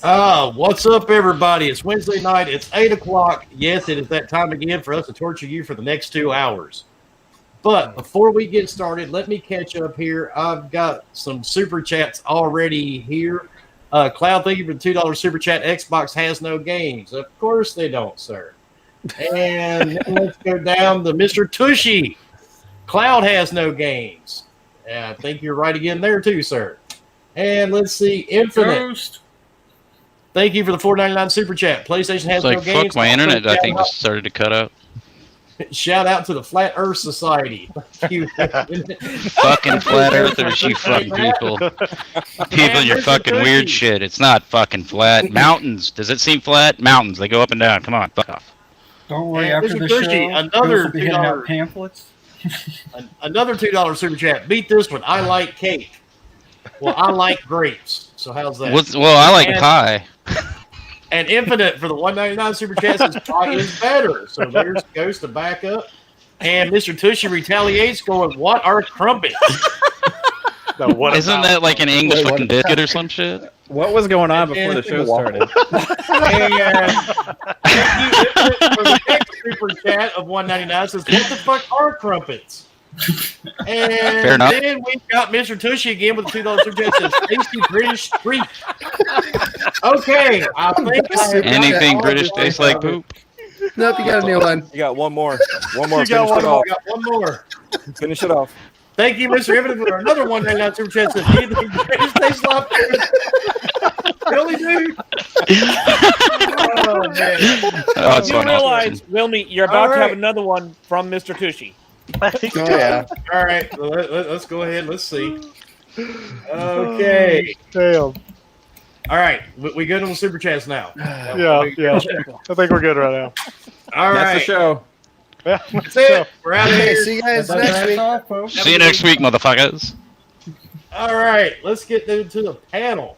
What's up, everybody? It's Wednesday night. It's 8 o'clock. Yes, it is that time again for us to torture you for the next 2 hours. But before we get started, let me catch up here. I've got some super chats already here. Cloud, thank you for the $2 super chat. Xbox has no games. Of course they don't, sir. And then let's go down to Mr. Tushy. Cloud has no games. I think you're right again there, too, sir. And let's see, Infinite. Ghost. Thank you for the $4.99 super chat. PlayStation has no games. Fuck my internet, I think, just started to cut out. Shout out to the Flat Earth Society. Fucking flat earthers, you fucking people. People, you're fucking weird shit. It's not fucking flat. Mountains. Does it seem flat? Mountains. They go up and down. Come on, fuck off. Don't worry, And after Mr. the Thirsty, show, another Ghost will be handing out $2 pamphlets. Another $2 super chat. Beat this one. I like cake. Well, I like grapes. So how's that? Well, I like pie. And Infinite for the $1.99 super chat says pie is better. So there's Ghost to back up. And Mr. Tushy retaliates going, what are crumpets? No, what Isn't that like an English fucking biscuit or some shit? What was going on before the show started? And thank you, Infinite, for the next super chat of $1.99 says, what the fuck are crumpets? And then we've got Mr. Tushy again with the $2 super chat says, tasty British treat. Okay, I think anything British tastes like poop. Nope, you got a new one. You got one more. One more. You got one more. Got one more. Finish it off. Thank you, Mr. Infinite, for another $1.99 super chat says, anything British tastes like poop. Really, dude? Oh, man. You realize, Wilmy, you're about to have another one from Mr. Tushy. Oh, yeah. All right, let's go ahead. Let's see. Okay. Damn. All right, we good on the super chats now. Yeah. I think we're good right now. All right. That's the show. Yeah, that's it. We're out of Okay, here. see you guys next week. See you next week, motherfuckers. All right, let's get into the panel.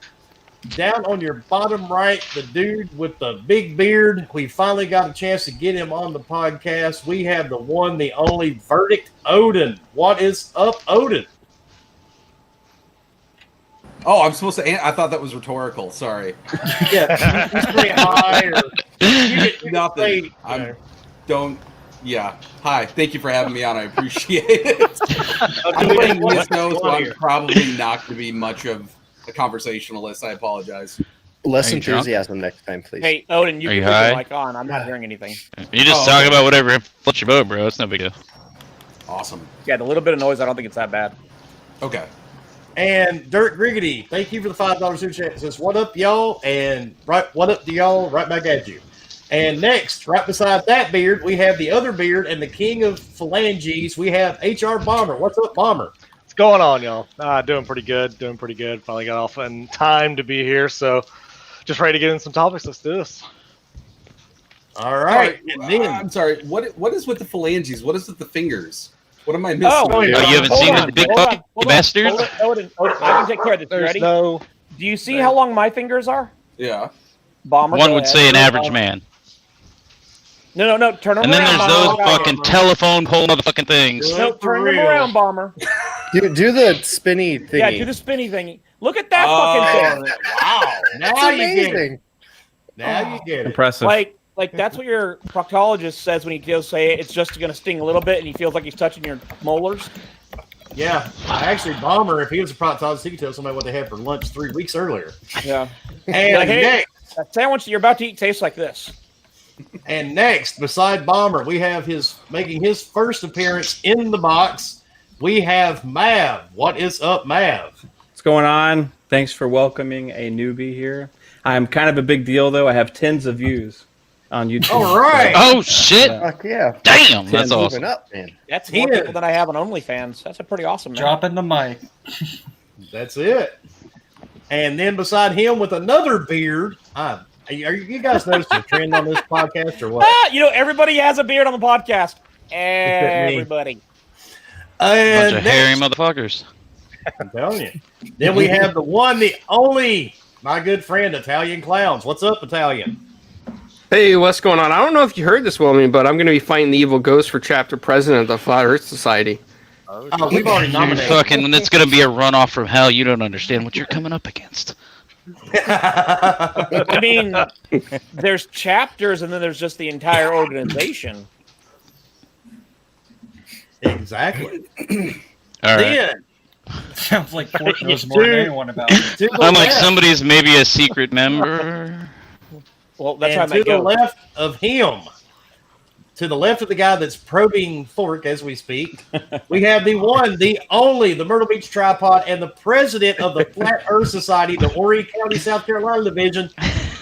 Down on your bottom right, the dude with the big beard. We finally got a chance to get him on the podcast. We have the one, the only Verdict Odin. What is up, Odin? Oh, I'm supposed to. I thought that was rhetorical. Sorry. Yeah, you say hi or you nothing. Yeah. Hi. Thank you for having me on. I appreciate it. I'm playing this know, so I'm probably not going to be much of a conversationalist. I apologize. Less enthusiasm next time, please. Hey, Odin, you Are you can put high? your mic on. I'm not hearing anything. You just talk about whatever floats your boat, bro. It's no big deal. Awesome. Yeah, the little bit of noise, I don't think it's that bad. Okay. And Dirt Griggity, thank you for the $5 super chat. It says, what up, y'all? And what up to y'all? Right back at you. And next, right beside that beard, we have the other beard and the king of phalanges. We have HR Bomber. What's up, Bomber? What's going on, y'all? Doing pretty good. Finally got off in time to be here, so just ready to get in some topics. Let's do this. All right. I'm sorry. What is with the phalanges? What is with the fingers? What am I missing? Oh, you haven't seen the big fucking bastard? Odin, I can take care of this. You ready? No. Do you see how long my fingers are? Yeah. Bomber. One would say an average man. No. Turn them around. And then there's those Bomber. fucking telephone pole motherfucking things. No, turn them around, Bomber. Do the spinny thingy. Yeah, do the spinny thingy. Look at that fucking thing. Wow. Now That's you get it. amazing. Now you get it. Impressive. Like that's what your proctologist says when he does say it's just going to sting a little bit and he feels like he's touching your molars. Yeah. Actually, Bomber, if he was a proctologist, he could tell somebody what they had for lunch 3 weeks earlier. Yeah. And Like, hey, next, that sandwich that you're about to eat tastes like this. And next, beside Bomber, we have making his first appearance in the box. We have Mav. What is up, Mav? What's going on? Thanks for welcoming a newbie here. I'm kind of a big deal, though. I have tens of views on YouTube. All right. Oh, shit. Fuck yeah. Damn, that's Moving awesome. up, man. That's more people than I have on OnlyFans. That's a pretty awesome, man. Dropping the mic. That's it. And then beside him with another beard, are you guys noticing a trend on this podcast or what? Everybody has a beard on the podcast. Everybody. Bunch of hairy motherfuckers. I'm telling you. Then we have the one, the only, my good friend, Italian Clowns. What's up, Italian? Hey, what's going on? I don't know if you heard this, Wilmy, but I'm going to be fighting the evil ghost for chapter president of the Flat Earth Society. Oh, we've already nominated. Fucking, when it's going to be a runoff from hell, you don't understand what you're coming up against. I mean, there's chapters, and then there's just the entire organization. Exactly. All right. Then, Sounds like Fort knows more than anyone about it. to the I'm like left- somebody's maybe a secret member. Well, that's how I and might to the go. left of him, to the left of the guy that's probing Fork as we speak, we have the one, the only, the Myrtle Beach Tripod, and the president of the Flat Earth Society, the Horry County, South Carolina division,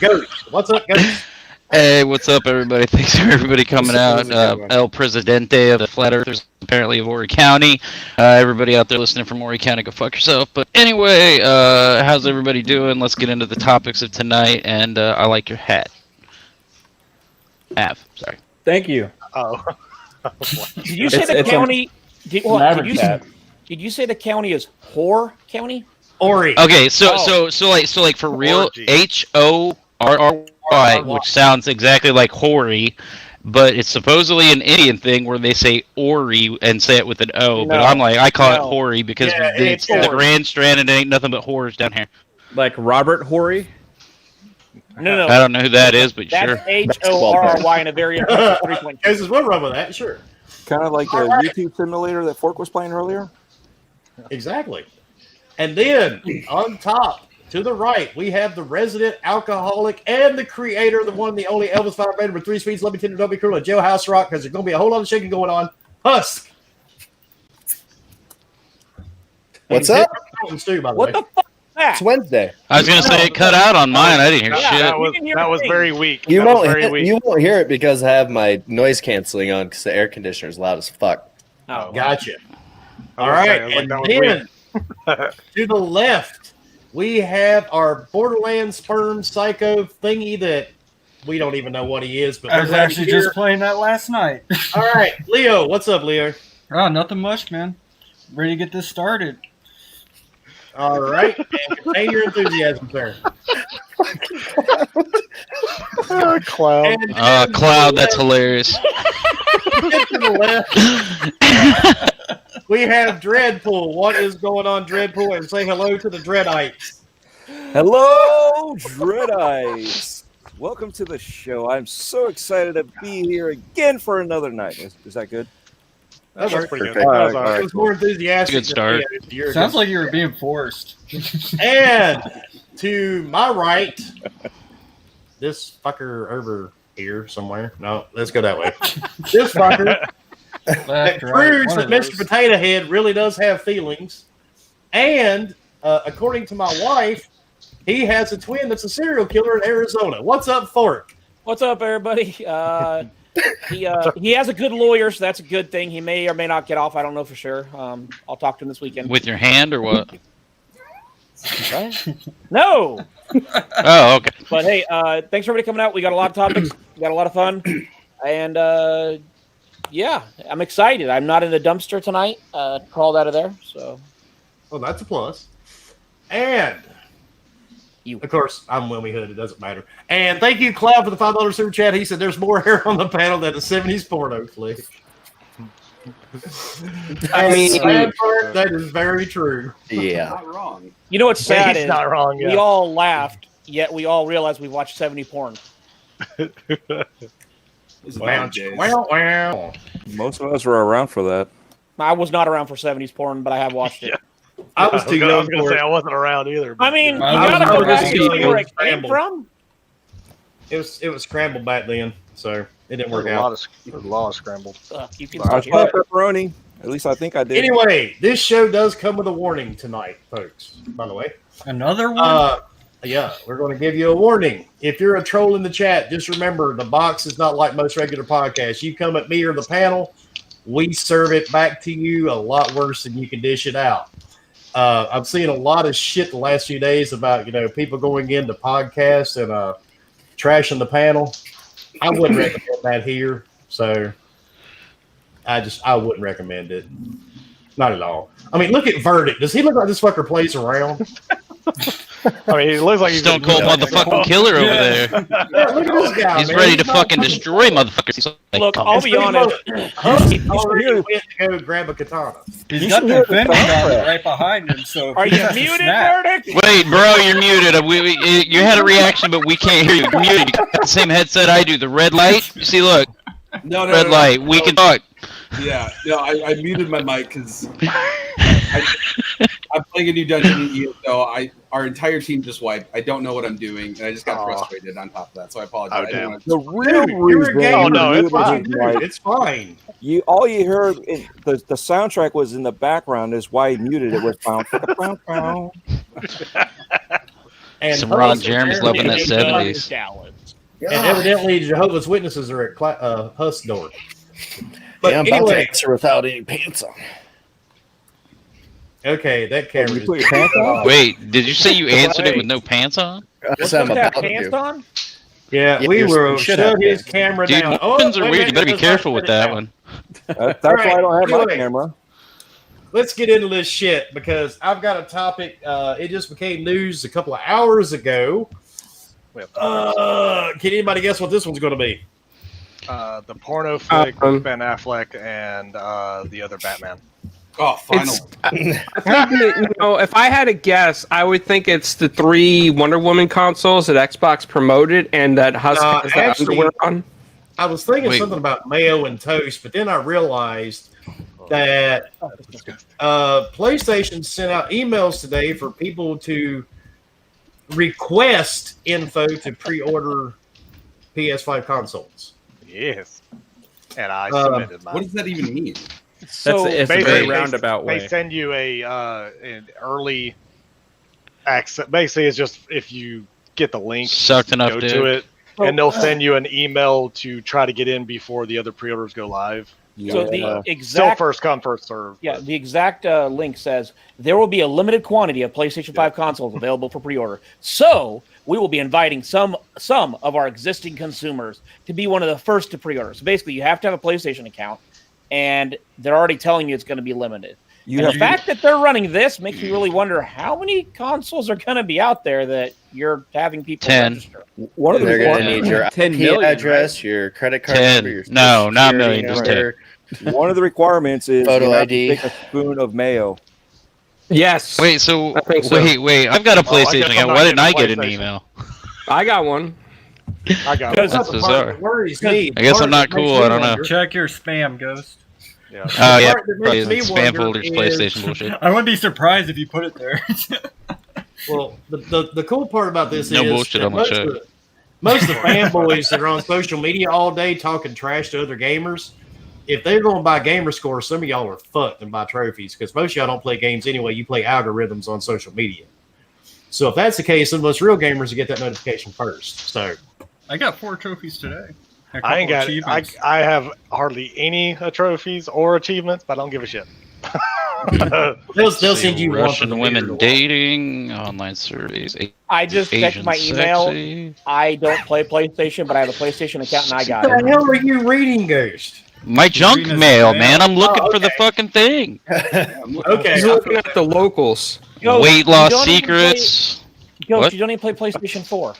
Ghost. What's up, Ghost? Hey, what's up, everybody? Thanks for everybody coming out. This is a good one. El Presidente of the Flat Earthers, apparently of Horry County. Everybody out there listening from Horry County, go fuck yourself. But anyway, how's everybody doing? Let's get into the topics of tonight. And I like your hat. Sorry. Thank you. Oh. Did you say It's- the it's county? Did Maverick you, hat. did you say the county is Whore County? Ori. Okay, so Oh. like for real, Orgy. HORRY, which sounds exactly like Hori, but it's supposedly an Indian thing where they say Ori and say it with an O. But No. I'm like, I call it No. Hori because Yeah, it's it's the Hori. Grand Strand and it ain't nothing but whores down here. Like Robert Horry. No. I don't know who that is, but That's sure. HORRY in a very impressive 3.2. Ghost is one run with that, sure. Kind of like the All right. YouTube simulator that Fork was playing earlier. Exactly. And then on top, to the right, we have the resident alcoholic and the creator, the one, the only Elvis Firebrand with 3 speeds, let me tender, don't be cruel, and Jailhouse Rock, because there's going to be a whole lot of shaking going on. Husk. What's up? Stew, by the What way. the fuck is that? It's Wednesday. I was gonna say it cut out on mine. I didn't hear Yeah, shit. That was We can hear that was things. very weak. You That was won't very weak. you won't hear it because I have my noise canceling on because the air conditioner is loud as fuck. Oh, Gotcha. I All was right, saying, I was like, and that was then to the left, we have our Borderland sperm psycho thingy that we don't even know what he is. But I we're was glad actually he's here. just playing that last night. All right, Leo, what's up, Leo? Oh, nothing much, man. Ready to get this started. All right, and contain your enthusiasm, sir. Clown. And Cloud, that's hilarious. to the left, we have Dreadpool. What is going on, Dreadpool? And say hello to the Dreadites. Hello, Dreadites. Welcome to the show. I'm so excited to be here again for another night. Is that good? That That's worked. pretty good. Perfect. That was All all right. It right. was more enthusiastic. Good start. than a year Sounds ago. like you were being forced. And to my right, this fucker over here somewhere. No, let's go that way. This fucker that Left, right, proves one that of Mr. those. Potato Head really does have feelings. And according to my wife, he has a twin that's a serial killer in Arizona. What's up, Fork? what's up, everybody? He has a good lawyer, so that's a good thing. He may or may not get off. I don't know for sure. I'll talk to him this weekend. With your hand or what? No, Oh, okay. but hey, thanks for everybody coming out. We got a lot of topics. We got a lot of fun, and yeah, I'm excited. I'm not in a dumpster tonight. Crawled out of there, so Well, that's a plus. And You. of course, I'm Wilmy Hood. It doesn't matter. And thank you, Cloud, for the $5 super chat. He said there's more hair on the panel than a 70s porno flick. I mean- Sad part, that is very true. Yeah. Not wrong. you know what's sad He's is not wrong. we Yeah. all laughed, yet we all realized we watched 70 porn. This is Wow. bad days. Wow. Most of us were around for that. I was not around for 70s porn, but I have watched it. I was too I was young gonna for say it. I wasn't around either. but I mean, you I gotta was go back just and see thinking where it came scrambled. from. It was scrambled back then, so it didn't there's work a out. lot of scrambled. You can I start was here. pepperoni. At least I think I did. Anyway, this show does come with a warning tonight, folks. By the way, Another one? yeah, we're going to give you a warning. If you're a troll in the chat, just remember the box is not like most regular podcasts. You come at me or the panel, we serve it back to you a lot worse than you can dish it out. I've seen a lot of shit the last few days about people going into podcasts and trashing the panel. I wouldn't recommend that here, so I wouldn't recommend it. Not at all. I mean, look at Verdict. Does he look like this fucker plays around? I mean, he looks like he's Stone Cold motherfucking killer over there. Yeah, look at this guy, He's man. ready to He's not- fucking destroy motherfuckers. He's like, Look, come I'll on. be honest. Husk already went to go grab a katana. He's You got should the hear the Fender soundtrack. right behind him, so Are he you has to muted, snap. Verdict? Wait, bro, you're muted. You had a reaction, but we can't hear you. You're muted. You got the same headset I do. The red light. You see, look, No, red light. We can talk. Yeah, no, I muted my mic because I'm playing a new dungeon, so our entire team just wiped. I don't know what I'm doing, and I just got frustrated on top of that. So I apologize. Oh, I didn't damn. wanna- The real Dude, you're a reason gamer. Oh, no, it's you fine. muted his mic- It's fine. all you heard the soundtrack was in the background is why he muted it was pound. And Some Ron Husk Jeremy's loving that apparently- 70s. And evidently, Jehovah's Witnesses are at Husk's door. But Yeah, I'm about to anyway, answer without any pants on. okay, that camera. You put your pants on? Wait, did you say you answered it with no pants on? That's what I'm What's that, about to pants do. on? Yeah, Yeah, we you're- were you should shut have his been. camera Dude, down. weapons are wait, weird. wait, You better be let's careful not with put it that down. one. That's why I don't have my Anyway. camera. Let's get into this shit because I've got a topic. It just became news a couple of hours ago. Can anybody guess what this one's going to be? The porno flick Um, with Ben Affleck and the other Batman. Oh, final. If I had to guess, I would think it's the 3 Wonder Woman consoles that Xbox promoted and that Husk has the actually- underwear on. I was thinking Wait. something about mayo and toast, but then I realized that PlayStation sent out emails today for people to request info to pre-order PS5 consoles. Yes. And I Um, submitted mine. What does that even mean? So it's a basically, very roundabout they way. send you an early access. Basically, it's just if you get the link, Sucked enough go dick. to it, and they'll send you an email to try to get in before the other pre-orders go live. So the Still exact first come, first serve. Yeah, the exact link says there will be a limited quantity of PlayStation 5 consoles available for pre-order. So we will be inviting some of our existing consumers to be one of the first to pre-order. So basically, you have to have a PlayStation account, and they're already telling you it's going to be limited. You And have the fact that they're running this makes me really wonder how many consoles are going to be out there that you're having people 10. register. one of the They're going to requirements- need your 10 IP million, address, your credit card 10. number, your No, not security million, just number. one of the requirements is Photo you have ID. to take a spoon of mayo. Yes. Wait, so I think so. wait. I've got a Oh, I guess PlayStation I'm account. not Why didn't I getting get a an PlayStation. email? I got one. I got Because it. That's the part bizarre. that worries me. I guess The I'm part not that makes cool, me I don't know. wonder- Check your spam, Ghost. Yeah. Oh yeah, part that probably makes me spam wonder folders, is- PlayStation bullshit. I wouldn't be surprised if you put it there. Well, the cool part about this No is bullshit, that I'm gonna check. most of the fanboys that are on social media all day talking trash to other gamers, if they're going by gamer score, some of y'all are fucked and buy trophies because most of y'all don't play games anyway. You play algorithms on social media. So if that's the case, then most real gamers will get that notification first. So I got 4 trophies today. A I ain't couple got. achievements. I have hardly any trophies or achievements, but I don't give a shit. they'll send you one for Russian the women leader. dating, online surveys, I just checked Asian my email. sexy. I don't play PlayStation, but I have a PlayStation account, and I got What the it. hell are you reading, Ghost? My junk reading his mail, mail. man. I'm looking Oh, for the okay. fucking thing. Okay, He's looking at the locals. Ghost, Weight you loss don't even secrets. Play, Ghost, What? you don't even play PlayStation 4.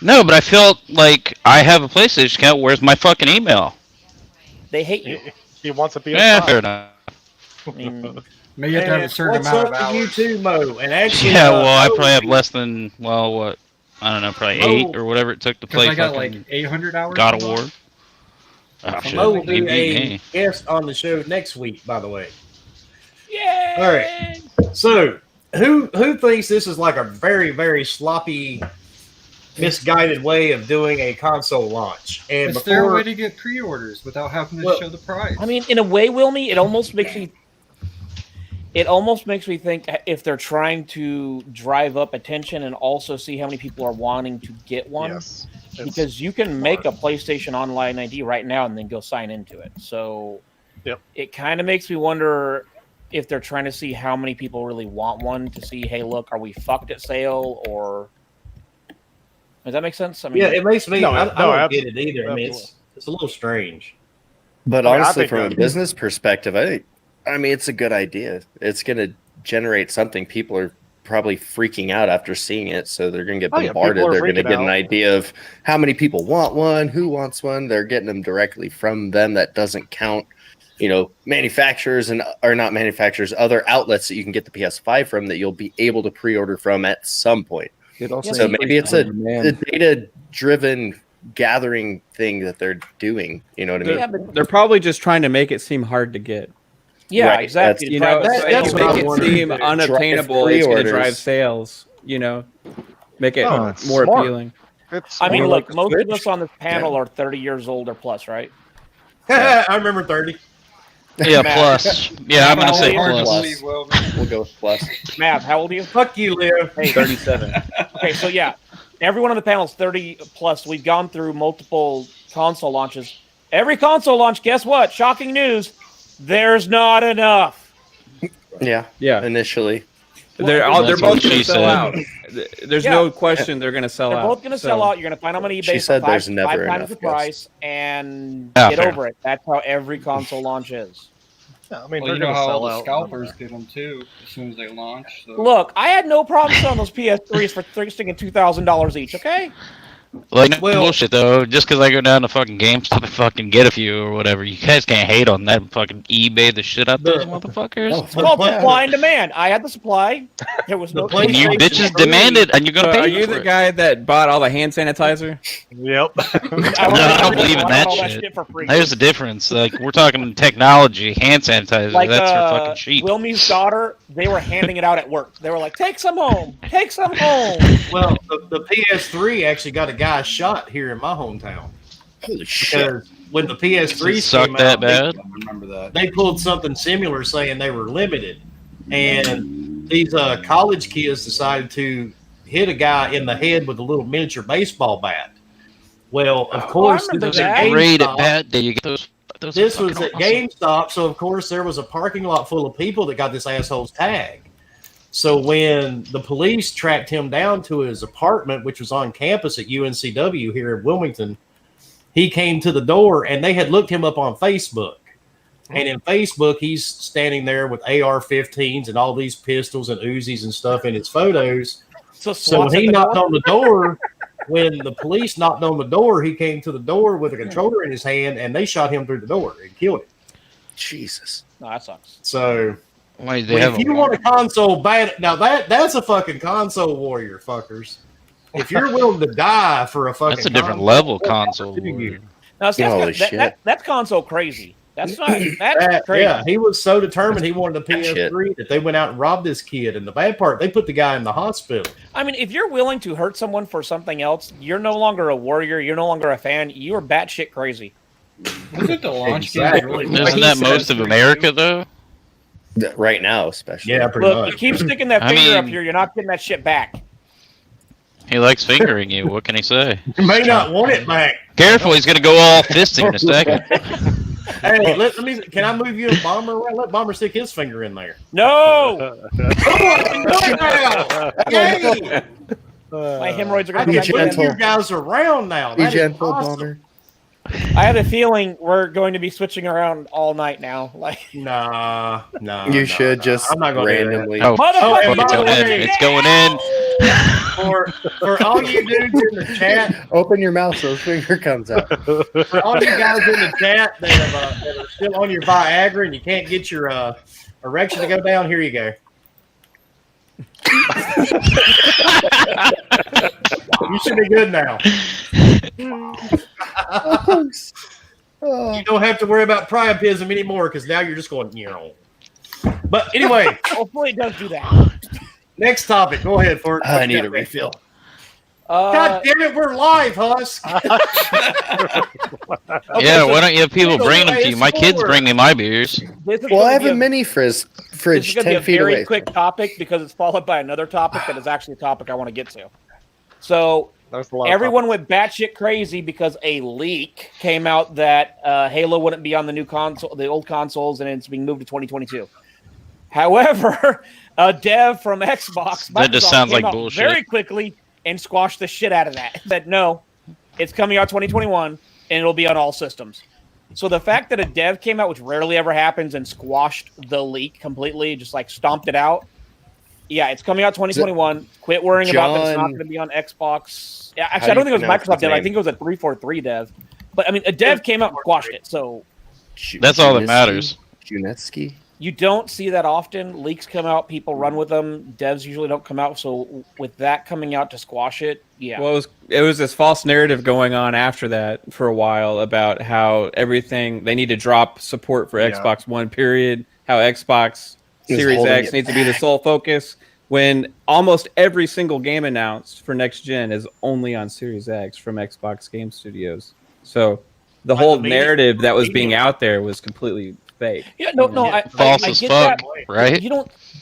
No, but I felt like I have a PlayStation account. Where's my fucking email? They hate you. He wants a PS5. Yeah, fair enough. I mean, Maybe you have to have a And certain what's amount of up to you hours. too, Mo? And actually, Yeah, well, I Mo probably have will less than what? I don't know, probably Oh. 8 or whatever it took to Because play I got fucking like 800 hours. God of a War. month. Oh, be- shit. Mo will You be beat a me. guest on the show next week. By the way, yay! all right. So, who thinks this is like a very, very sloppy, misguided way of doing a console launch? And Is there a before, way to get pre-orders without having to Well, show the price? I mean, in a way, Wilmy, it almost makes me. It almost makes me think if they're trying to drive up attention and also see how many people are wanting to get one, Yes. It's- because you can make a PlayStation Online ID right now and then go sign into it. So, Yep. it kind of makes me wonder if they're trying to see how many people really want one to see, hey, look, are we fucked at sale or? Does that make sense? I mean, yeah, it makes me. No, I no, don't get it either. I mean, absolutely. it's a little strange. But I mean, I honestly, think from a that- business perspective, I mean, it's a good idea. It's going to generate something people are probably freaking out after seeing it, so they're going to get Oh, yeah, bombarded. people are They're going to freaking get an out. idea of how many people want one, who wants one. They're getting them directly from them. That doesn't count, manufacturers or not manufacturers, other outlets that you can get the PS5 from that you'll be able to pre-order from at some point. It also So maybe it's a demand. data-driven gathering thing that they're doing. You know what I mean? Yeah, but, They're probably just trying to make it seem hard to get. yeah, Right, exactly. You know, That- so that's you what I make it wanted seem to do. unobtainable. Drive It's going to pre-orders. drive sales. Make it Oh, it's more smart. appealing. It's I mean, More look, like a most of Switch. us on this panel are 30 years old or plus, right? I remember 30. Yeah, Matt. plus. Yeah, I'm gonna say Hard to plus. We'll go with plus. Mav, how old are you? Fuck you, Leo. Hey, 37. okay, so yeah, everyone on the panel is 30 plus. We've gone through multiple console launches. Every console launch, guess what? Shocking news. There's not enough. Yeah. Yeah. Initially. They're That's both what going she to sell said. out. There's Yeah. no question they're going to sell They're out. both going to sell out. You're going to find them on eBay She for said five there's never times enough, the guys. price and Yeah, get fair. over it. That's how every console launch is. Yeah, I mean, Well, they're you know gonna how sell all the out. scalpers get them too as soon as they launch. So. Look, I had no problem selling those PS3s for $2,000 each. Okay. Like, no Well- bullshit though. Just because I go down to fucking GameStop and fucking get a few or whatever, you guys can't hate on that. Fucking eBay the shit out those motherfuckers. It's called supply and demand. I had the supply. There was no. And you PlayStation bitches 3. demanded, and you're So gonna pay are you for the it. guy that bought all the hand sanitizer? Yep. I don't believe in that all shit. for free. There's the difference. Like, we're talking technology, hand sanitizer. Like that's for fucking cheap. Wilmie's daughter, they were handing it out at work. They were like, "Take some home. Take some home." Well, the PS3 actually got a guy shot here in my hometown. Holy shit. Because when the PS3 It sucked came that out, bad. I remember that. they pulled something similar saying they were limited. And these college kids decided to hit a guy in the head with a little miniature baseball bat. Well, of course, remember this was that. at Great at GameStop. bat day. You get those. This are was fucking at awesome. GameStop, so of course there was a parking lot full of people that got this asshole's tag. So when the police tracked him down to his apartment, which was on campus at UNCW here in Wilmington, he came to the door and they had looked him up on Facebook. And in Facebook, he's standing there with AR-15s and all these pistols and Uzis and stuff in his photos. So SWAT's when he at the knocked door. on the door, when the police knocked on the door, he came to the door with a controller in his hand and they shot him through the door and killed him. Jesus. No, that sucks. So Why they well, have if you want a console bad, now that's a fucking console warrior, fuckers. If you're willing to die for a fucking, That's a different console, level that's console. to you. Now, see, Holy that's, that, shit. that's console crazy. That's not. That's That- crazy. yeah, he was so determined he wanted a That shit. PS3 that they went out and robbed this kid. And the bad part, they put the guy in the hospital. I mean, if you're willing to hurt someone for something else, you're no longer a warrior. You're no longer a fan. You are batshit crazy. Wasn't the launch Exactly. game? Isn't that most of America though? Right now, especially. Yeah, pretty Look, you much. keep sticking that I finger up mean- here, you're not getting that shit back. He likes fingering you. What can he say? You may not want it back. Careful, he's gonna go all fisting in a second. Hey, let me. Can I move you a Bomber around? Let Bomber stick his finger in there. No, Yay! my hemorrhoids are I going can to Be move gentle. you guys around now. Be That is gentle, awesome. Bomber. I have a feeling we're going to be switching around all night now. Like, Nah. You should just I'm not gonna do that. randomly. Oh, Motherfucker, and by it's the going in. way- It's going in. For all you dudes in the chat, Open your mouth so his finger comes out. for all you guys in the chat that are still on your Viagra and you can't get your erection to go down, here you go. You should be good now. You don't have to worry about priapism anymore because now you're just going, But anyway, hopefully it does do that. next topic. Go ahead, Fort. I need a refill. God damn it, we're live, Husk. Yeah, why don't you have people bring them to you? My kids Forward. bring me my beers. This is Well, I gonna have be a mini This fridge is going to be 10 a feet very away. quick topic because it's followed by another topic that is actually a topic I want to get to. So everyone went batshit crazy because a leak came out that Halo wouldn't be on the new console, the old consoles, and it's being moved to 2022. However, a dev from Xbox That just Microsoft sounds came like out bullshit. very quickly and squashed the shit out of that. Said no, it's coming out 2021 and it'll be on all systems. So the fact that a dev came out, which rarely ever happens, and squashed the leak completely, just like stomped it out, Yeah, it's coming out 2021. Quit worrying about that it's not John- going to be on Xbox. Yeah, How actually, do I don't you think it was pronounce Microsoft his dev. I name? think it was a 343 dev. But I mean, a dev came out and squashed it. So That's all that matters. Junetsky? you don't see that often. Leaks come out, people run with them. Devs usually don't come out. So with that coming out to squash it, yeah. Well, it was this false narrative going on after that for a while about how everything they need to drop support for Xbox One. Period. How Xbox He was Series holding X it needs to be the back. sole focus. When almost every single game announced for next gen is only on Series X from Xbox Game Studios. So the whole the media- narrative that was being out there was completely fake. Yeah, no, I False I as get fuck, that. right? You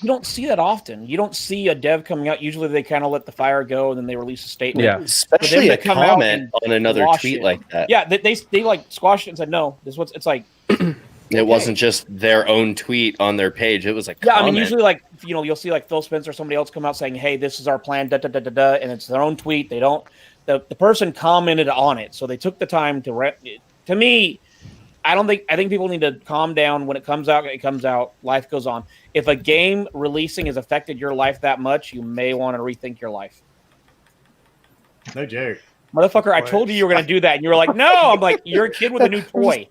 don't see that often. You don't see a dev coming out. Usually they kind of let the fire go and then they release a statement. Yeah. Especially to a come out comment and on another squash tweet it. like that. Yeah, they like squashed it and said no. This was it's like It wasn't just their own tweet on their page. It was a yeah. comment. I mean, usually like you'll see like Phil Spencer or somebody else come out saying, "Hey, this is our plan," da da da da da, and it's their own tweet. They don't. The person commented on it, so they took the time to. To me, I think people need to calm down. When it comes out, it comes out. Life goes on. If a game releasing has affected your life that much, you may want to rethink your life. No joke. Motherfucker, I told you you were going to do that, and you were like, "No." I'm like, "You're a kid with a new toy."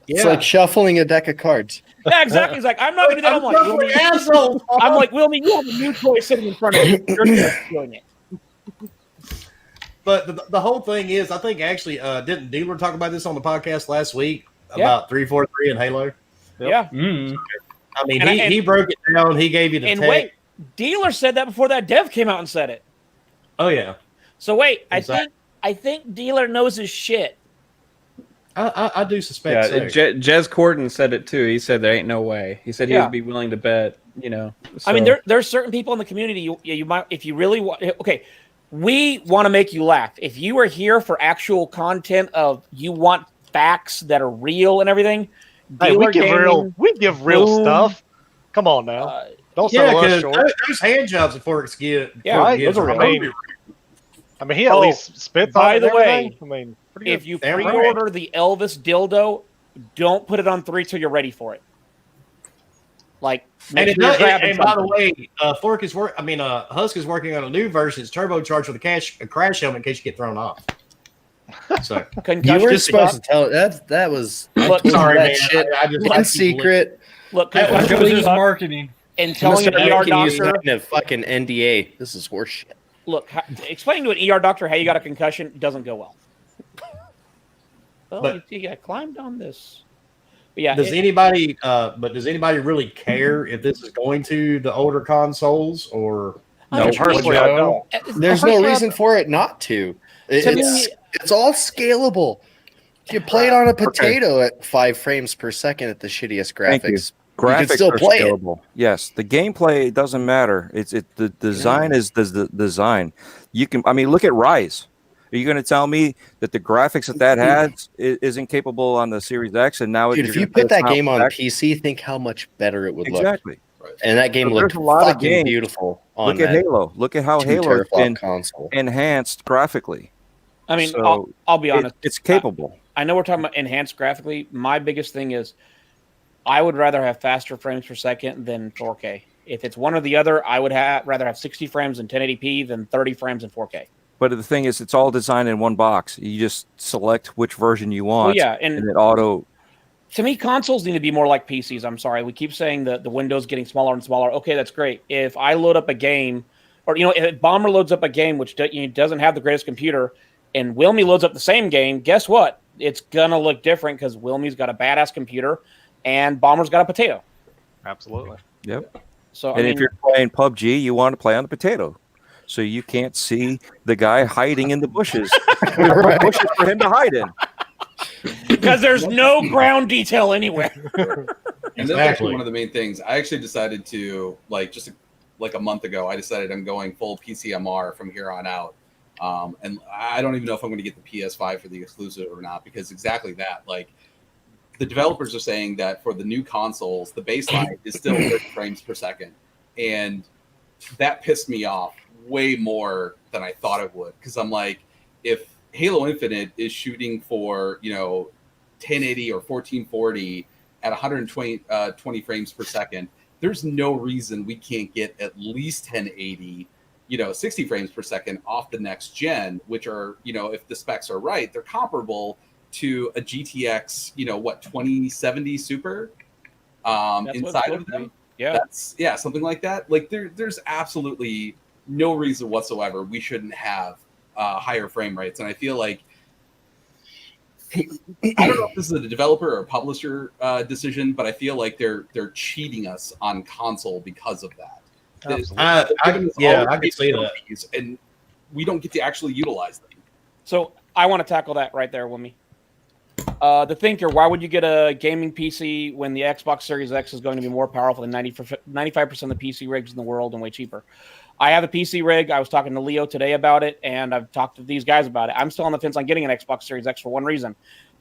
It's like shuffling a deck of cards. Yeah, exactly. He's like, "I'm not going to do that." I'm like, Wilmy, asshole. I'm like, Wilmy, you have a new toy sitting in front of you. You're just doing it. But the whole thing is, I think actually, didn't Dealer talk about this on the podcast last week about 343 and Halo? Yeah. I mean, And he broke it down. He gave you the And tech. wait, Dealer said that before that dev came out and said it. Oh yeah. So wait, Exactly. I think Dealer knows his shit. I do suspect Yeah, so. Jez Corden said it too. He said there ain't no way. He said he Yeah. would be willing to bet. I mean, so- there's certain people in the community you might, if you really want. Okay, we want to make you laugh. If you are here for actual content of you want facts that are real and everything, Hey, Dealer Gaming, we give real boom, stuff. Come on now. Don't Yeah, sell us because short. those hand jobs before it's get Yeah, Right? those are I real. mean, he at least spits on by it the and way, everything. I mean, pretty if good. you Damn right. pre-order the Elvis dildo, don't put it on 3 till you're ready for it. Like, And, make it sure you're does, grabbing and by the something. way, Fork is Husk is working on a new version. It's turbocharged with a crash helmet in case you get thrown off. So You Concussion were just supposed to tell that was I Look, told you sorry, that man. shit I just in like people secret. look. That was Concussion It was just his suck, marketing. and Must telling have an ER making you doctor. sign a fucking NDA. This is horseshit. Look, explaining to an ER doctor how you got a concussion doesn't go well. Well, But- you climbed on this. But yeah, does anybody really care if this is going to the older consoles or No, personally, I don't. There's no reason for it not to. To me- It's all scalable. You play it on a potato at 5 frames per second at the shittiest Thank you. graphics. Graphics can still are play it. scalable. Yes, the gameplay doesn't matter. The design is the design. You can. I mean, look at Rise. Are you going to tell me that the graphics that has isn't capable on the Series X? And now Dude, you're if you gonna put that play game on back- PC, think how much better it would look. exactly. And that game So looked there's a lot of fucking games. beautiful on Look at that Halo. Look at how 2 Halo has teraflop been console. enhanced graphically. I mean, So I'll be honest. It's capable. I know we're talking about enhanced graphically. My biggest thing is I would rather have faster frames per second than 4K. If it's one or the other, I would rather have 60 frames in 1080p than 30 frames in 4K. But the thing is, it's all designed in one box. You just select which version you want. Well, yeah, and it auto. to me, consoles need to be more like PCs. I'm sorry. We keep saying that the window's getting smaller and smaller. Okay, that's great. If I load up a game, or, if Bomber loads up a game which doesn't have the greatest computer, and Wilmy loads up the same game, guess what? It's going to look different because Wilmy's got a badass computer and Bomber's got a potato. Absolutely. Yep. So, And if you're playing PUBG, you want to play on the potato. So you can't see the guy hiding in the bushes. There's no bushes for him to hide in. because there's no ground detail anywhere. And that's actually one of the main things. I actually decided to just a month ago. I decided I'm going full PCMR from here on out, and I don't even know if I'm going to get the PS5 for the exclusive or not, because exactly that. Like, the developers are saying that for the new consoles, the baseline is still 30 frames per second, and that pissed me off way more than I thought it would. Because I'm like, if Halo Infinite is shooting for 1080 or 1440 at 120 20 frames per second, there's no reason we can't get at least 1080, 60 frames per second off the next gen, which are, if the specs are right, they're comparable to a GTX, 2070 Super inside of them. Yeah. Something like that. Like there's absolutely no reason whatsoever we shouldn't have higher frame rates. And I feel like, I don't know if this is a developer or a publisher decision, but I feel like they're cheating us on console because of that. I can see that. And we don't get to actually utilize them. So I want to tackle that right there, Wimmy. The Thinker, why would you get a gaming PC when the Xbox Series X is going to be more powerful than 95% of the PC rigs in the world and way cheaper? I have a PC rig. I was talking to Leo today about it, and I've talked to these guys about it. I'm still on the fence on getting an Xbox Series X for one reason.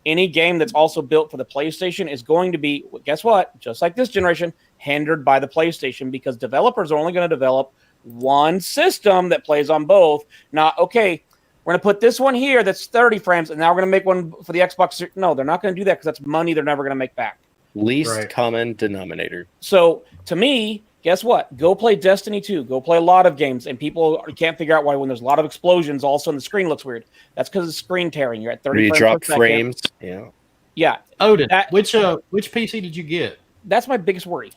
Any game that's also built for the PlayStation is going to be, guess what? Just like this generation, hindered by the PlayStation because developers are only going to develop one system that plays on both. Not, okay, we're going to put this one here that's 30 frames, and now we're going to make one for the Xbox. No, they're not going to do that because that's money they're never going to make back. Least common denominator. So, to me, guess what? Go play Destiny 2. Go play a lot of games, and people can't figure out why when there's a lot of explosions, all of a sudden the screen looks weird. That's because it's screen tearing. You're at 30 frames drop per second. frames. Yeah. Odin, which PC did you get? That's my biggest worry.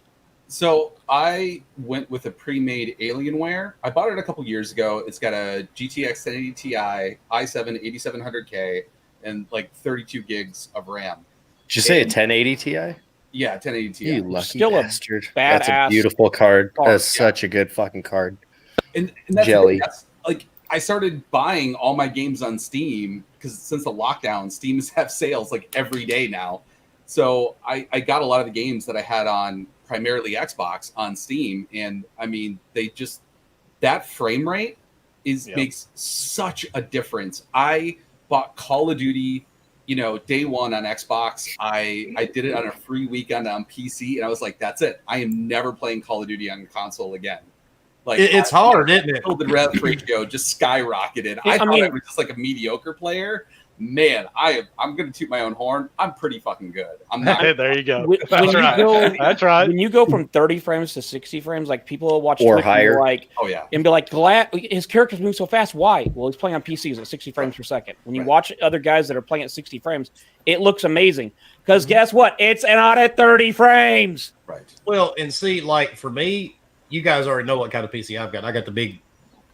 So I went with a pre-made Alienware. I bought it a couple years ago. It's got a GTX 1080 Ti, i7 8700K, and like 32 gigs of RAM. Did you say a 1080 Ti? Yeah, 1080 Ti. You lucky Still bastard. a That's a badass beautiful card. card, That's such a good fucking card. And that's Jelly. That's, like, I started buying all my games on Steam because since the lockdown, Steam's have sales like every day now. So I got a lot of the games that I had on primarily Xbox on Steam, and I mean that frame rate makes such a difference. I bought Call of Duty, day one on Xbox. I did it on a free weekend on PC, and I was like, that's it. I am never playing Call of Duty on console again. Like it's hard, isn't it? The rev ratio just skyrocketed. I thought I was just like a mediocre player. Man, I'm gonna toot my own horn. I'm pretty fucking good. I'm not. There you go. That's right. That's right. When you go from 30 frames to 60 frames, like people will watch Or Twitch higher. and be like, glad his characters move so fast. Why? Well, he's playing on PCs at 60 frames per second. When you watch other guys that are playing at 60 frames, it looks amazing. Because guess what? It's not at 30 frames. Right. Well, and see, like for me, you guys already know what kind of PC I've got. I got the big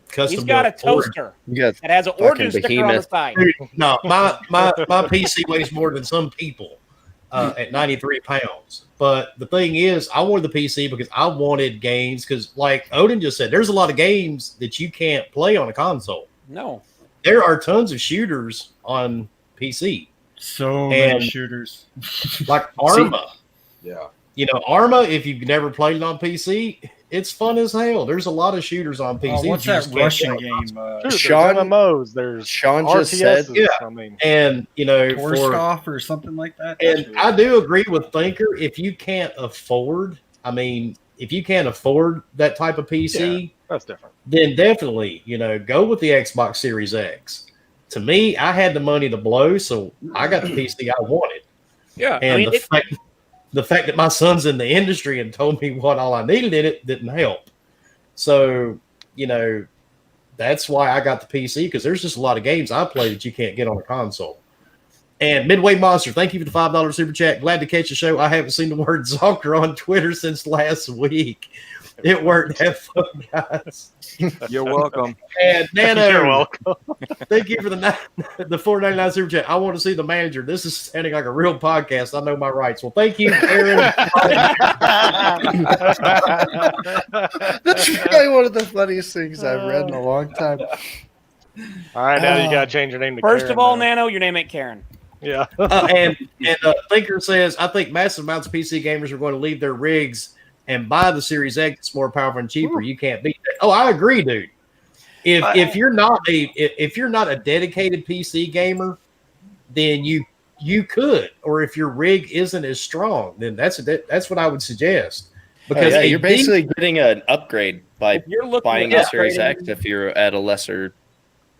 custom. He's got a toaster that has an origin sticker on the side. No, my PC weighs more than some people at 93 pounds. But the thing is, I wanted the PC because I wanted games. Because, like Odin just said, there's a lot of games that you can't play on a console. No, there are tons of shooters on PC. So many shooters, like Arma. Yeah. Arma. If you've never played it on PC, it's fun as hell. There's a lot of shooters on PC. What's that Russian game? Sean MMOs. There's Sean RTSs, just said, I mean, and Torskov or something like that. And I do agree with Thinker. If you can't afford, if you can't afford that type of PC, that's different. Then definitely, go with the Xbox Series X. To me, I had the money to blow, so I got the PC I wanted. Yeah, and the fact that my son's in the industry and told me what all I needed in it didn't help. So, that's why I got the PC, because there's just a lot of games I play that you can't get on a console. And Midway Monster, thank you for the $5 super chat. Glad to catch the show. I haven't seen the word Zonker on Twitter since last week. It worked. Have fun, guys. You're welcome. And Nano, you're welcome. Thank you for the $4.99 super chat. I want to see the manager. This is sounding like a real podcast. I know my rights. Well, thank you, Aaron. That's probably one of the funniest things I've read in a long time. All right, now you gotta change your name to First Karen, of all, now. Nano, your name ain't Karen. Yeah. And Thinker says, I think massive amounts of PC gamers are going to leave their rigs and buy the Series X. It's more powerful and cheaper. You can't beat that. Oh, I agree, dude. If you're not a dedicated PC gamer, then you could, or if your rig isn't as strong, then that's what I would suggest. Because you're basically getting an upgrade by buying a Series upgrading- X if you're at a lesser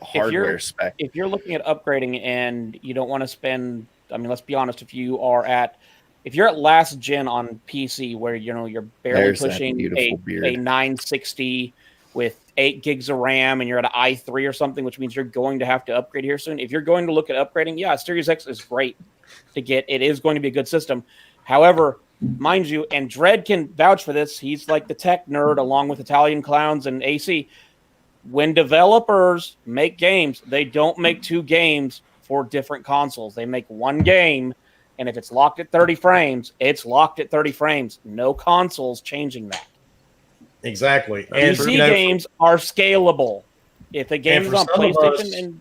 hardware spec. If you're looking at upgrading and you don't want to spend, let's be honest, if you are at if you're at last gen on PC, where you're barely There's that pushing beautiful beard. a 960 with 8 gigs of RAM, and you're at an i3 or something, which means you're going to have to upgrade here soon. If you're going to look at upgrading, yeah, Series X is great to get. It is going to be a good system. However, mind you, and Dredd can vouch for this. He's like the tech nerd, along with Italian Clowns and AC. When developers make games, they don't make 2 games for different consoles. They make 1 game, and if it's locked at 30 frames, it's locked at 30 frames. No console's changing that. Exactly. And PC games are scalable. If a game is on PlayStation,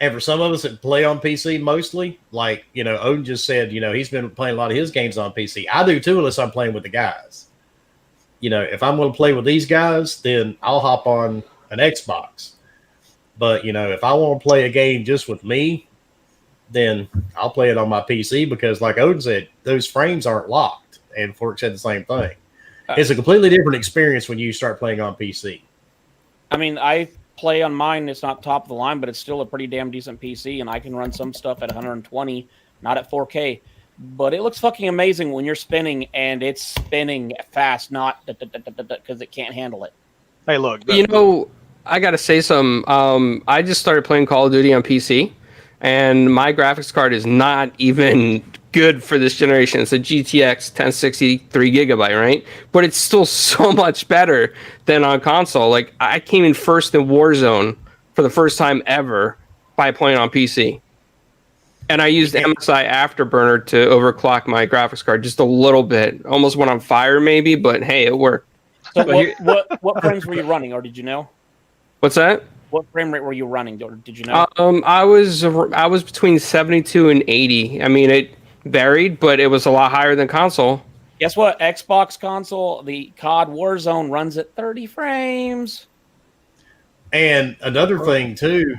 and for some of us that play on PC mostly, like, Odin just said, he's been playing a lot of his games on PC. I do too, unless I'm playing with the guys. If I'm going to play with these guys, then I'll hop on an Xbox. But, if I want to play a game just with me, then I'll play it on my PC because, like Odin said, those frames aren't locked. And Fork said the same thing. It's a completely different experience when you start playing on PC. I mean, I play on mine. It's not top of the line, but it's still a pretty damn decent PC, and I can run some stuff at 120, not at 4K. But it looks fucking amazing when you're spinning, and it's spinning fast, not because it can't handle it. Hey, look. I got to say something. I just started playing Call of Duty on PC, and my graphics card is not even good for this generation. It's a GTX 1060 3GB, right? But it's still so much better than on console. Like, I came in first in Warzone for the first time ever by playing on PC. And I used MSI Afterburner to overclock my graphics card just a little bit. Almost went on fire maybe, but hey, it worked. So what frames were you running, or did you know? What's that? What frame rate were you running, or did you know? I was between 72 and 80. I mean, it varied, but it was a lot higher than console. Guess what? Xbox console, the COD Warzone runs at 30 frames. And another thing, too.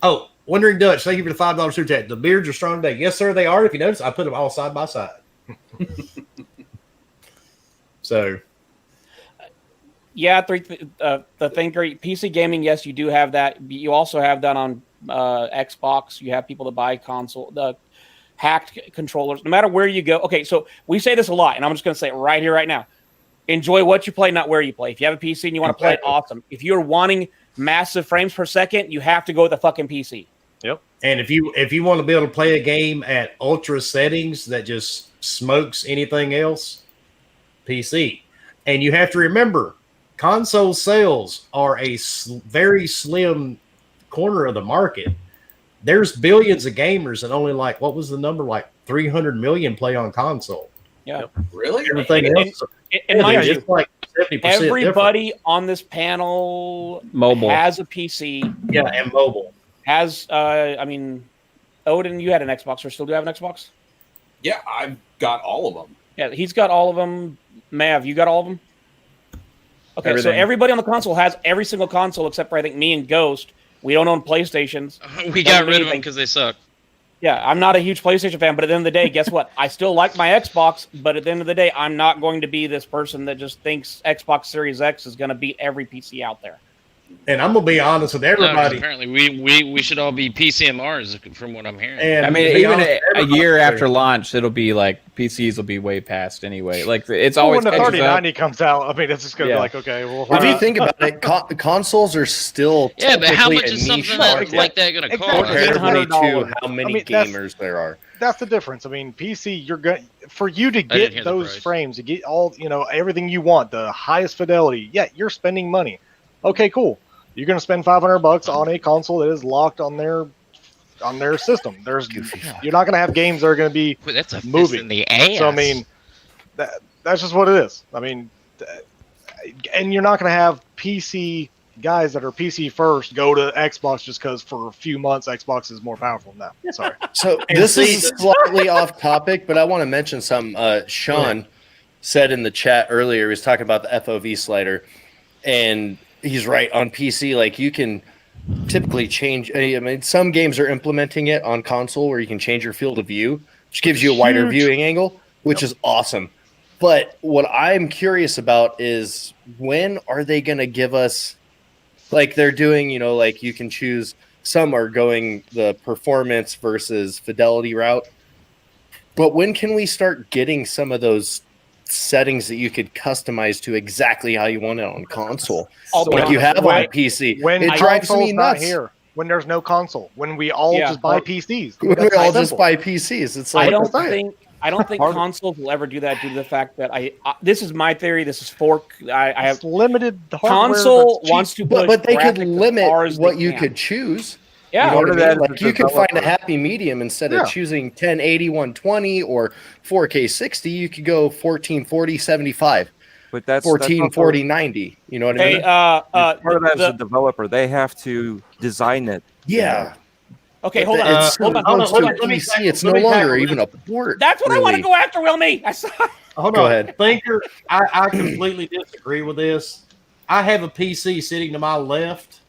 Oh, Wondering Dutch, thank you for the $5 super chat. The beards are strong today. Yes, sir, they are. If you notice, I put them all side by side. So. Yeah, the thing, PC gaming, yes, you do have that. You also have that on Xbox. You have people that buy the hacked controllers. No matter where you go. Okay, so we say this a lot, and I'm just going to say it right here, right now. Enjoy what you play, not where you play. If you have a PC and you want to play it, awesome. If you're wanting massive frames per second, you have to go with a fucking PC. Yep. And if you want to be able to play a game at ultra settings that just smokes anything else, PC. And you have to remember, console sales are a very slim corner of the market. There's billions of gamers and only what was the number? 300 million play on console. Yeah. Really? Everything else. And mind you, it's 70% everybody different. on this panel Mobile. has a PC. Yeah, and mobile. Odin, you had an Xbox, or still do have an Xbox? Yeah, I've got all of them. Yeah, he's got all of them. Mav, you got all of them? Okay, Everything. so everybody on the console has every single console except for, I think, me and Ghost. We don't own PlayStations. We got rid of them because they suck. Yeah, I'm not a huge PlayStation fan, but at the end of the day, guess what? I still like my Xbox, but at the end of the day, I'm not going to be this person that just thinks Xbox Series X is going to beat every PC out there. And I'm gonna be honest with No, 'cause everybody. apparently, we should all be PCMRs from what I'm hearing. And I mean, to be even honest, a year after launch, it'll be PCs will be way past anyway. It's Well, always when the catches up. 3090 comes out, I mean, it's just going to Yeah. be like, okay, well, If you think about it, consoles are still Yeah, but how technically much a is niche something market like that going to cost? Exactly. comparatively to $800. how many I mean, that's- gamers there are. that's the difference. I mean, PC, you're going for you to didn't hear get the those price. frames, to get all everything you want, the highest fidelity. Yeah, you're spending money. Okay, cool. You're going to spend $500 on a console that is locked on their system. You're not going to have games that are going to be Wait, that's a fist moving. in the ass. So I mean, that's just what it is. I mean, and you're not going to have PC guys that are PC first go to Xbox just because for a few months Xbox is more powerful than that. Sorry. So this is slightly off topic, but I want to mention something. Sean said in the chat earlier, he was talking about the FOV slider, and he's right. On PC, you can typically change. I mean, some games are implementing it on console where you can change your field of view, which gives you a wider viewing angle, which is awesome. But what I'm curious about is when are they going to give us, they're doing, you can choose. Some are going the performance versus fidelity route. But when can we start getting some of those settings that you could customize to exactly how you want it on console? Like you have on a PC. When it drives me not nuts. here, when there's no console, when we all just buy PCs. When we That's all simple. just buy PCs. It's like I don't think consoles will ever do that due to the fact that this is my theory. This is I have It's limited hardware. console wants to push, but they could graphics as limit far as what they you can. could choose. Yeah, you know what I mean? that Like you can find a happy medium instead of choosing 1080 120 or 4K 60. You could go 1440 75. But that's 1440 90. You know what I mean? Part of that as a developer, they have to design it. Yeah. Okay, hold on. It's Hold on. PC. It's no longer even a port. That's what I want to go after, Wilmy. I saw. Hold Go on. ahead. Thinker, I completely disagree with this. I have a PC sitting to my left.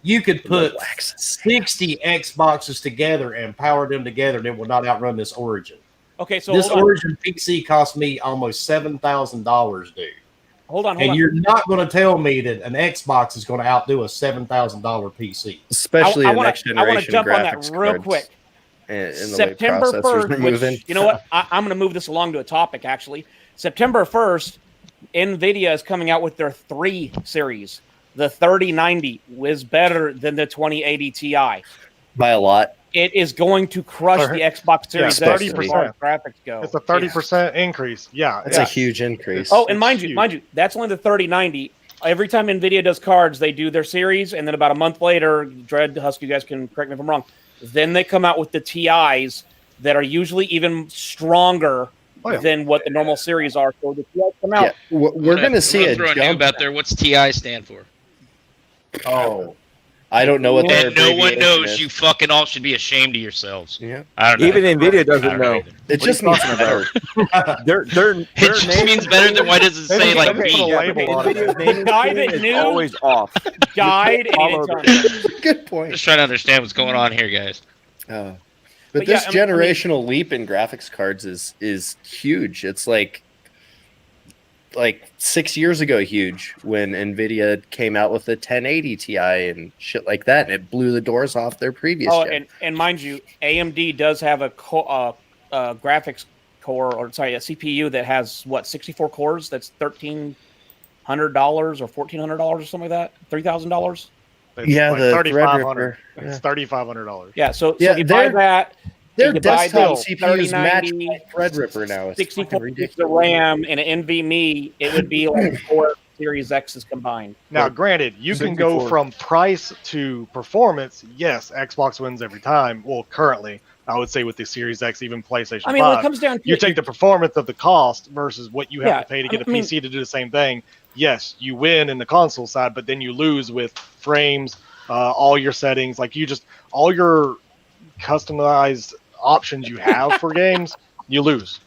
You could put 60 Xboxes together and power them together, and it will not outrun this Origin. Okay, so this hold on. Origin PC cost me almost $7,000, dude. Hold on. And you're not going to tell me that an Xbox is going to outdo a $7,000 PC, especially in next generation. I want to jump on that real quick. September 1st, which, you know what? I'm going to move this along to a topic, actually. September 1st, NVIDIA is coming out with their 3 series. The 3090 was better than the 2080 Ti. By a lot. It is going to crush the Xbox Series X 30%. as far as graphics go. It's a 30% increase. Yeah. It's a huge increase. Oh, and mind you, that's only the 3090. Every time NVIDIA does cards, they do their series, and then about a month later, Dread, Husk, you guys can correct me if I'm wrong, then they come out with the TIs that are usually even stronger than what the normal series are. So the TIs come out. Yeah. We're going to see a jump jump. out there. What's TI stand for? Oh. I don't know what that And no one knows. is. You fucking all should be ashamed of yourselves. Yeah. I don't know. Even NVIDIA doesn't know. It just means better. Their It just means better than why does it say like put a me? label on it. The guy that is knew always off. died and Follow it's on. Good point. Just trying to understand what's going on here, guys. But But this yeah, I mean- generational leap in graphics cards is huge. It's like 6 years ago huge when NVIDIA came out with the 1080 Ti and shit like that, and it blew the doors off their previous gen. And mind you, AMD does have a graphics core, or sorry, a CPU that has 64 cores. That's $1,300 or $1,400 or something like that. $3,000. Yeah, like the $3,500. Threadripper. It's $3,500. Yeah, so Yeah, you buy that. Their you buy desktop the CPUs match 3090, my Threadripper now. It's 64 fucking gigs ridiculous. of RAM and an NVMe, it would be like 4 Series X's combined. Now, granted, you can go 64. from price to performance. Yes, Xbox wins every time. Well, currently, I would say with the Series X, even PlayStation I mean, when 5, it comes down to you it, take the performance of the cost versus what you have Yeah, to pay to get I mean- a PC to do the same thing. Yes, you win in the console side, but then you lose with frames, all your settings, all your customized options you have for games, you lose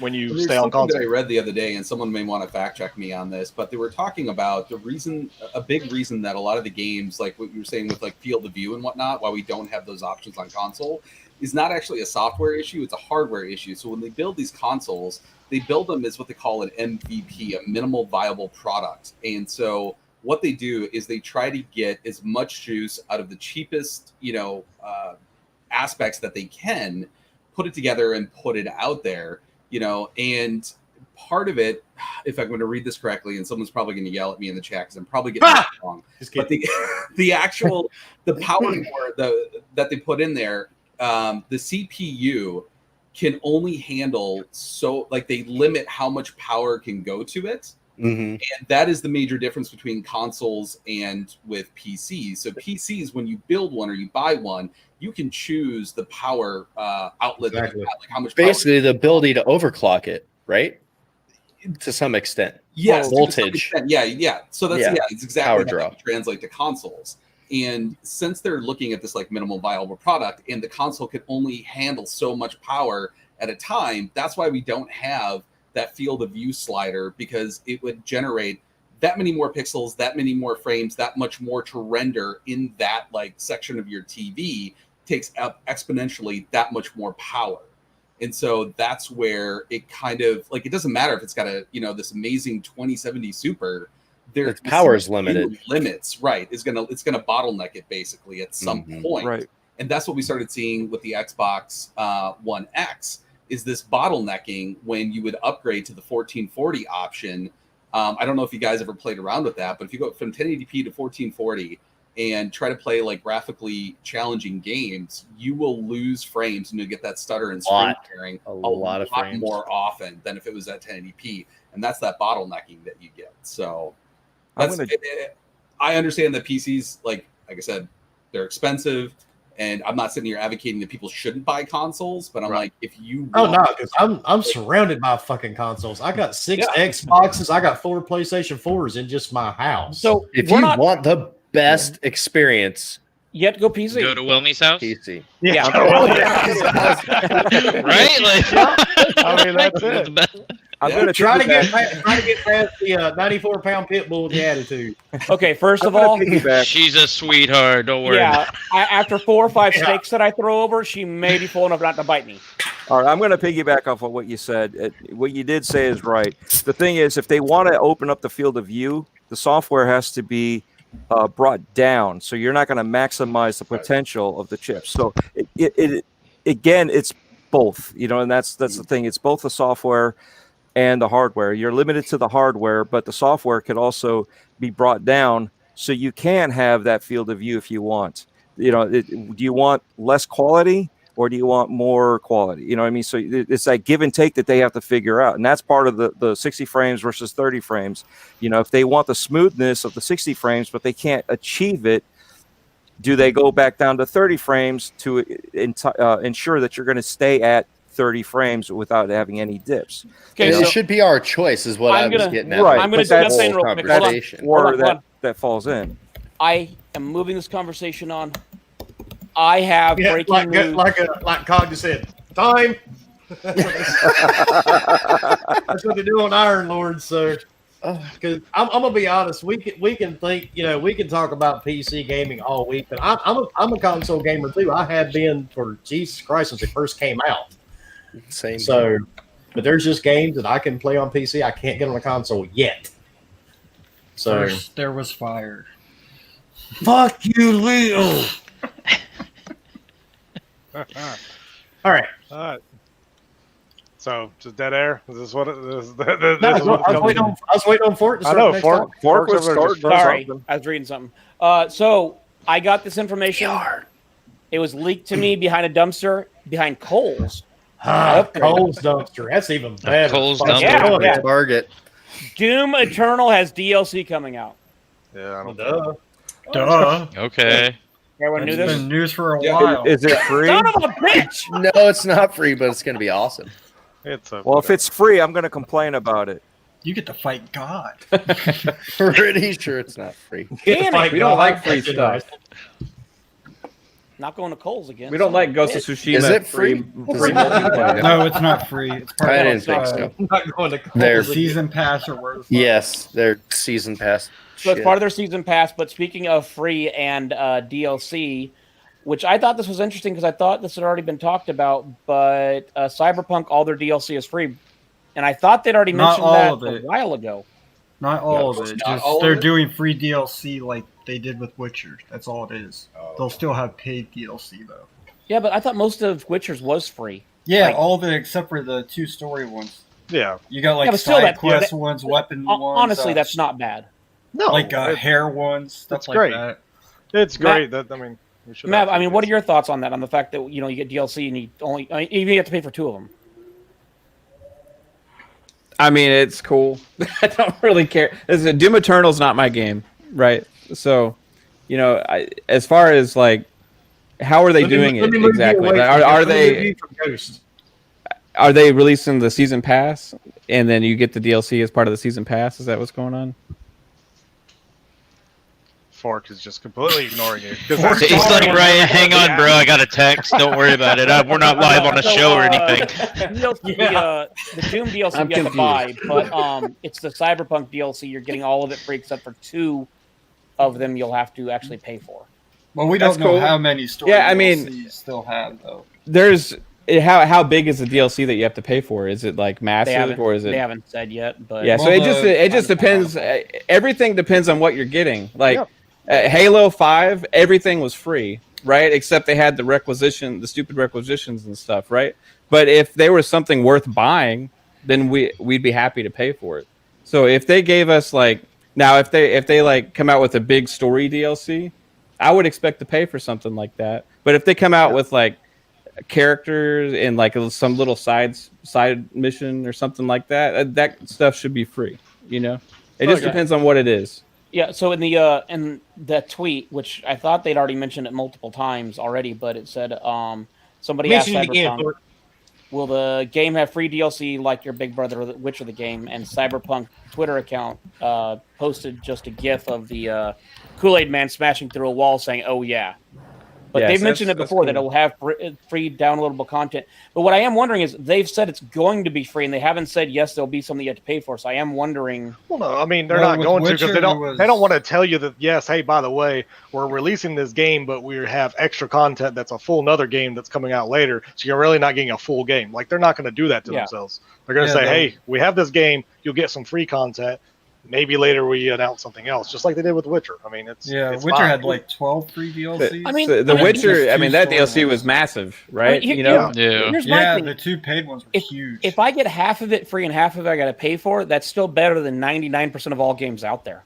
when you There's stay on something that console. I read the other day, and someone may want to fact check me on this, but they were talking about a big reason that a lot of the games, like what you were saying with like field of view and whatnot, why we don't have those options on console, is not actually a software issue; it's a hardware issue. So when they build these consoles, they build them as what they call an MVP, a minimal viable product, and so what they do is they try to get as much juice out of the cheapest, aspects that they can, put it together and put it out there, and part of it, if I'm going to read this correctly, and someone's probably going to yell at me in the chat because I'm probably getting it wrong, but the power core that they put in there, the CPU can only handle they limit how much power can go to it. Mm-hmm. And that is the major difference between consoles and with PCs. So PCs, when you build one or you buy one, you can choose the power outlet, that you have, like how much power. Basically, the ability to overclock it, right? To some extent. Yes, to some voltage. extent. Yeah. So that's it's exactly Power how draw. they translate to consoles. And since they're looking at this like minimal viable product, and the console can only handle so much power at a time, that's why we don't have that field of view slider, because it would generate that many more pixels, that many more frames, that much more to render in that like section of your TV, takes up exponentially that much more power. And so that's where it kind of like, it doesn't matter if it's got a, this amazing 2070 Super, Its power is limited. Limits, right? It's gonna bottleneck it basically at some point. Right. And that's what we started seeing with the Xbox One X, is this bottlenecking when you would upgrade to the 1440 option. I don't know if you guys ever played around with that, but if you go from 1080p to 1440 and try to play like graphically challenging games, you will lose frames and you'll get that stutter and screen tearing a lot of frames more often than if it was at 1080p, and that's that bottlenecking that you get. So that's I understand that PCs, like I said, they're expensive, and I'm not sitting here advocating that people shouldn't buy consoles, but I'm like, if you because I'm surrounded by fucking consoles. I got 6 Xboxes, I got 4 PlayStation 4s in just my house. So if you want the best experience, you have to go PC. Go to Wilmy's house. PC. Yeah. Right? Like, I mean, that's it. I'm gonna try to get past the 94-pound pit bull with the attitude. Okay, first of all, she's a sweetheart. Don't worry. Yeah, after 4 or 5 steaks that I throw over, she may be full enough not to bite me. All right, I'm going to piggyback off of what you said. What you did say is right. The thing is, if they want to open up the field of view, the software has to be brought down. So you're not going to maximize the potential of the chips. So again, it's both. And that's the thing. It's both the software and the hardware. You're limited to the hardware, but the software could also be brought down so you can have that field of view if you want. Do you want less quality or do you want more quality? You know what I mean? So it's that give and take that they have to figure out. And that's part of the 60 frames versus 30 frames. If they want the smoothness of the 60 frames, but they can't achieve it, do they go back down to 30 frames to ensure that you're going to stay at 30 frames without having any dips? Okay, it should be our choice, is what I was getting at. Right, I'm going to jump in real quick. Hold on. That falls in. I am moving this conversation on. I have breaking news. Like Cog just said, time. That's what they do on Iron Lord. So, because I'm gonna be honest, we can think, we can talk about PC gaming all week, but I'm a console gamer too. I have been for Jesus Christ since it first came out. Same. So, but there's just games that I can play on PC I can't get on a console yet. So first there was fire. Fuck you, Leo. All right. So, just dead air? Is this what it is? I was waiting on Fort to start. I know, next Fort time. was starting. Sorry, I was reading something. So, I got this information. It was leaked to me behind a dumpster, behind Kohl's. Kohl's dumpster. That's even better. Kohl's dumpster. Yeah. Target. Doom Eternal has DLC coming out. Yeah, I don't Duh. Okay. Everyone knew It's this? been news for a while. Is it free? Son of a bitch! No, it's not free, but it's going to be awesome. Well, if it's free, I'm going to complain about it. You get to fight God. Pretty sure it's not free. Damn it. We don't like free stuff. Not going to Kohl's again. We don't like Ghost of Tsushima. Is it free? No, it's not free. It's part I of didn't think so. I'm not going to Kohl's Their again. season pass or where. Yes, their season pass. So it's part of their season pass. But speaking of free and DLC, which I thought this was interesting because I thought this had already been talked about, but Cyberpunk, all their DLC is free. And I thought they'd already mentioned that a while ago. Not all of it. Just they're doing free DLC like they did with Witcher. That's all it is. They'll still have paid DLC though. Yeah, but I thought most of Witcher's was free. Yeah, Like- all of it except for the 2 story ones. Yeah. You got like Yeah, but still side that- quest that- ones, weapon ones. Honestly, that's not bad. No. like hair ones, stuff It's like great. that. It's great. We should Matt, have I mean, what are free your thoughts on that? On the fact that you get DLC and you have to pay for 2 of them. I mean, it's cool. I don't really care. Doom Eternal's not my game, right? So, as far as like, how are they doing it exactly? Are they releasing the season pass and then you get the DLC as part of the season pass? Is that what's going on? Fork is just completely ignoring it. He's like, Ryan, hang on, bro. I got a text. Don't worry about it. We're not live on a show or anything. The Doom DLC you have to buy, but it's the Cyberpunk DLC. You're getting all of it free except for 2 of them you'll have to actually pay for. Well, we don't know how many story DLCs you still have though. There's how big is the DLC that you have to pay for? Is it like massive or is it? They haven't said yet, but yeah. So it just depends. Everything depends on what you're getting. Like Halo 5, everything was free. right? Except they had the stupid requisitions and stuff, right? But if they were something worth buying, then we'd be happy to pay for it. So if they gave us like now, if they like come out with a big story DLC, I would expect to pay for something like that. But if they come out with like characters and like some little side mission or something like that, that stuff should be free. You know, it just depends on what it is. Yeah. So in the tweet, which I thought they'd already mentioned it multiple times already, but it said somebody asked Cyberpunk, will the game have free DLC like your Big Brother Witcher the game? And Cyberpunk Twitter account posted just a GIF of the Kool-Aid Man smashing through a wall saying, "Oh yeah." But they've mentioned it before that it will have free downloadable content. But what I am wondering is they've said it's going to be free, and they haven't said yes, there'll be something you have to pay for. So I am wondering. Well, no, I mean they're not going to because they don't want to tell you that yes, hey, by the way, we're releasing this game, but we have extra content that's a full another game that's coming out later. So you're really not getting a full game. Like they're not going to do that to themselves. They're going to say, hey, we have this game, you'll get some free content. Maybe later we announce something else, just like they did with Witcher. I mean, it's Witcher fine. had like 12 free DLCs. I mean, the Witcher. I mean, that DLC was massive, right? Here's my thing. The 2 paid ones were huge. If I get half of it free and half of it I got to pay for, that's still better than 99% of all games out there.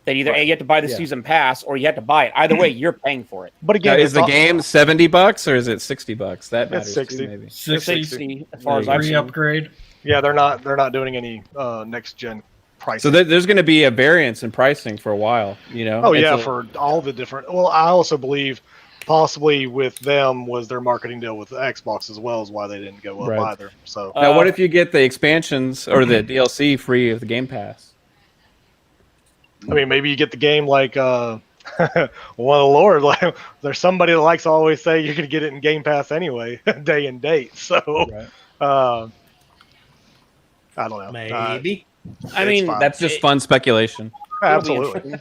That either you have to buy the season pass or you have to buy it. Either way, you're paying for it. But again, is the game $70 or is it $60? That matters. It's 60. Too, maybe 60 as far as I've seen. Upgrade. Yeah, they're not doing any next gen pricing. So there's going to be a variance in pricing for a while, you know. Oh yeah, for all the different. Well, I also believe possibly with them was their marketing deal with Xbox as well, is why they didn't go up either. So now, what if you get the expansions or the DLC free of the Game Pass? I mean, maybe you get the game like one of the Lord. Like, there's somebody that likes to always say you're going to get it in Game Pass anyway, day and date. So I don't know. Maybe. I mean, that's just fun speculation. Absolutely.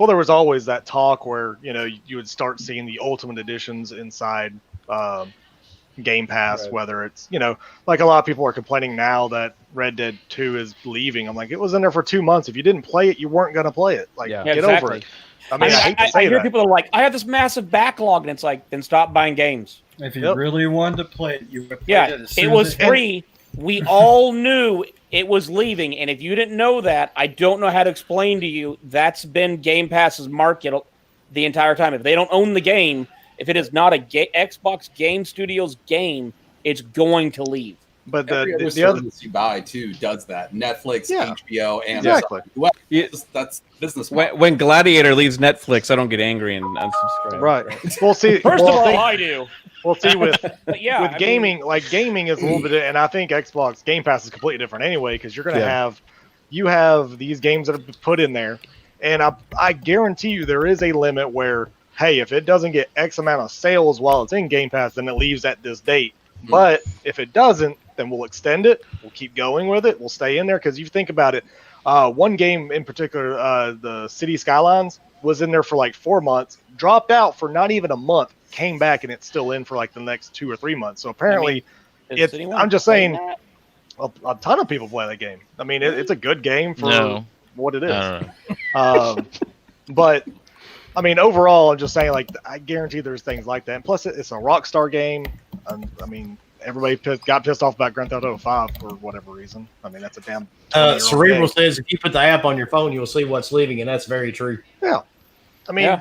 Well, there was always that talk where you would start seeing the Ultimate Editions inside Game Pass, whether it's like a lot of people are complaining now that Red Dead 2 is leaving. I'm like, it was in there for 2 months. If you didn't play it, you weren't going to play it. Like, get over it. I mean, I hate to say I hear people are like, I have this massive backlog, and it's like, then stop buying games. If you really wanted to play it, you would play it. It was free. We all knew it was leaving, and if you didn't know that, I don't know how to explain to you. That's been Game Pass's market the entire time. If they don't own the game, if it is not a Xbox Game Studios game, it's going going to leave. But the other you buy too does that. Netflix, HBO, and exactly. Well, that's business. When Gladiator leaves Netflix, I don't get angry and unsubscribe. Right. We'll see. First of all, I do. We'll see with gaming. Like gaming is a little bit, and I think Xbox Game Pass is completely different anyway, because you're going to have these games that are put in there, and I guarantee you there is a limit where, hey, if it doesn't get X amount of sales while it's in Game Pass, then it leaves at this date. Mm-hmm. But if it doesn't, then we'll extend it. We'll keep going with it. We'll stay in there, because you think about it. One game in particular, the City Skylines, was in there for like 4 months, dropped out for not even a month, came back, and it's still in for like the next 2 or 3 months. So apparently, I'm just saying, a ton of people play that game. I mean, it's a good game for what it is. But I mean, overall, I'm just saying, like, I guarantee there's things like that. And plus, it's a Rockstar game. I mean, everybody got pissed off about Grand Theft Auto 5 for whatever reason. I mean, that's a damn. Cerebral says if you put the app on your phone, you'll see what's leaving, and that's very true. Yeah. I mean,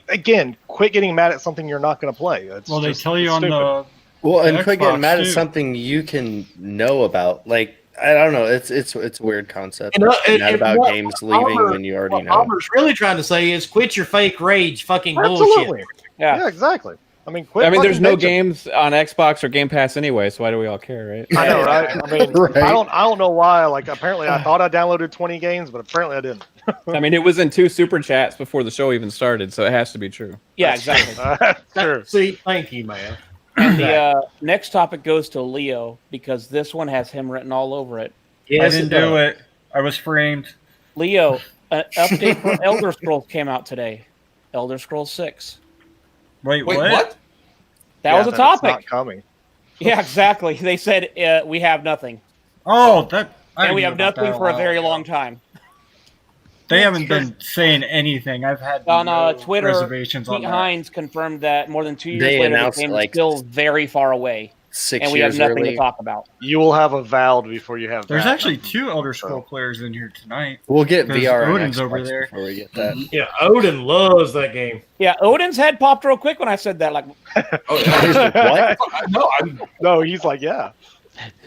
again, quit getting mad at something you're not going to play. They tell you on the. Well, and quit getting mad at something you can know about. Like, I don't know. It's a weird concept. Not about games leaving when you already know. What Albert's really trying to say is quit your fake rage, fucking bullshit. bullshit. Yeah, exactly. I mean, quit. I mean, there's no games on Xbox or Game Pass anyway, so why do we all care, right? I know, right? I mean, I don't know why. Like, apparently, I thought I downloaded 20 games, but apparently, I didn't. I mean, it was in 2 super chats before the show even started, so it has to be true. Yeah, exactly. Sure. See, thank you, man. And the next topic goes to Leo, because this one has him written all over it. Yes, I didn't do it. I was framed. Leo, an update for Elder Scrolls came out today. Elder Scrolls 6. Wait, what? That was a topic. It's not coming. Yeah, exactly. They said we have nothing. Oh, and we have nothing for a very long time. They haven't been saying anything. I've had on Twitter. reservations on Pete that. Hines confirmed that more than 2 years They later, the announced game is like still very far away, 6 and we have years nothing early. to talk about. You will have Avowed before you have. There's that. actually 2 Elder Scroll players in here tonight. We'll get 'Cause VR on Odin's Xbox over there. before we get that. Yeah, Odin loves that game. Yeah, Odin's head popped real quick when I said that. Like, Oh, yeah. What? No, he's like, yeah.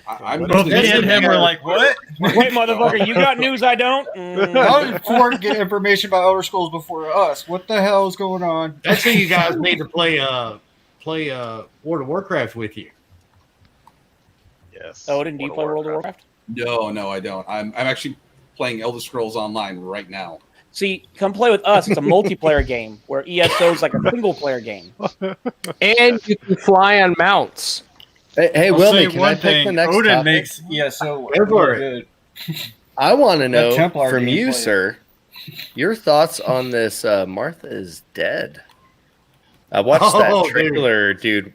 I'm Both me and him were like, what? wait, motherfucker, you got news I don't? Mm. How did Ford get information about Elder Scrolls before us? What the hell is going on? That's who you guys need to play World of Warcraft with you. Yes. Odin, do you play World of Warcraft? No, I don't. I'm actually playing Elder Scrolls Online right now. See, come play with us. It's a multiplayer game where ESO is like a single player game. And you can fly on mounts. Hey, I'll Wilmy, say can I one pick thing. the next Odin topic? makes ESO Go for really it. good. I want to That know Templar from you, gameplay. sir, your thoughts on this Martha is Dead. I watched that Oh, trailer, dude.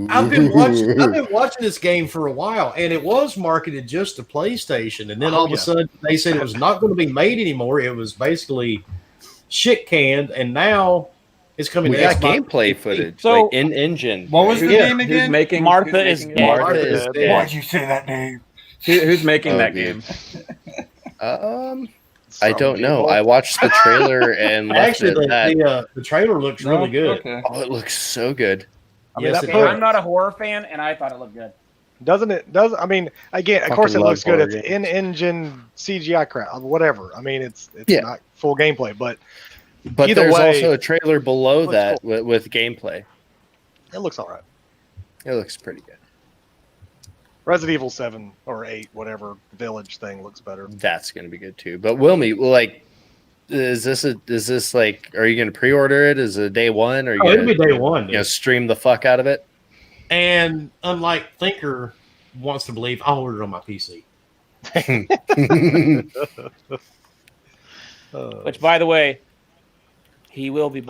I've been watching this game for a while, and it was marketed just to PlayStation, and then all of a sudden they said it was not going to be made anymore. It was basically shit canned, and now it's coming We to got Xbox. gameplay footage, So- like in engine. What was the Yeah. name again? Martha is dead. Martha is Dead. Dead. Why'd you say that name? Who's making Oh, that dude. game? I don't know. I watched the trailer and left Actually, it at that. the trailer looks really good. Okay. Oh, it looks so good. I mean, Yes, that it put- does. I'm not a horror fan, and I thought it looked good. Doesn't it? I mean, again, of Fucking course, it love looks good. horror It's games. in-engine CGI crap, whatever. I mean, it's Yeah. not full gameplay, but But Either there's way, also a trailer below looks that with gameplay. it looks all right. It looks pretty good. Resident Evil 7 or 8, whatever Village thing looks better. That's gonna be good too. But Wilmy, like, is this like? Are you gonna pre-order it? Is it day one? Or are you Oh, it'll gonna be day one. you know, stream the fuck out of it? And unlike Thinker wants to believe, I'll order it on my PC. Which, by the way, he will be.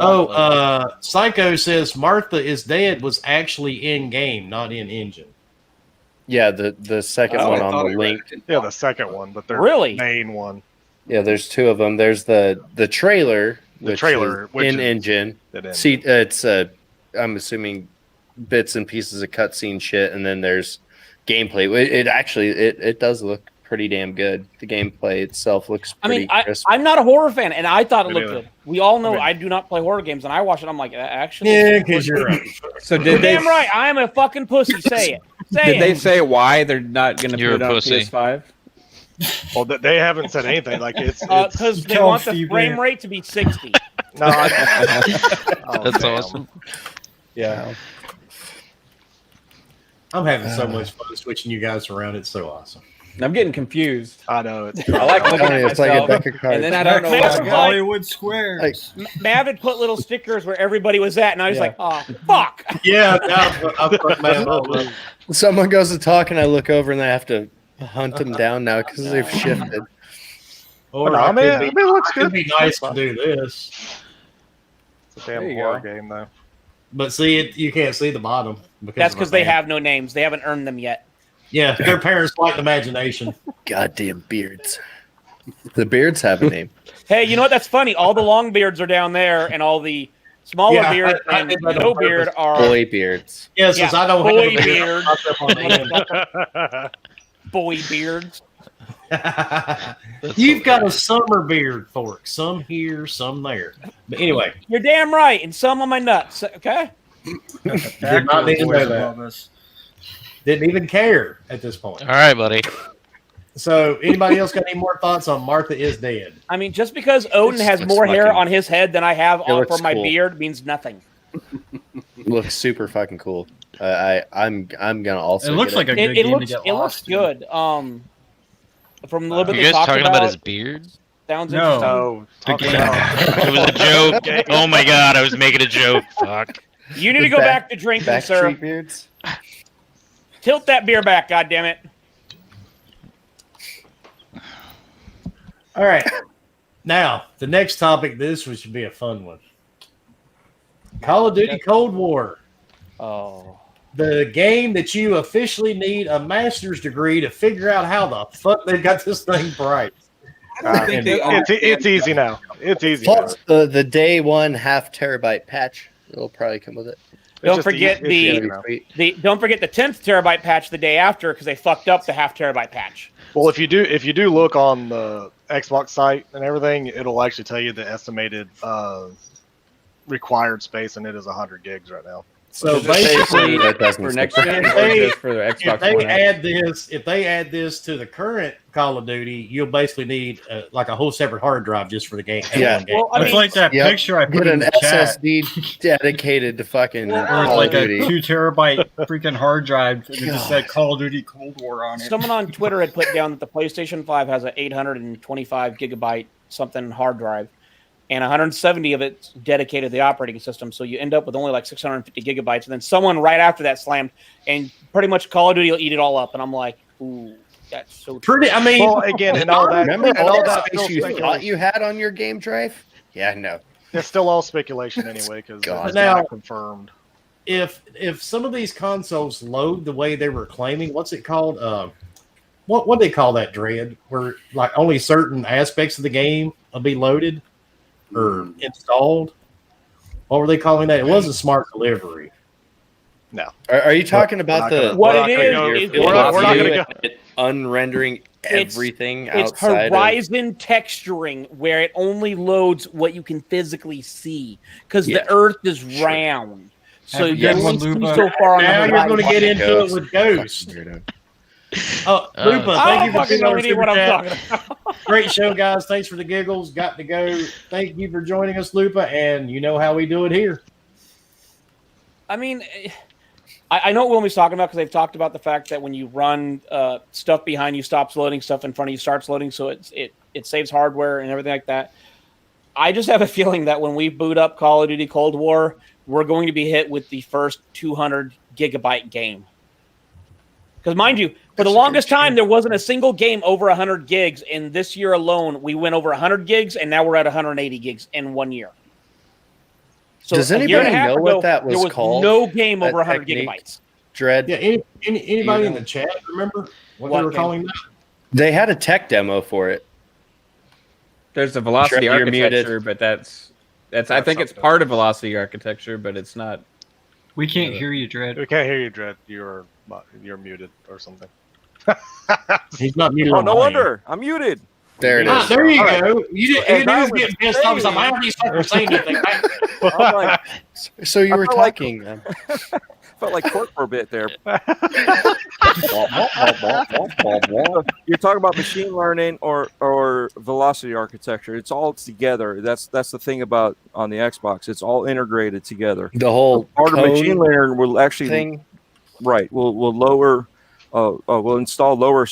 Psycho says Martha is Dead was actually in game, not in engine. Yeah, the second Oh, one I on thought the I read link. it. Yeah, the second one, but their Really? main one. Yeah, there's 2 of them. There's the trailer, The which trailer, is which in is- engine. That ends. See, it's I'm assuming bits and pieces of cutscene shit, and then there's gameplay. It actually it does look pretty damn good. The gameplay itself looks I pretty mean, crisp. I'm not a horror fan, and I thought it Me looked neither. good. We all know I mean- I do not play horror games, and I watch it. I'm like, actually, Yeah, because you're right. So You're did they? damn right. I am a fucking pussy. Say it. Say Did it. they say why they're not going to You're put it a on pussy. PS5? Well, they haven't said anything. Like it's Because they Tell want the Steve frame that. rate to be 60. no. Oh, That's damn. awesome. Yeah. I'm having so much fun switching you guys around. It's so awesome. I'm getting confused. I know it's. I like looking at It's like a myself, deck of cards. and then I don't know Man, what's I'm going on. Hollywood Squares. Mav had put little stickers where everybody was at, and I was like, oh, fuck. Yeah, I'm Someone goes to talk, and I look over, and I have to hunt them down now because they've shifted. Or No, I I mean, could I be, mean, it looks it'd good. be nice to do this. It's a damn There you horror go. game, though. But see, you can't see the bottom. That's of because our they name. have no names. They haven't earned them yet. Yeah, their parents lacked imagination. Goddamn beards. The beards have a name. Hey, you know what? That's funny. All the long beards are down there, and all the smaller Yeah, beard I and did that on no beard purpose. are Boy beards. Yeah, since I don't boy have a beard. I'll step on the end. boy beards. You've got a summer beard, Fork. Some here, some there. But anyway, You're damn right, and some on my nuts. Okay. did not need to know that. Didn't even care at this point. All right, buddy. So, anybody else got any more thoughts on Martha is Dead? I mean, just because Odin This has looks more hair fucking- on his head than I have on looks for my cool. beard means nothing. Looks super fucking cool. I'm gonna also. It looks get like a good It game looks to get it looks lost in. good. From the little bit You they guys talked talking about, about his beard? sounds No. interesting. No, talk game. about It was a joke. Oh my god, I was making a joke. Fuck. You need to The go back- back to drinking, sir. Backstreet beards. Tilt that beer back, goddammit. All right. Now, the next topic, this one should be a fun one. Call of Duty Cold War. Oh. The game that you officially need a master's degree to figure out how the fuck they've got this thing priced. think they It's easy now. It's easy. Plus the day 1 half terabyte patch. It'll probably come with it. Don't forget the 10th terabyte patch the day after because they fucked up the half terabyte patch. Well, if you do look on the Xbox site and everything, it'll actually tell you the estimated required space, and it is 100 gigs right now. So basically, for next gen or just for the Xbox One X? if they add this to the current Call of Duty, you'll basically need like a whole separate hard drive just for the game. Yeah, well, it's like that picture I put get in an the chat. SSD dedicated to fucking Or Call like of a Duty. 2 terabyte freaking hard drive, and it just said Call of Duty Cold War on it. Someone on Twitter had put down that the PlayStation 5 has an 825 gigabyte something hard drive, and 170 of it's dedicated to the operating system. So you end up with only like 650 gigabytes. And then someone right after that slammed, and pretty much Call of Duty will eat it all up. And I'm like, ooh, that's so pretty. I mean, well, again, and all that. Remember and all that that space you thought you had on your game drive? Yeah, no. It's still all speculation anyway because it's Now- not confirmed. if some of these consoles load the way they were claiming, what's it called? What do they call that, Dread? Where like only certain aspects of the game will be loaded or installed. What were they calling that? It wasn't smart delivery. No. Are you talking about the What it is we're not going to go. unrendering everything It's outside horizon texturing where it only loads what you can physically see because Yeah. the Earth is round. So Have you you got only one, see Lupa? so far on Now the you're horizon. going to get into it with Ghost. Lupa, I thank you don't for fucking being know on any Super what I'm Chat. talking about. Great show, guys. Thanks for the giggles. Got to go. Thank you for joining us, Lupa. And you know how we do it here. I mean, I know what Wilmy's talking about because they've talked about the fact that when you run stuff behind you stops loading, stuff in front of you starts loading, so it saves hardware and everything like that. I just have a feeling that when we boot up Call of Duty Cold War, we're going to be hit with the first 200 gigabyte game. Because mind you, for the longest time, there wasn't a single game over 100 gigs, and this year alone, we went over 100 gigs, and now we're at 180 gigs in 1 year. So Does a year and anybody a half know ago, what that was there was called, no game over that 100 technique? gigabytes. Dread? Yeah, anybody in the chat remember what they were game? calling that? They had a tech demo for it. There's a velocity You're architecture, muted. but that's I think it's part of velocity architecture, but it's not. We can't hear you, Dread. We can't hear you, Dread. You're muted or something. He's not muted. Oh, on no mine. wonder. I'm muted. There it Ah, is. there you All right. go. You So, didn't as I was was getting pissed off. He's like, saying- why aren't these fuckers saying anything? I'm like, So you were felt like- talking. felt like Cork for a bit there. You're talking about machine learning or velocity architecture. It's all together. That's the thing about on the Xbox. It's all integrated together. The whole Part of cone machine learning will actually thing. right. Will lower. Will install lower.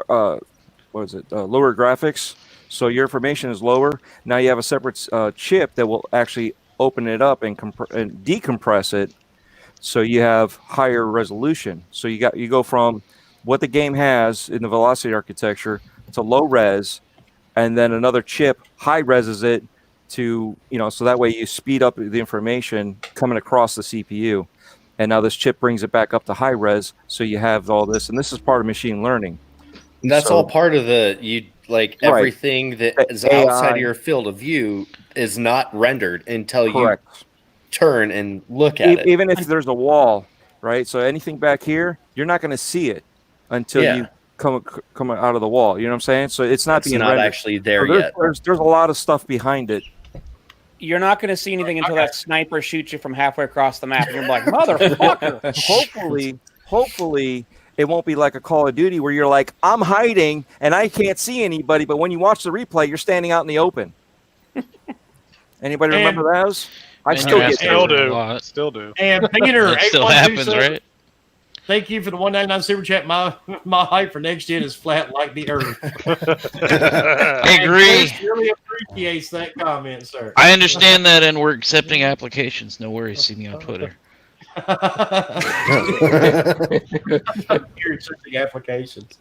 What is it? Lower graphics. So your information is lower. Now you have a separate chip that will actually open it up and decompress it, so you have higher resolution. So you go from what the game has in the velocity architecture to low res, and then another chip high reses it to so that way you speed up the information coming across the CPU, and now this chip brings it back up to high res, so you have all this, and this is part of machine learning. And that's So- all part of Right. everything that The is outside AI. of your field of view is not rendered until Correct. you turn and look at it. Even if there's a wall, right? So anything back here, you're not going to see it until Yeah. you come out of the wall. You know what I'm saying? So it's not It's being not rendered. actually there So yet. There's a lot of stuff behind it. You're not going to see anything until that sniper shoots you from halfway across the map, and you're like, motherfucker. Hopefully, it won't be like a Call of Duty where you're like, I'm hiding and I can't see anybody, but when you watch the replay, you're standing out in the open. Anybody And- remember those? I And still you're get asking those. for a lot. Still do. And Peter, That still 8127, happens, right? Thank you for the 199 super chat. My hype for next gen is flat like the earth. I agree. Chris really appreciates that comment, sir. I understand that, and we're accepting applications. No worries. See me on Twitter. You're accepting applications.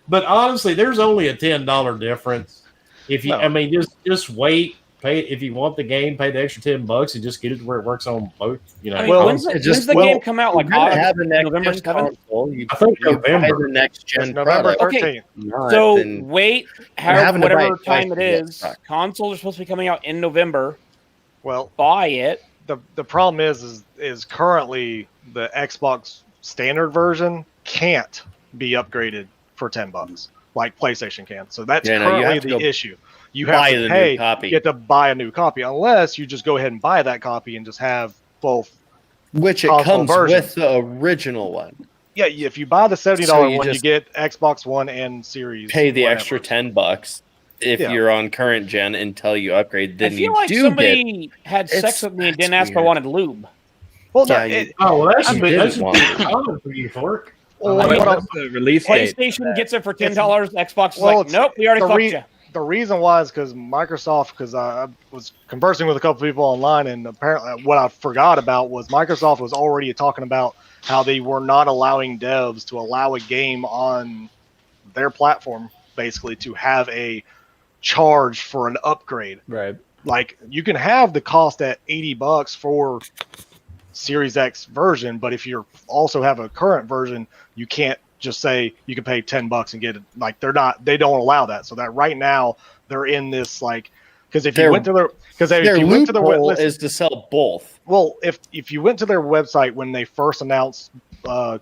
But honestly, there's only a $10 difference. If you, No. I mean, just wait pay if you want the game, pay the extra $10 and just get it to where it works on both. You know, I mean, when's the game come out? Like have the next November 7th? console. You, I think you buy November. the next gen November product. 13th. Okay. Not, So then wait, having to buy whatever it twice time it to get is, stuck. consoles are supposed to be coming out in November. Well, Buy it. the problem is currently the Xbox standard version can't be upgraded for $10 like PlayStation can. So that's Yeah, no, you currently have to the go issue. You buy have the to new pay, copy. you have to buy a new copy, unless you just go ahead and buy that copy and just have both. Which it console comes versions. with the original one. Yeah, if you buy the $70 So you one, you just get Xbox One and Series. Pay the whatever. extra $10 if Yeah. you're on current gen until you upgrade. Then I feel you like do somebody had It's- sex with me and that's didn't ask if I weird. wanted lube. Well, no, Yeah, Oh, well, that You should be didn't that should want be it. common for you, Fork. well, I mean, what I'm- What's the release date? PlayStation gets it for $10. Xbox is Well, like, nope, we already the fucked you. the reason why is because Microsoft, because I was conversing with a couple people online, and apparently what I forgot about was Microsoft was already talking about how they were not allowing devs to allow a game on their platform, basically, to have a charge for an upgrade. Right. Like, you can have the cost at $80 for Series X version, but if you also have a current version, you can't just say you can pay $10 and get it. Like, they don't allow that. So that right now they're in this, like, because if you went to their their you went to their loophole listen, is to sell both. well, if you went to their website when they first announced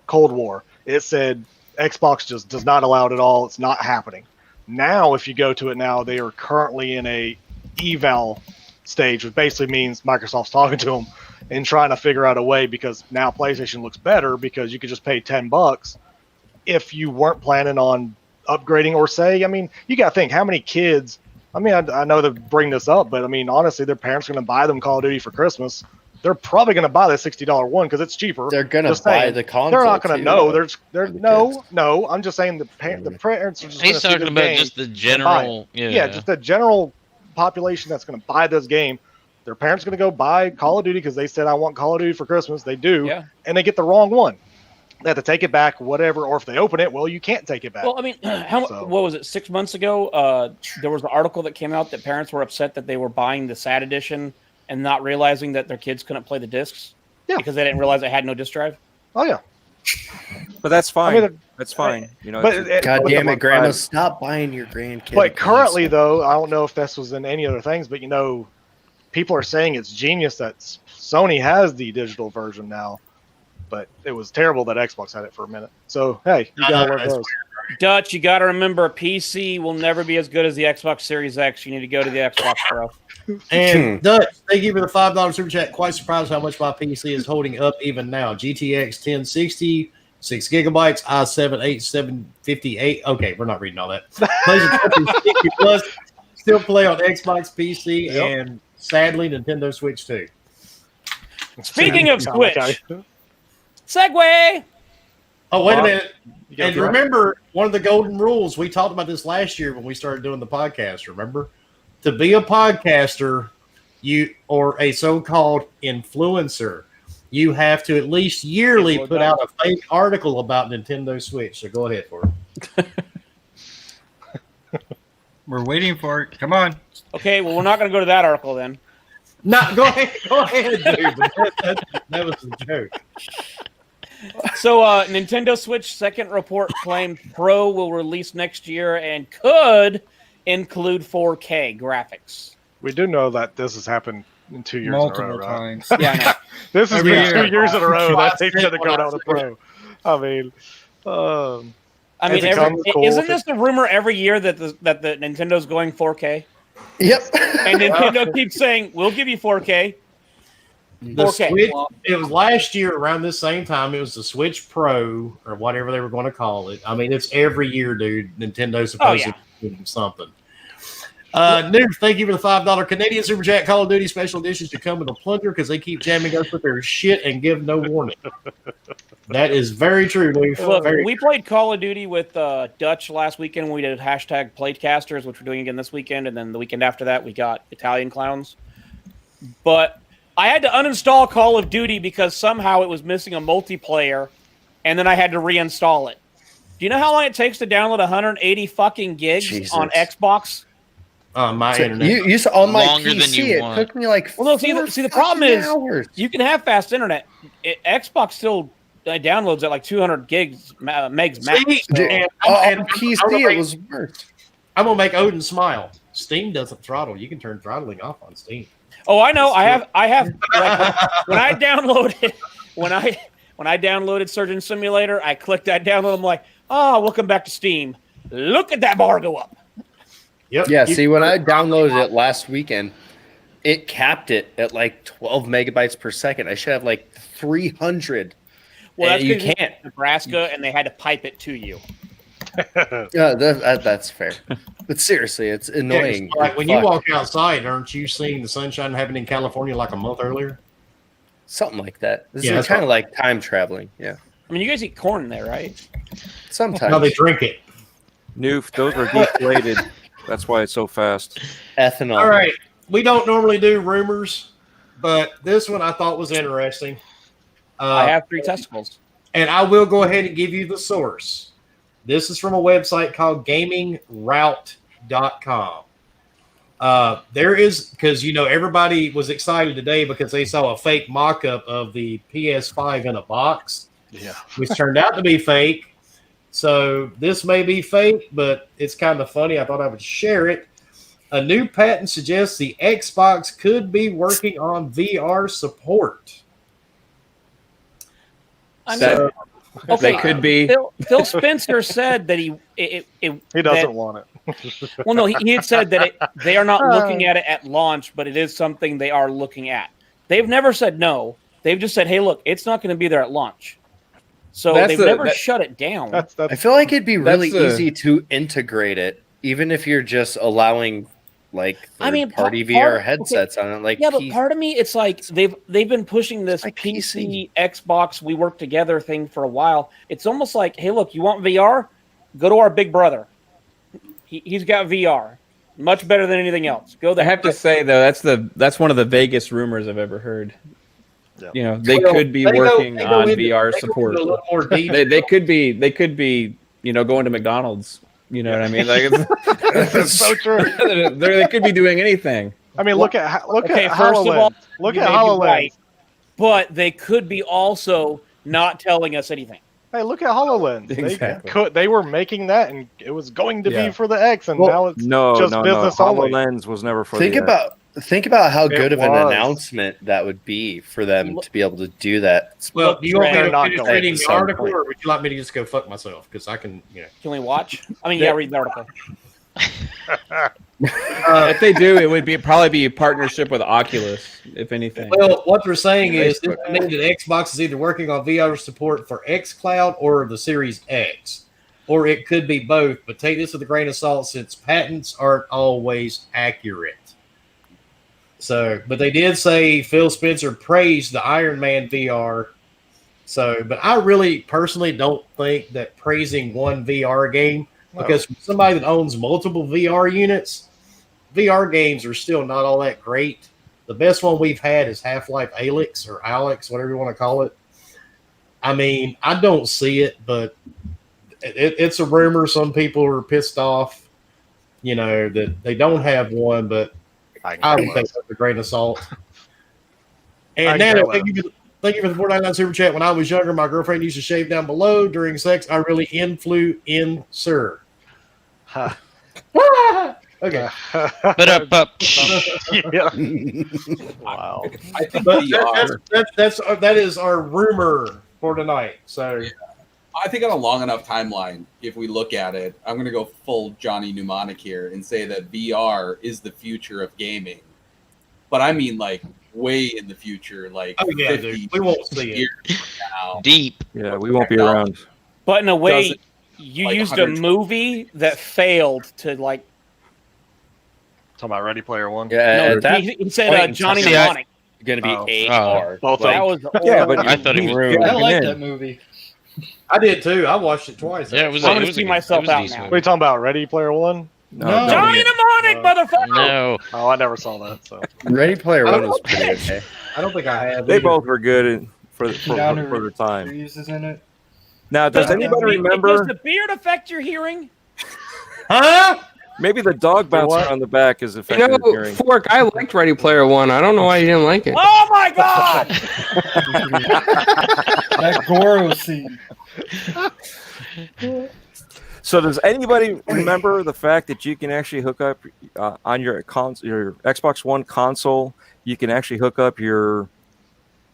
Cold War, it said Xbox just does not allow it at all. It's not happening. Now, if you go to it now, they are currently in a eval stage, which basically means Microsoft's talking to them and trying to figure out a way, because now PlayStation looks better because you could just pay $10 if you weren't planning on upgrading, or say, I mean, you got to think how many kids. I mean, I know they bring this up, but I mean, honestly, their parents are going to buy them Call of Duty for Christmas. They're probably going to buy the $60 one because it's cheaper. They're going to Just buy saying. the console. They're not going too, to know. though. They're the no. I'm just saying the parents are just. He's gonna see talking this about game just the and buy it. general. Yeah, just the general population that's going to buy this game. Their parents are going to go buy Call of Duty because they said, "I want Call of Duty for Christmas." They do, Yeah. and they get the wrong one. They have to take it back, whatever. Or if they open it, well, you can't take it back. Well, I mean, So- what was it? 6 months ago, there was an article that came out that parents were upset that they were buying the SAT edition and not realizing that their kids couldn't play the discs. Yeah. Because they didn't realize it had no disc drive. Oh yeah, But that's fine. I mean, that's fine. You know, but it's- God but damn the- it, Grandma! Stop buying your grandkids. But currently, though, I don't know if this was in any other things, but people are saying it's genius that Sony has the digital version now. But it was terrible that Xbox had it for a minute. So hey, you got one of those. Dutch, you got to remember, PC will never be as good as the Xbox Series X. You need to go to the Xbox Pro. And Dutch, thank you for the $5 super chat. Quite surprised how much my PC is holding up even now. GTX 1060, 6 gigabytes, i7 8758. Okay, we're not reading all that. PlayStation 60 plus, still play on Xbox, PC, Yep. and sadly Nintendo Switch too. Speaking of Sound like Switch, I- segue. Oh, wait a Bob, minute. you got And the- remember, one of the golden rules, we talked about this last year when we started doing the podcast, remember? To be a podcaster, or a so-called influencer, you have to at least yearly put out a fake article about Nintendo Switch. So go ahead for it. We're waiting for it. Come on. Okay, well, we're not going to go to that article then. No, go ahead, dude. But that was a joke. So, Nintendo Switch second report claimed Pro will release next year and could include 4K graphics. We do know that this has happened in 2 years Multiple in a row, right? times. Yeah, I know. This has Every been year. 2 years in a row that they've When said they're I coming out with a said- Pro. I mean, I mean, As it comes, cool. isn't this the rumor every year that the Nintendo's going 4K? Yep. And Nintendo keeps saying, "We'll give you 4K." The 4K. Switch, it was last year around this same time. It was the Switch Pro or whatever they were going to call it. I mean, it's every year, dude. Nintendo's supposed to do something. News, thank you for the $5 Canadian Super Chat. Call of Duty Special Editions to come with a plunger because they keep jamming us with their shit and give no warning. That is very true, dude. Look, Very we played Call of Duty with Dutch last weekend when we did hashtag Playcasters, which we're doing again this weekend, and then the weekend after that we got Italian Clowns. But I had to uninstall Call of Duty because somehow it was missing a multiplayer, and then I had to reinstall it. Do you know how long it takes to download 180 fucking gigs Jesus. on Xbox? my So internet. you on my Longer than PC, you it want. took me like Well, no, see, the problem is hours. you can have fast internet. Xbox still downloads at like 200 gigs, megs max. See, So- and On PC, it was worse. I'm gonna make Odin smile. Steam doesn't throttle. You can turn throttling off on Steam. Oh, I know. I have. Like, when I downloaded Surgeon Simulator, I clicked that download. I'm like, oh, welcome back to Steam. Look at that bar go up. Yep. Yeah, You- see, when I downloaded it last weekend, it capped it at like 12 megabytes per second. I should have like 300. Well, that's you because you can't. Nebraska, and they had to pipe it to you. Yeah, that's fair. But seriously, it's Yeah, annoying. it's like when you Fuck. walk outside, aren't you seeing the sunshine happening in California like a month earlier? Something like that. This Yeah, is that's kind of what- like time traveling. Yeah, I mean, you guys eat corn there, right? sometimes. How they drink it. Noof, those are deflated. That's why it's so fast. Ethanol. All right. We don't normally do rumors, but this one I thought was interesting. I have 3 testicles. And I will go ahead and give you the source. This is from a website called GamingRoute.com. There is, because everybody was excited today because they saw a fake mock-up of the PS5 in a box, which turned out to be fake. So this may be fake, but it's kind of funny. I thought I would share it. A new patent suggests the Xbox could be working on VR support. I mean, That- okay, They could be. Phil Spencer said that he doesn't want it. Well, no, he had said that they are not looking at it at launch, but it is something they are looking at. They've never said no. They've just said, "Hey, look, it's not going to be there at launch." So they've never shut it down. That's I feel like it'd be really That's easy to integrate it, even if you're just allowing like party VR part- headsets on it. Like, yeah, but part of me, it's like they've been pushing this like PC, Xbox, we work together thing for a while. It's almost like, hey, look, you want VR? Go to our big brother. He's got VR, much better than anything else. Go I there. have to say though, that's one of the vaguest rumors I've ever heard. Yeah. They Well, could be they go- working they go on into- VR they go support. into a little more detail. They could be going to McDonald's. You know what I mean? Like That's so true. they could be doing anything. I mean, look at Okay, at first of all, HoloLens. Look you at may be HoloLens. right, but they could be also not telling us anything. Hey, look at HoloLens. Exactly. They were making that, and it was going to Yeah. be for the X, and Well, now it's No, just no, business no. only. HoloLens was never for think the about how It good of an was. announcement that would be for them to be able to do that. Well, do you want me They're to not finish going reading to the some article, point. or would you like me to just go fuck myself? Because I can, Can we watch? I mean, yeah, read the article. If they do, it would probably be a partnership with Oculus, if anything. Well, what they're saying is this means that Xbox is either working on VR support for xCloud or the Series X, or it could be both. But take this with a grain of salt, since patents aren't always accurate. So, but they did say Phil Spencer praised the Iron Man VR. So, but I really personally don't think that praising one VR game, because for somebody that owns multiple VR units, VR games are still not all that great. The best one we've had is Half-Life Alyx or Alex, whatever you want to call it. I mean, I don't see it, but it's a rumor. Some people are pissed off, that they don't have one, but I would take that with a grain of salt. And now, thank you for the $4.99 super chat. When I was younger, my girlfriend used to shave down below during sex. I really inflew in, sir. Huh. Okay. But Yeah. Wow. I think But VR. that is our rumor for tonight. So I think on a long enough timeline, if we look at it, I'm going to go full Johnny Mnemonic here and say that VR is the future of gaming. But I mean, like, way in the future, like 50 dude, we won't see it. years from now. deep. Yeah, we won't be around. But in a way, Doesn't- you like used a 100 movie that failed to like. Talking about Ready Player One. Yeah, No, at that he said point in Johnny time- Mnemonic. going to be Oh. AR. Both of Like, That was Yeah, but I thought it was. room. I like in. that movie. I did too. I watched it twice. Yeah, it was. I'm it gonna was see a good- myself it was a out decent now. What are you talking about? Ready Player One? No. Johnny Mnemonic, motherfucker. No, Oh, I never saw that. So Ready Player I One don't was know. pretty okay. I don't think I have. They either. both were good for Keanu their time. Reeves is in it. Now, does anybody Does remember? the beard affect your hearing? Huh? Maybe the dog bouncer on the back is You affecting know, hearing. Fork, I liked Ready Player One. I don't know why you didn't like it. Oh my god! That Goro scene. So does anybody remember the fact that you can actually hook up on your Xbox One console? You can actually hook up your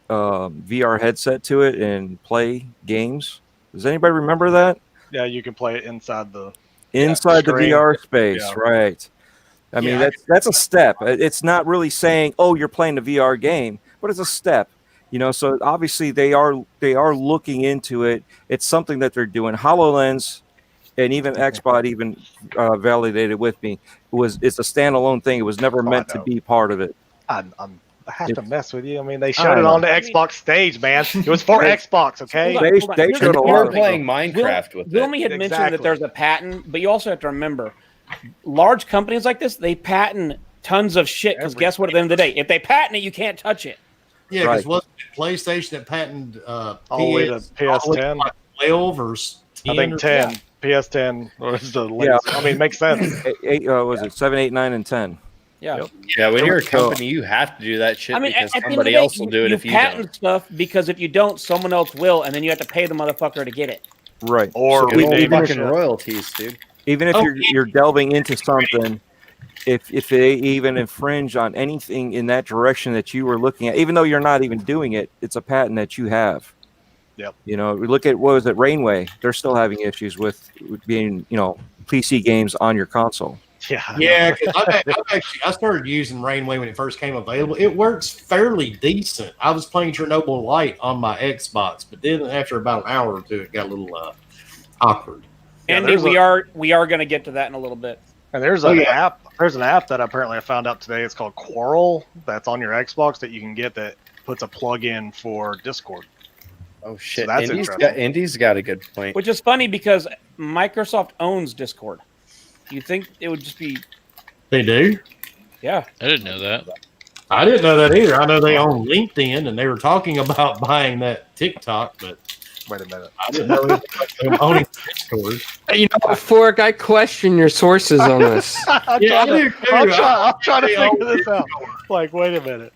VR headset to it and play games. Does anybody remember that? Yeah, you can play it inside the The VR space, Yeah. right? I mean, that's a step. It's not really saying, "Oh, you're playing the VR game," but it's a step. You know, so obviously they are looking into it. It's something that they're doing. HoloLens and even Xbot even validated with me it's a standalone thing. It was never meant to be part of it. I have to mess with you. I mean, they showed it on the Xbox stage, man. It was for Xbox, okay? Hold on. They showed a lot We're of playing Minecraft with it. Wilmy had mentioned that there's a patent, but you also have to remember, large companies like this, they patent tons of shit. Because guess what? At the end of the day, if they patent it, you can't touch it. Yeah, because wasn't it PlayStation that patented all the way to PS10? 12 or 10? I think 10. Yeah. PS10 was the latest. I mean, it makes sense. Was it 7, 8, 9, and 10? Yeah. Yep. Yeah, when you're a company, you have to do that shit because at the end of the somebody day, else will do it if you patent don't. stuff because if you don't, someone else will, and then you have to pay the motherfucker to get it. Right. Or So even fucking royalties, dude. Even if you're delving into something, if they even infringe on anything in that direction that you were looking at, even though you're not even doing it, it's a patent that you have. Yep. You know, we look at what was it, Rainway? They're still having issues with being, PC games on your console. Yeah, because I started using Rainway when it first came available. It works fairly decent. I was playing Chernobyl Light on my Xbox, but then after about an hour or two, it got a little awkward. Andy, we are going to get to that in a little bit. And there's an app. There's an app that apparently I found out today. It's called Quarrel. That's on your Xbox that you can get that puts a plug-in for Discord. Oh shit! So that's Indy's got a good point. Which is funny because Microsoft owns Discord. Do you think it would just be? They do? Yeah. I didn't know that. I didn't know that either. I know they own LinkedIn, and they were talking about buying that TikTok, but wait a minute. I didn't know they were owning Discord. You know, Fork, I question your sources on this. I'm trying to figure this out. Like, wait a minute.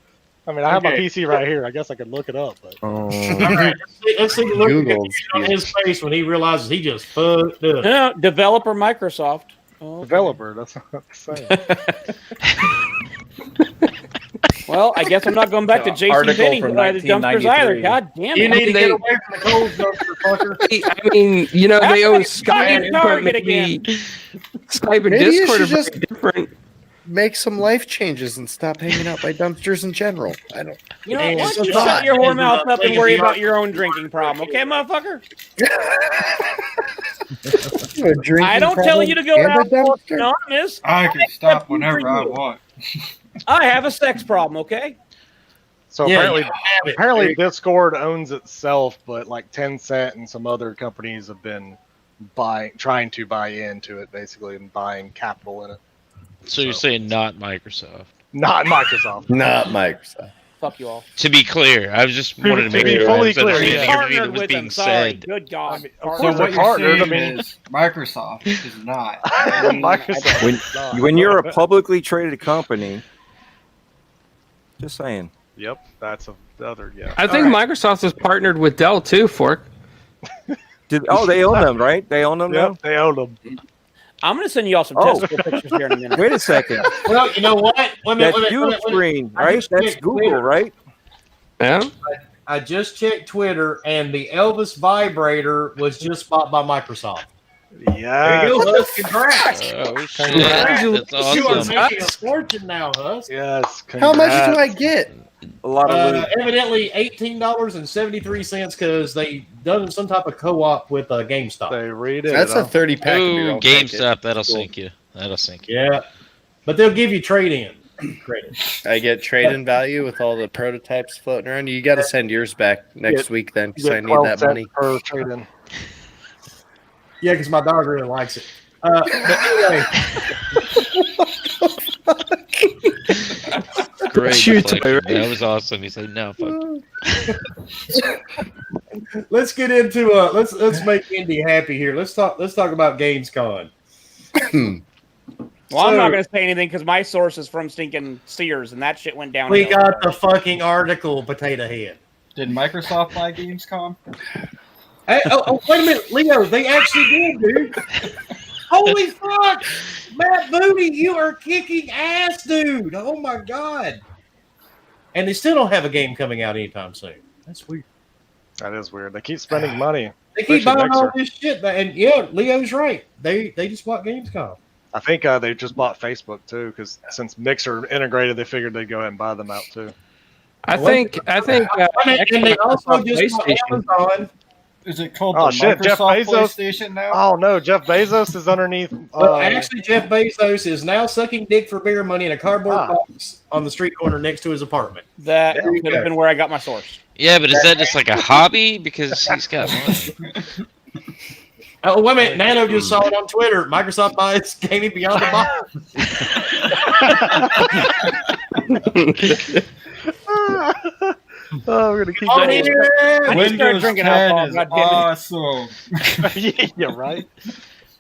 I mean, I have my PC right here. I guess I could look it up. But All right, let's see the look on his face when he realizes he just fucked up. No, developer Microsoft. Oh, developer. That's what I'm saying. Well, I guess I'm not going back to Jason Benny from by the dumpsters either. 1993. God damn it! You need to get away from the cold dumpster, fucker. I mean, you know, they own That's Skype, but Target maybe again. Skype and Maybe you Discord are should very just- different. Make some life changes and stop hanging out by dumpsters in general. I don't. You know, Man, why don't you sometimes- shut your whore mouth up and Playing worry VR. about your own drinking problem, okay, motherfucker? I don't tell you to go out anonymous. I can stop whenever I want. I have a sex problem, okay? So Yeah, apparently, you have it. apparently Discord owns itself, but like Tencent and some other companies have been trying to buy into it, basically, and buying capital in it. So you're saying not Microsoft? Not Microsoft. Not Microsoft. Fuck you all. To be clear, I was just wanted to To make be sure fully I clear, understood yeah. everything that Partnered was with being them. Sorry. said. Good God. I mean, of So course what they're you're partnered. I saying mean, is Microsoft is not. Microsoft. When you're a publicly traded company, just saying. Yep, that's another. Yeah. I think Microsoft is partnered with Dell too, Fork. They own them, right? They own them now? Yep, they own them. I'm going to send you all some Oh. testicle pictures here in a minute. Wait a second. Well, you know what? Wait a minute, That's wait a minute, Google wait a minute. screen, I right? just That's checked Google, Twitter. right? Yeah. I just checked Twitter, and the Elvis vibrator was just bought by Microsoft. There Yeah. you go, Husk. Congrats. Oh, shit. Congrats. That's You are awesome. making a fortune now, Husk. Yes. How much do I congrats. get? A lot of loot. Evidently $18.73 because they done some type of co-op with GameStop. They read it. That's a 30 pack. Ooh, GameStop, that'll sink you. That'll sink you. Yeah, but they'll give you trade-in credit. I get trade-in value with all the prototypes floating around. You got to send yours back next week then, because You I get need 12 that cents money. per trade-in. Yeah, because my dog really likes it. But anyway, Great Shoot, deflection. right? That was awesome. He said, no, fuck. let's get into let's make Indy happy here. Let's talk about Gamescom. Well, I'm not going to say anything because my source is from stinking Sears, and that shit went down. We got the fucking article, Potato Head. Did Microsoft buy Gamescom? Hey, wait a minute, Leo. They actually did, dude. Holy fuck, Matt Booty, you are kicking ass, dude. Oh my god. And they still don't have a game coming out anytime soon. That's weird. That is weird. They keep spending money. They keep buying all this shit, and yeah, Leo's right. They just bought Gamescom. I think they just bought Facebook too, because since Mixer integrated, they figured they'd go ahead and buy them out too. I think. And they also just bought Amazon. Is it called Oh the shit, Microsoft Jeff Bezos. PlayStation now? Oh no, Jeff Bezos is underneath. Well, actually, Jeff Bezos is now sucking dick for beer money in a cardboard box on the street corner next to his apartment. That could have been where I got my source. Yeah, but is that just like a hobby? Because he's got money. Oh, wait a minute. Nano just saw it on Twitter. Microsoft buys Gaming Beyond the Box. Oh, we're gonna keep On going. here. I just started drinking alcohol. God damn Awesome. Yeah, right.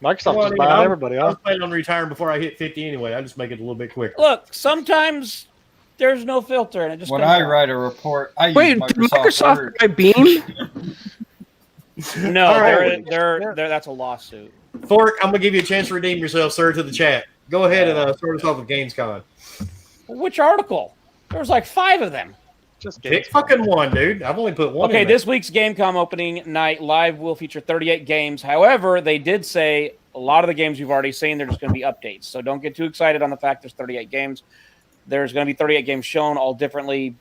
Microsoft just buying everybody. I was planning on retiring before I hit 50 anyway. I just make it a little bit quicker. Look, sometimes there's no filter, and it just When comes I out. write a report, I Wait, use did Microsoft Word. Microsoft buy Beam? No, All right. they're that's a lawsuit. Fork, I'm going to give you a chance to redeem yourself, sir, to the chat. Go ahead and start us off with Gamescom. Which article? There was like 5 of them. Just Pick fucking one, dude. I've only put one Okay, in there. this week's Gamescom opening night live will feature 38 games. However, they did say a lot of the games you've already seen, they're just going to be updates. So don't get too excited on the fact there's 38 games. There's going to be 38 games shown all differently.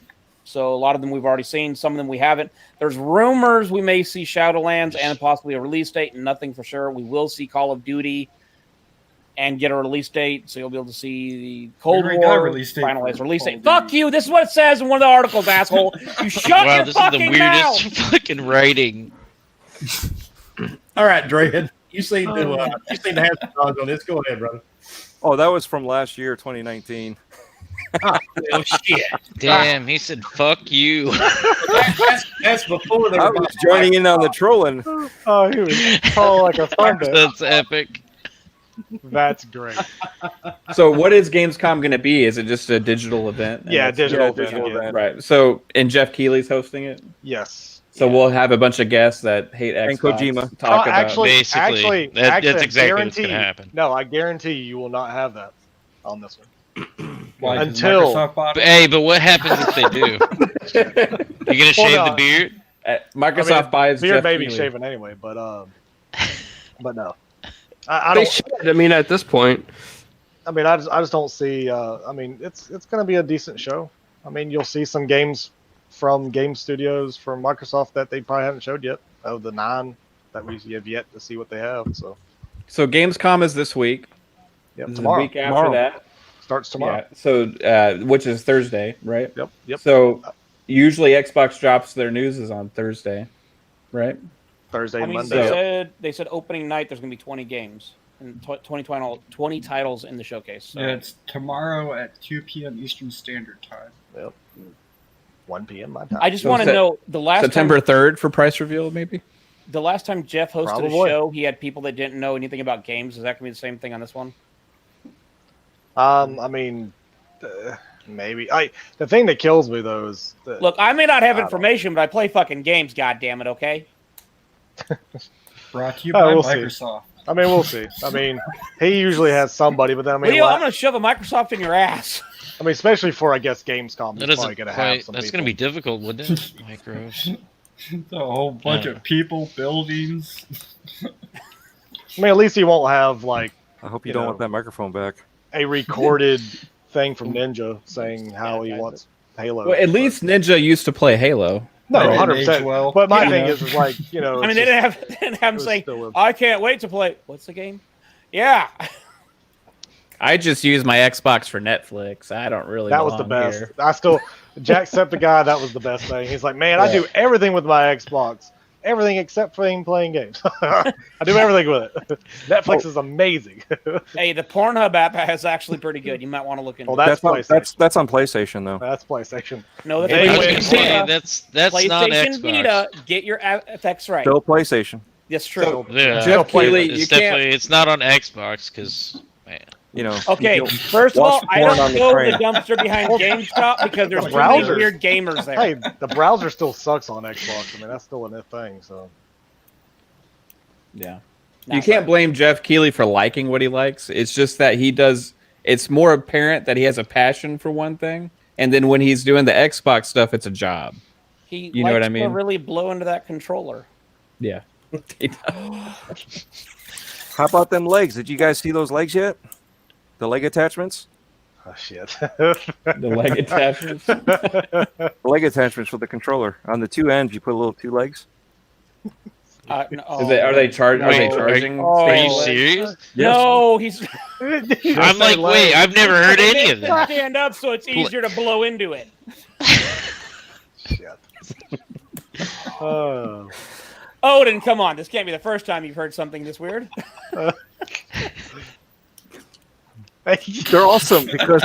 So a lot of them we've already seen. Some of them we haven't. There's rumors we may see Shadowlands and possibly a release date. Nothing for sure. We will see Call of Duty and get a release date. So you'll be able to see the Cold already got a War release date finalized for release Call date. of Fuck you. This is what it says in one of the articles, asshole. You shut Wow, your this is the fucking weirdest mouth. fucking writing. All right, Dread. You seem to have some knowledge on this. Go ahead, brother. Oh, that was from last year, 2019. Oh, shit. Damn, he said, fuck you. That's before they were I was joining in on the trolling. Oh, he was tall like a thunder. That's epic. That's great. So what is Gamescom going to be? Is it just a digital event? And Yeah, that's- digital event. Right. So, and Jeff Keighley's hosting it? Yes. So we'll have a bunch of guests that hate Xbox And Kojima. talk about Basically, that's I exactly what's guarantee gonna happen. No, I guarantee you will not have that on this one. Why, 'cause Until- Microsoft bought it? Hey, but what happens if they do? You gonna shave the on. beard? Microsoft buys beard Jeff may be Keighley. shaving anyway, but no. I They don't. should. I mean, at this point, I mean, I just don't see. I mean, it's going to be a decent show. I mean, you'll see some games from game studios from Microsoft that they probably haven't showed yet. Of the 9 that we have yet to see what they have. So Gamescom is this week. yeah, This is tomorrow. The week after that. Starts tomorrow. Yeah. So, which is Thursday, right? Yep. So usually Xbox drops their news is on Thursday, right? Thursday I and mean, Monday. they said opening night there's going to be 20 games and 20 titles in the showcase. So. Yeah, it's tomorrow at 2 p.m. Eastern Standard Time. Yep. 1 p.m. my time. I just want to know the last September time, 3rd for price reveal, maybe. the last time Jeff hosted Probably. a show, he had people that didn't know anything about games. Is that going to be the same thing on this one? I mean, maybe. The thing that kills me though is that, Look, I may not have information, but I play fucking games. God damn it, okay? Brought to you Oh, by we'll see. Microsoft. I mean, we'll see. I mean, he usually has somebody, but then I mean, Leo, I'm going to shove a Microsoft in your ass. I mean, especially for I guess Gamescom, That he's doesn't probably going to have quite. some. That's people. gonna be difficult, wouldn't it? Micros. A whole bunch of people, buildings. I mean, at least he won't have like I hope you You don't know. want that microphone back. a recorded thing from Ninja saying how he wants Halo. Well, at least Ninja used to play Halo. no, Right. 100%. Well. But my Yeah. thing is like you know, I mean, it's they just- didn't have him was saying, still a- I can't wait to play. What's the game? Yeah. I just use my Xbox for Netflix. I don't really. that was the belong best. here. I still Jacksepticeye. That was the best thing. He's like, man, I do everything with my Xbox, everything except for playing games. I do everything with it. Netflix is amazing. Hey, the Pornhub app is actually pretty good. You might want to look into Well, it. that's on, PlayStation. that's on PlayStation though. That's PlayStation. No, that's I was Anyway, gonna say Vita. that's not PlayStation Xbox. Vita. Get your FX right. Still PlayStation. That's true. Yeah, Jeff Keighley, it's you definitely can't. it's not on Xbox because man, You know. Okay, you'll first of watch all, the I porn don't on the go to train. the dumpster behind GameStop because there's The too many browser. weird gamers there. Hey, the browser still sucks on Xbox. I mean, that's still a thing. So Yeah. Not You can't bad. blame Jeff Keighley for liking what he likes. It's just that he does. It's more apparent that he has a passion for one thing, and then when he's doing the Xbox stuff, it's a job. He You know what likes I mean? to really blow into that controller. Yeah. How about them legs? Did you guys see those legs yet? The leg attachments? oh, shit. The leg attachments. The leg attachments for the controller. On the two ends, you put a little two legs. No, Are they charging? Are they Wait, charging? Are you Oh. serious? No, he's I'm like, wait, I've never heard any of that. stand up so it's easier to blow into it. Shit. Odin, come on. This can't be the first time you've heard something this weird. They're awesome because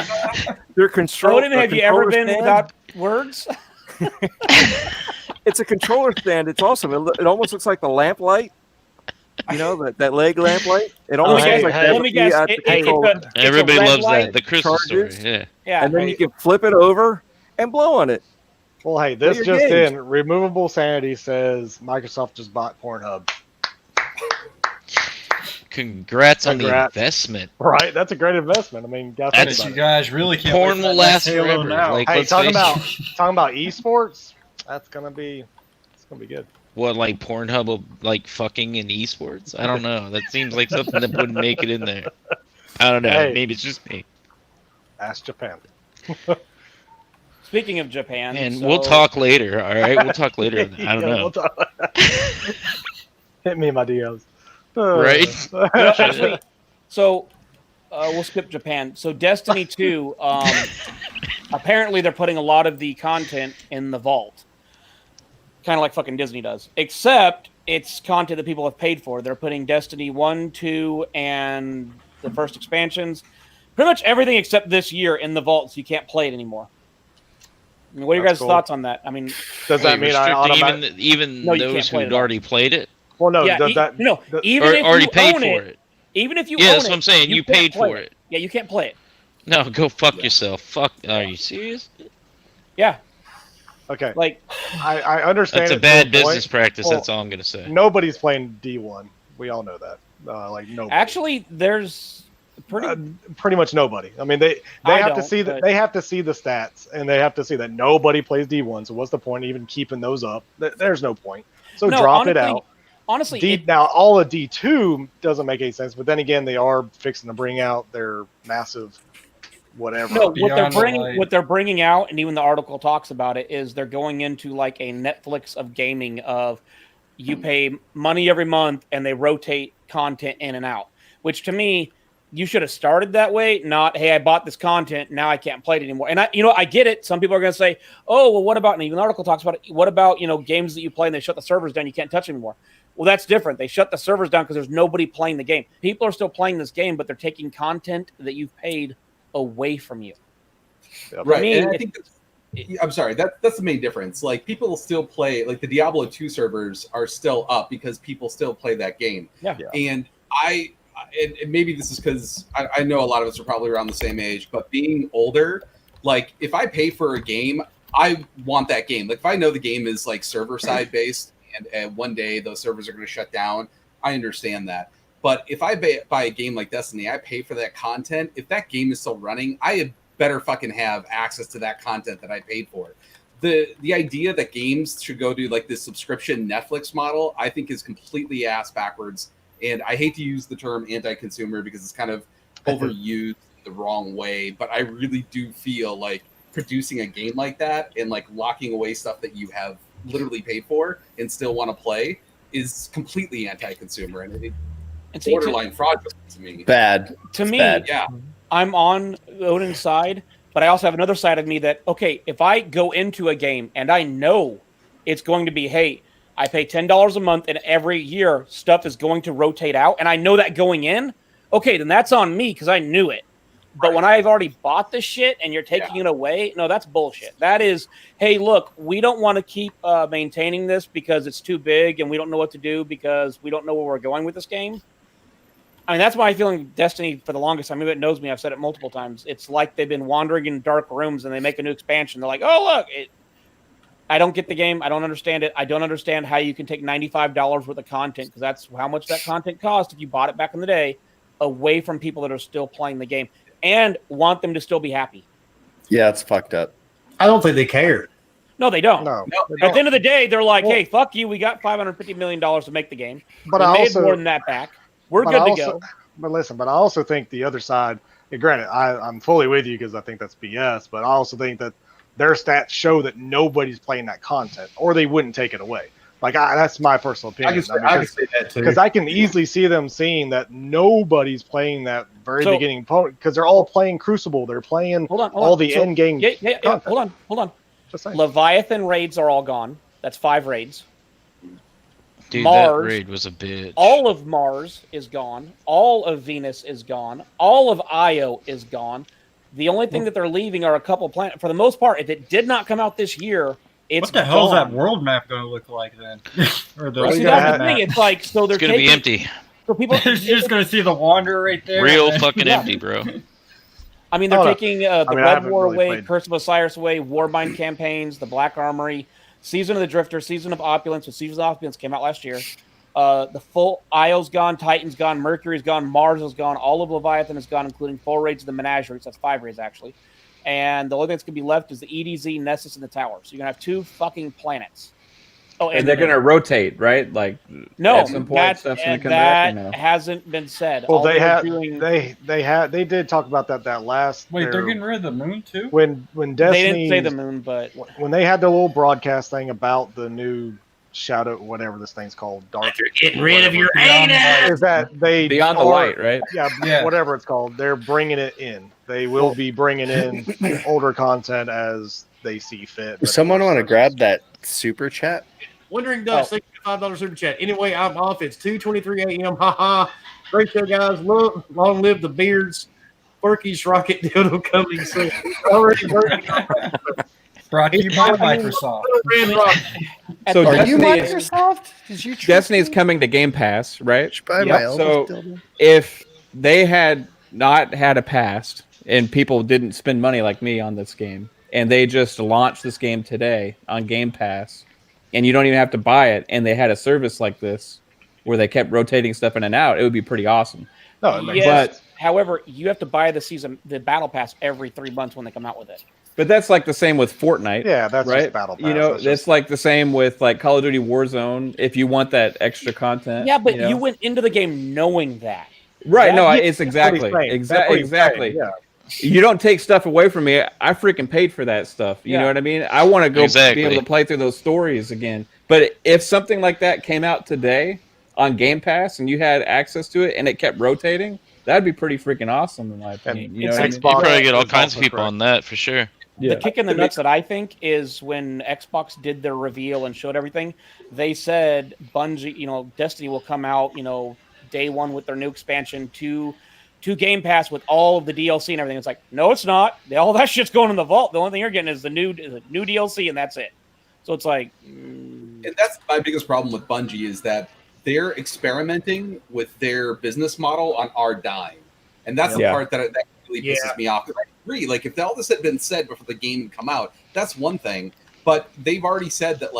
they're Odin, have you ever been without words? It's a controller stand. It's awesome. It almost looks like the lamp light. You know, that leg lamp light? It almost looks like that. Let me guess. Everybody loves light. that. The Christmas story. Charges. Yeah. Yeah. And then you can flip it over and blow on it. Well, hey, this your just games. in. Removable Sanity says Microsoft just bought Pornhub. Congrats on the Congrats. investment. Right, that's a great investment. I mean, guys, think That's- about You it. guys really can't. Porn wait for will that last next Halo forever. now. Like, Hey, let's talking face it. about esports, it's gonna be good. What, like Pornhub, like fucking in esports? I don't know. That seems like something that wouldn't make it in there. I don't know. Hey. Maybe it's just me. Ask Japan. Speaking of Japan, And so- we'll talk later. All right, we'll talk later. I don't Yeah, know. we'll talk. Hit me in my DMs. Right? No, actually, so we'll skip Japan. So Destiny 2, apparently they're putting a lot of the content in the vault. Kind of like fucking Disney does. Except it's content that people have paid for. They're putting Destiny 1, 2, and the first expansions. Pretty much everything except this year in the vault, so you can't play it anymore. I mean, what are your That's guys' cool. thoughts on that? I mean, Does that mean I Restricting automatically? even No, you can't those play who'd it all. already played it? Well, no. yeah, Does that? no, does- even Or if already you paid own for it, it? even if you Yeah, own that's it, what I'm saying. You can't paid play for it. Yeah, you can't play it. No, go fuck yourself. Fuck. Are you serious? Yeah, Okay, like I understand. That's a it to bad point. business practice. Well, That's all I'm gonna say. Nobody's playing D1. We all know that. Like nobody. actually, there's pretty. Pretty much nobody. I mean, they I have to don't, see but- they have to see the stats, and they have to see that nobody plays D1. So what's the point even keeping those up? There's no point. So No, drop honestly, it out. Honestly, Now all of D2 doesn't make any sense, but then again, they are fixing to bring out their massive whatever. no, Beyond the Light. what they're bringing out, and even the article talks about it, is they're going into like a Netflix of gaming. Of you pay money every month, and they rotate content in and out. Which to me, you should have started that way. Not, hey, I bought this content, now I can't play it anymore. And I get it. Some people are going to say, oh, well, what about? And even the article talks about it. What about games that you play and they shut the servers down, you can't touch anymore. Well, that's different. They shut the servers down because there's nobody playing the game. People are still playing this game, but they're taking content that you've paid away from you. Right. me, And I it- think I'm sorry, that's the main difference. Like people still play, like the Diablo 2 servers are still up because people still play that game. Yeah. And and maybe this is because I know a lot of us are probably around the same age, but being older, like if I pay for a game, I want that game. Like if I know the game is like server side based and one day those servers are going to shut down, I understand that. But if I buy a game like Destiny, I pay for that content. If that game is still running, I had better fucking have access to that content that I paid for. The idea that games should go to like this subscription Netflix model, I think is completely ass backwards. And I hate to use the term anti-consumer because it's kind of overused the wrong way, but I really do feel like producing a game like that and like locking away stuff that you have literally paid for and still want to play is completely anti-consumer and it's borderline fraudulent to me. Bad. To It's me, bad. Yeah. I'm on Odin's side, but I also have another side of me that, okay, if I go into a game and I know it's going to be, hey, I pay $10 a month and every year stuff is going to rotate out, and I know that going in, okay, then that's on me because I knew it. But when I've already bought the shit and you're taking it away, no, that's bullshit. That is, hey, look, we don't want to keep maintaining this because it's too big and we don't know what to do because we don't know where we're going with this game. I mean, that's my feeling. Destiny, for the longest time, anybody that knows me, I've said it multiple times. It's like they've been wandering in dark rooms, and they make a new expansion. They're like, "Oh, look! I don't get the game. I don't understand it. I don't understand how you can take $95 worth of content, because that's how much that content cost if you bought it back in the day, away from people that are still playing the game and want them to still be happy." Yeah, it's fucked up. I don't think they care. No, they don't. No, At the end of the day, they're like, "Hey, fuck you. We got $550 million to make the game. But we I made also more than that back. We're but good I to also- go." But listen, I also think the other side. And granted, I'm fully with you because I think that's BS. But I also think that their stats show that nobody's playing that content, or they wouldn't take it away. Like that's my personal opinion. I can say that too. Because I can easily see them seeing that nobody's playing that very So- beginning because they're all playing Crucible. They're playing Hold on. all the end game. Yeah. content. Hold on. Just saying. Leviathan raids are all gone. That's 5 raids. Dude, Mars, that raid was a bitch. all of Mars is gone. All of Venus is gone. All of Io is gone. The only thing that they're leaving are a couple planets. For the most part, if it did not come out this year, it's What the hell is gone. that world map going to look like then? Or the See, you that's gotta the thing. It's like, so they're It's gonna be taking- empty. So people, You're just going to see the Wanderer right there. Real and then- fucking Yeah. empty, bro. I mean, they're Oh, no. taking the I mean, I Red haven't War really away, played. Curse of Osiris away, Warbind campaigns, the Black Armory, Season of the Drifter, Season of Opulence. With Season of Opulence came out last year. The full Io's gone, Titan's gone, Mercury's gone, Mars is gone, all of Leviathan is gone, including 4 raids of the Menageries. That's 5 raids actually. And the only thing that's gonna be left is the EDZ, Nessus, and the Tower. So you're gonna have 2 fucking planets. Oh, And they're gonna rotate, right? Like no, at some point that, stuff's gonna come back. Or no? hasn't been said. Well, All they they're had doing- they did talk about that last. Wait, they're their- getting rid of the moon too? when they Destiny didn't say the moon, but when they had the little broadcast thing about the new Shadow, whatever this thing's called, Dark. You're getting rid of your Beyond the anus. Is that they Beyond the are- light, right? Yeah, Yeah. whatever it's called. They're bringing it in. They will be bringing in older content as they see fit. Does someone want to grab that super chat? Wondering Dust, thank you for $5 super chat. Anyway, I'm off. It's 2:23 a.m. Haha. Great show, guys. Look, long live the beards. Berkey's rocket dildo coming soon. Already working. Brought to you by Microsoft. So Are you Destiny is, Microsoft? Did you Destiny is coming to Game Pass, right? buy Yep. my Elvis So- dildo? If they had not had a past and people didn't spend money like me on this game, and they just launched this game today on Game Pass, and you don't even have to buy it, and they had a service like this where they kept rotating stuff in and out, it would be pretty awesome. No, it makes yes. sense. However, you have to buy the battle pass every 3 months when they come out with it. But that's like the same with Fortnite. Yeah, that's right. just battle pass. You know, That's it's just- like the same with like Call of Duty Warzone. If you want that extra content, Yeah, but know? you went into the game knowing that. right? that- No, yeah, it's That's what he's exactly, saying. That's what he's exactly. saying, Yeah. You don't take stuff away from me. I freaking paid for that stuff. You Yeah. know what I mean? I want to go Exactly. be able to play through those stories again. But if something like that came out today on Game Pass and you had access to it and it kept rotating, that'd be pretty freaking awesome in my opinion. You know it's what I Xbox- mean? You probably get all is kinds of also people correct. on that for sure. The kick in the nuts that I think is when Xbox did their reveal and showed everything, they said Bungie, Destiny will come out, day one with their new expansion to Game Pass with all of the DLC and everything. It's like, no, it's not. All that shit's going in the vault. The only thing you're getting is the new DLC, and that's it. So it's like, And that's my biggest problem with Bungie is that they're experimenting with their business model on our dime, and that's the Yeah. part that really pisses me off. 'Cause I agree. Like, if all this had been said before the game had come out, that's one thing. But they've already said that,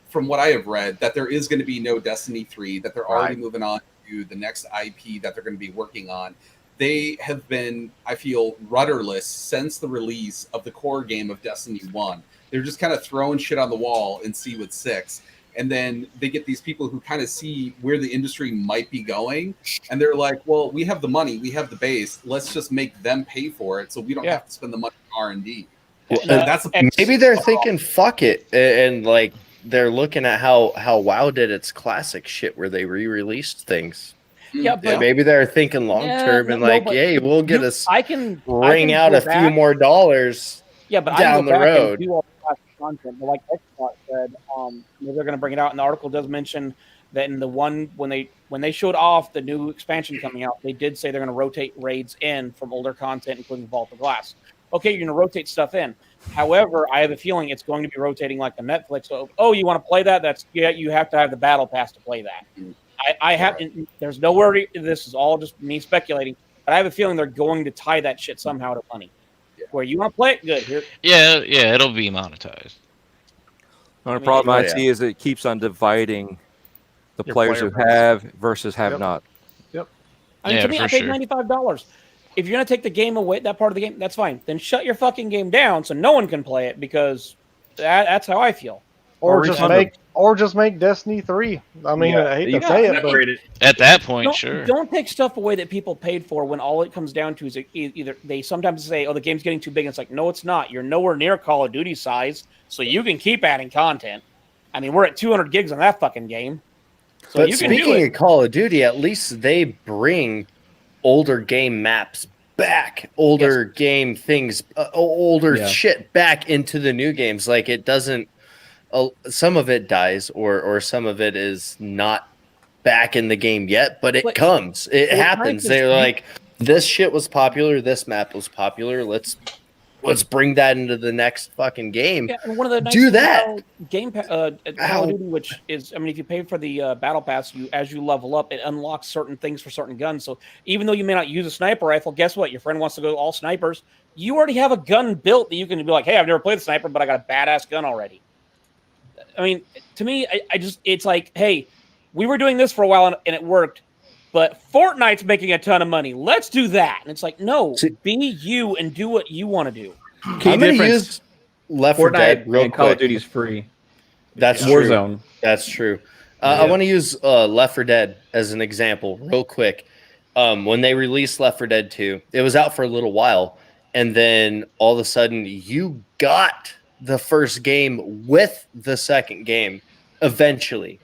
from what I have read, that there is going to be no Destiny 3, that they're already moving on to the next IP that they're going to be working on. They have been, I feel, rudderless since the release of the core game of Destiny 1. They're just kind of throwing shit on the wall and see what sticks. And then they get these people who kind of see where the industry might be going. And they're like, well, we have the money, we have the base. Let's just make them pay for it so we don't have to spend the money on R&D. Well, And that's maybe they're thinking, fuck it, and like they're looking at how WoW did its classic shit where they re-released things. yeah, but Maybe they're thinking long term and like, but hey, we'll get us I can ring out go a few back- more dollars. Yeah, but down I can the go back road. and do all the classic content. But like Xbox said, maybe they're going to bring it out. And the article does mention that in the one when they showed off the new expansion coming out, they did say they're going to rotate raids in from older content, including Vault of Glass. Okay, you're going to rotate stuff in. However, I have a feeling it's going to be rotating like the Netflix. So, you want to play that? You have to have the battle pass to play that. I have. There's nowhere. This is all just me speculating, but I have a feeling they're going to tie that shit somehow to money. Where you want to play it, good. Here, Yeah, it'll be monetized. The only problem I see is it keeps on dividing the players who have versus have not. Yep. I mean, to me, I paid $95. If you're gonna take the game away, that part of the game, that's fine. Then shut your fucking game down so no one can play it, because that's how I feel. Or just make Destiny 3. I mean, I hate to say it, but at that point, sure. Don't take stuff away that people paid for when all it comes down to is either they sometimes say, "Oh, the game's getting too big." And it's like, no, it's not. You're nowhere near Call of Duty size, so you can keep adding content. I mean, we're at 200 gigs on that fucking game. So but speaking of Call of Duty, at least they bring older game maps back, older game things, older shit back into the new games. Like, it doesn't. Some of it dies, or some of it is not back in the game yet, but it comes. It happens. They're like, this shit was popular. This map was popular. Let's bring that into the next fucking game. Yeah, and one of the nice do that. Call of Duty, which is, I mean, if you pay for the battle pass, as you level up, it unlocks certain things for certain guns. So even though you may not use a sniper rifle, guess what? Your friend wants to go all snipers. You already have a gun built that you can be like, hey, I've never played the sniper, but I got a badass gun already. I mean, to me, it's like, hey, we were doing this for a while and it worked, but Fortnite's making a ton of money. Let's do that. And it's like, no, be you and do what you want to do. I'm going to use Left 4 Dead real quick. Call of Duty's free. That's Warzone. That's true. I want to use Left 4 Dead as an example real quick. When they released Left 4 Dead 2, it was out for a little while, and then all of a sudden you got the first game with the second game eventually.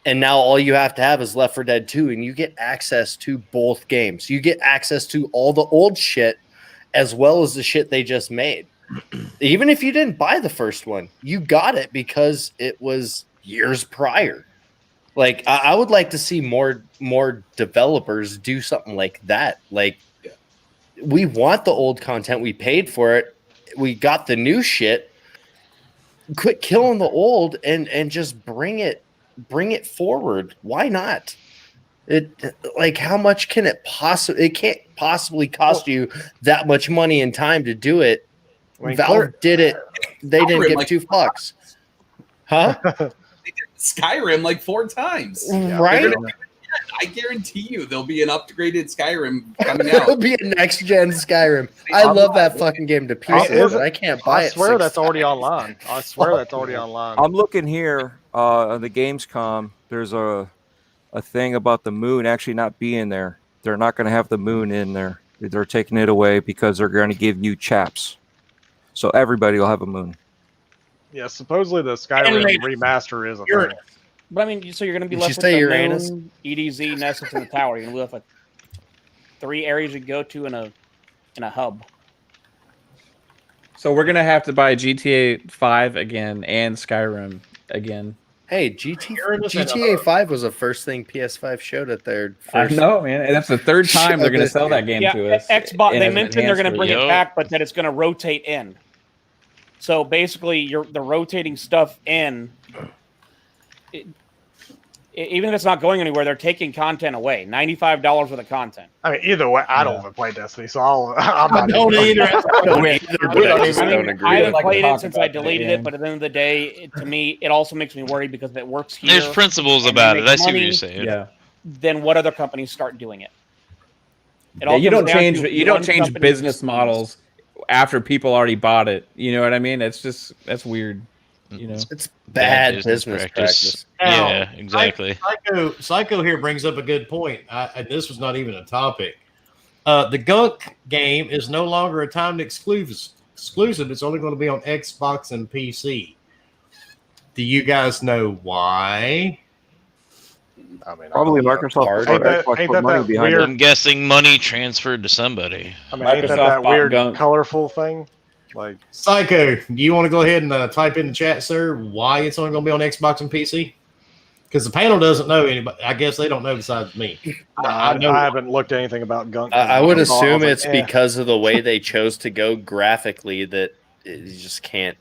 And now all you have to have is Left 4 Dead 2, and you get access to both games. You get access to all the old shit as well as the shit they just made. Even if you didn't buy the first one, you got it because it was years prior. Like, I would like to see more developers do something like that. Like, we want the old content. We paid for it. We got the new shit. Quit killing the old and just bring it forward. Why not? How much can it possibly? It can't possibly cost you that much money and time to do it. I mean, Valve did it. They didn't give 2 fucks. Huh? Skyrim like 4 times. Right? I guarantee you there'll be an upgraded Skyrim coming out. There'll be a next gen Skyrim. I love that fucking game to pieces, but I can't buy it. I swear that's already online. I swear that's already online. I'm looking here on the Gamescom. There's a thing about the moon actually not being there. They're not going to have the moon in there. They're taking it away because they're going to give you chaps. So everybody will have a moon. Yeah, supposedly the Skyrim remaster is a thing. But I mean, so you're going to be left with the moon, EDZ, Nessus, and the tower. You're going to be left with 3 areas you go to in a hub. So we're going to have to buy GTA 5 again and Skyrim again. Hey, GTA 5 was the first thing PS5 showed at their first. I know, man. And that's the 3rd time they're going to sell that game to us. Xbox. They mentioned they're going to bring it back, but that it's going to rotate in. So basically, the rotating stuff in. Even if it's not going anywhere, they're taking content away. $95 worth of content. I mean, either way, I don't even play Destiny, so I'm not. I don't either. I haven't played it since I deleted it, but at the end of the day, to me, it also makes me worried because if it works here. There's principles about it. I see what you're saying. Yeah. Then what other companies start doing it? You don't change business models after people already bought it. You know what I mean? That's weird. You know, it's bad business practice. Now, yeah, exactly. Psycho here brings up a good point, and this was not even a topic. The Gunk game is no longer a timed exclusive. It's only going to be on Xbox and PC. Do you guys know why? I mean, probably Microsoft. Ain't that money behind it. I'm guessing money transferred to somebody. I mean, ain't that weird colorful thing? Like, Psycho, do you want to go ahead and type in the chat, sir, why it's only going to be on Xbox and PC? Because the panel doesn't know anybody. I guess they don't know besides me. I haven't looked at anything about Gunk. I would assume it's because of the way they chose to go graphically that you just can't.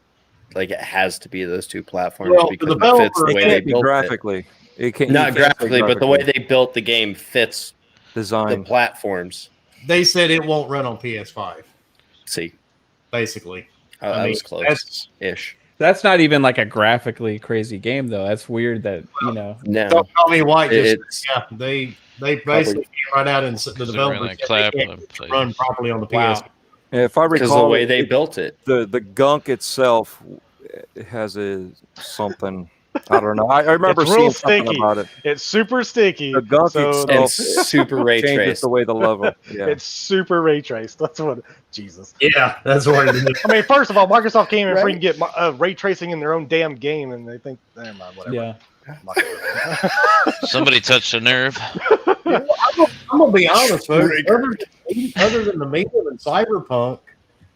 Like, it has to be those 2 platforms because it fits the way they built graphically. Not graphically, but the way they built the game fits design the platforms. They said it won't run on PS5. See, basically, I was close ish. That's not even like a graphically crazy game, though. That's weird that No, don't call me white. It's They basically came right out and the developers said they can't run properly on the PS. Yeah, if I recall, because the way they built it, the Gunk itself has something. I don't know. I remember It's seeing real something sticky. about it. It's super sticky. The Gunk itself it's super ray changes traced. the way the level. Yeah. It's super ray traced. That's what. Jesus. Yeah, that's what it is. I mean, first of all, Microsoft can't even freaking get ray tracing in their own damn game, and they think, never mind, whatever. Yeah. Somebody touched a nerve. I'm gonna be honest, folks. Other than the medium and Cyberpunk,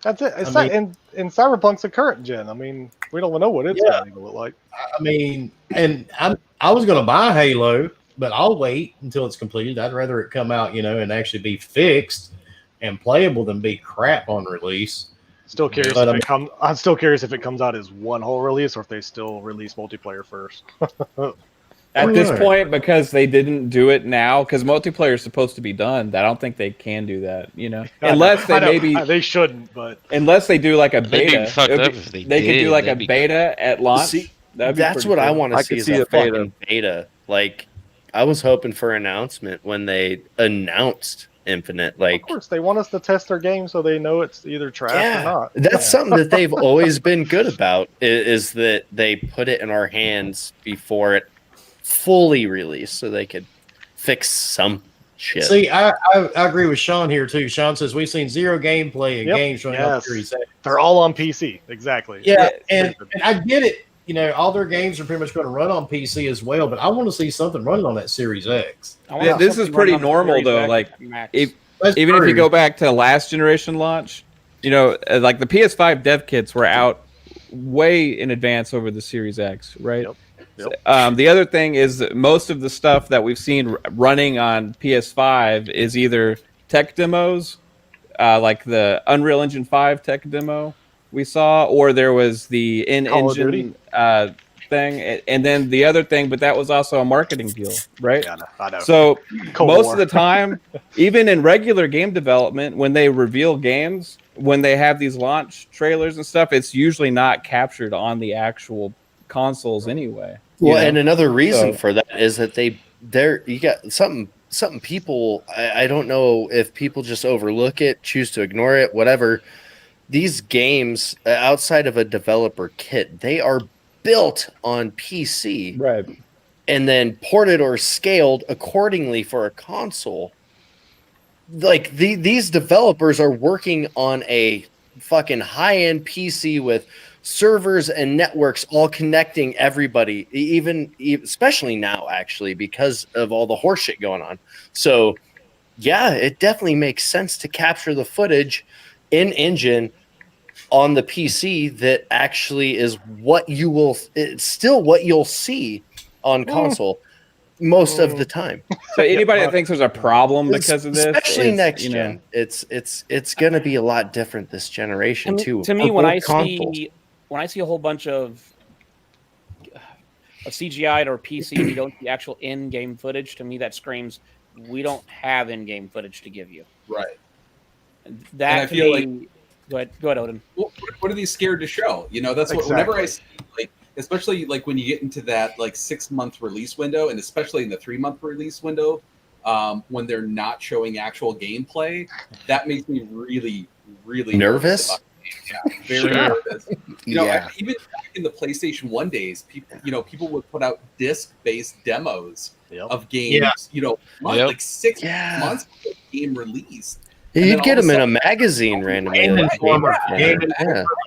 that's it. It's and Cyberpunk's a current gen. I mean, we don't know what it's going to look like. I mean, and I was gonna buy Halo, but I'll wait until it's completed. I'd rather it come out, and actually be fixed and playable than be crap on release. Still curious But, if it comes. I'm still curious if it comes out as one whole release or if they still release multiplayer first. At this point, because they didn't do it now, because multiplayer is supposed to be done, I don't think they can do that. Unless they shouldn't, but unless they do like a They'd be beta, fucked up if they could did. do like a They'd be- beta at launch. See, That'd be that's pretty what I cool. want to see could is see a a beta. fucking beta. Like, I was hoping for an announcement when they announced Infinite. Like, of course they want us to test their game so they know it's either trash or not. That's something that they've always been good about. Is that they put it in our hands before it fully released, so they could fix some shit. See, I agree with Sean here too. Sean says we've seen zero gameplay in games showing up Series X. They're all on PC, exactly. Yeah, and I get it. All their games are pretty much going to run on PC as well, but I want to see something running on that Series X. Yeah, this is pretty normal though. Like, even if you go back to last generation launch, like the PS5 dev kits were out way in advance over the Series X, right? Yep. The other thing is that most of the stuff that we've seen running on PS5 is either tech demos, like the Unreal Engine 5 tech demo we saw, or there was the in-engine thing, and then the other thing, but that was also a marketing deal, right? Yeah, I know. So most of the time, even in regular game development, when they reveal games, when they have these launch trailers and stuff, it's usually not captured on the actual consoles anyway. Well, and another reason for that is that you got something people, I don't know if people just overlook it, choose to ignore it, whatever. These games outside of a developer kit, they are built on PC, right, and then ported or scaled accordingly for a console. Like these developers are working on a fucking high-end PC with servers and networks all connecting everybody, especially now, actually, because of all the horseshit going on. So yeah, it definitely makes sense to capture the footage in engine on the PC. That actually is it's still what you'll see on console most of the time. So anybody that thinks there's a problem because of this, especially next gen, it's going to be a lot different this generation too. To me, when I see a whole bunch of CGI or PC, you don't see actual in-game footage. To me, that screams we don't have in-game footage to give you. Right. That I feel like. Go ahead, Odin. What are these scared to show? That's what. Whenever I see, especially when you get into that 6-month release window, and especially in the 3-month release window, when they're not showing actual gameplay, that makes me really, really nervous. Very nervous. Even back in the PlayStation 1 days, people would put out disc-based demos of games. 6 months before the game released. You'd get them in a magazine randomly.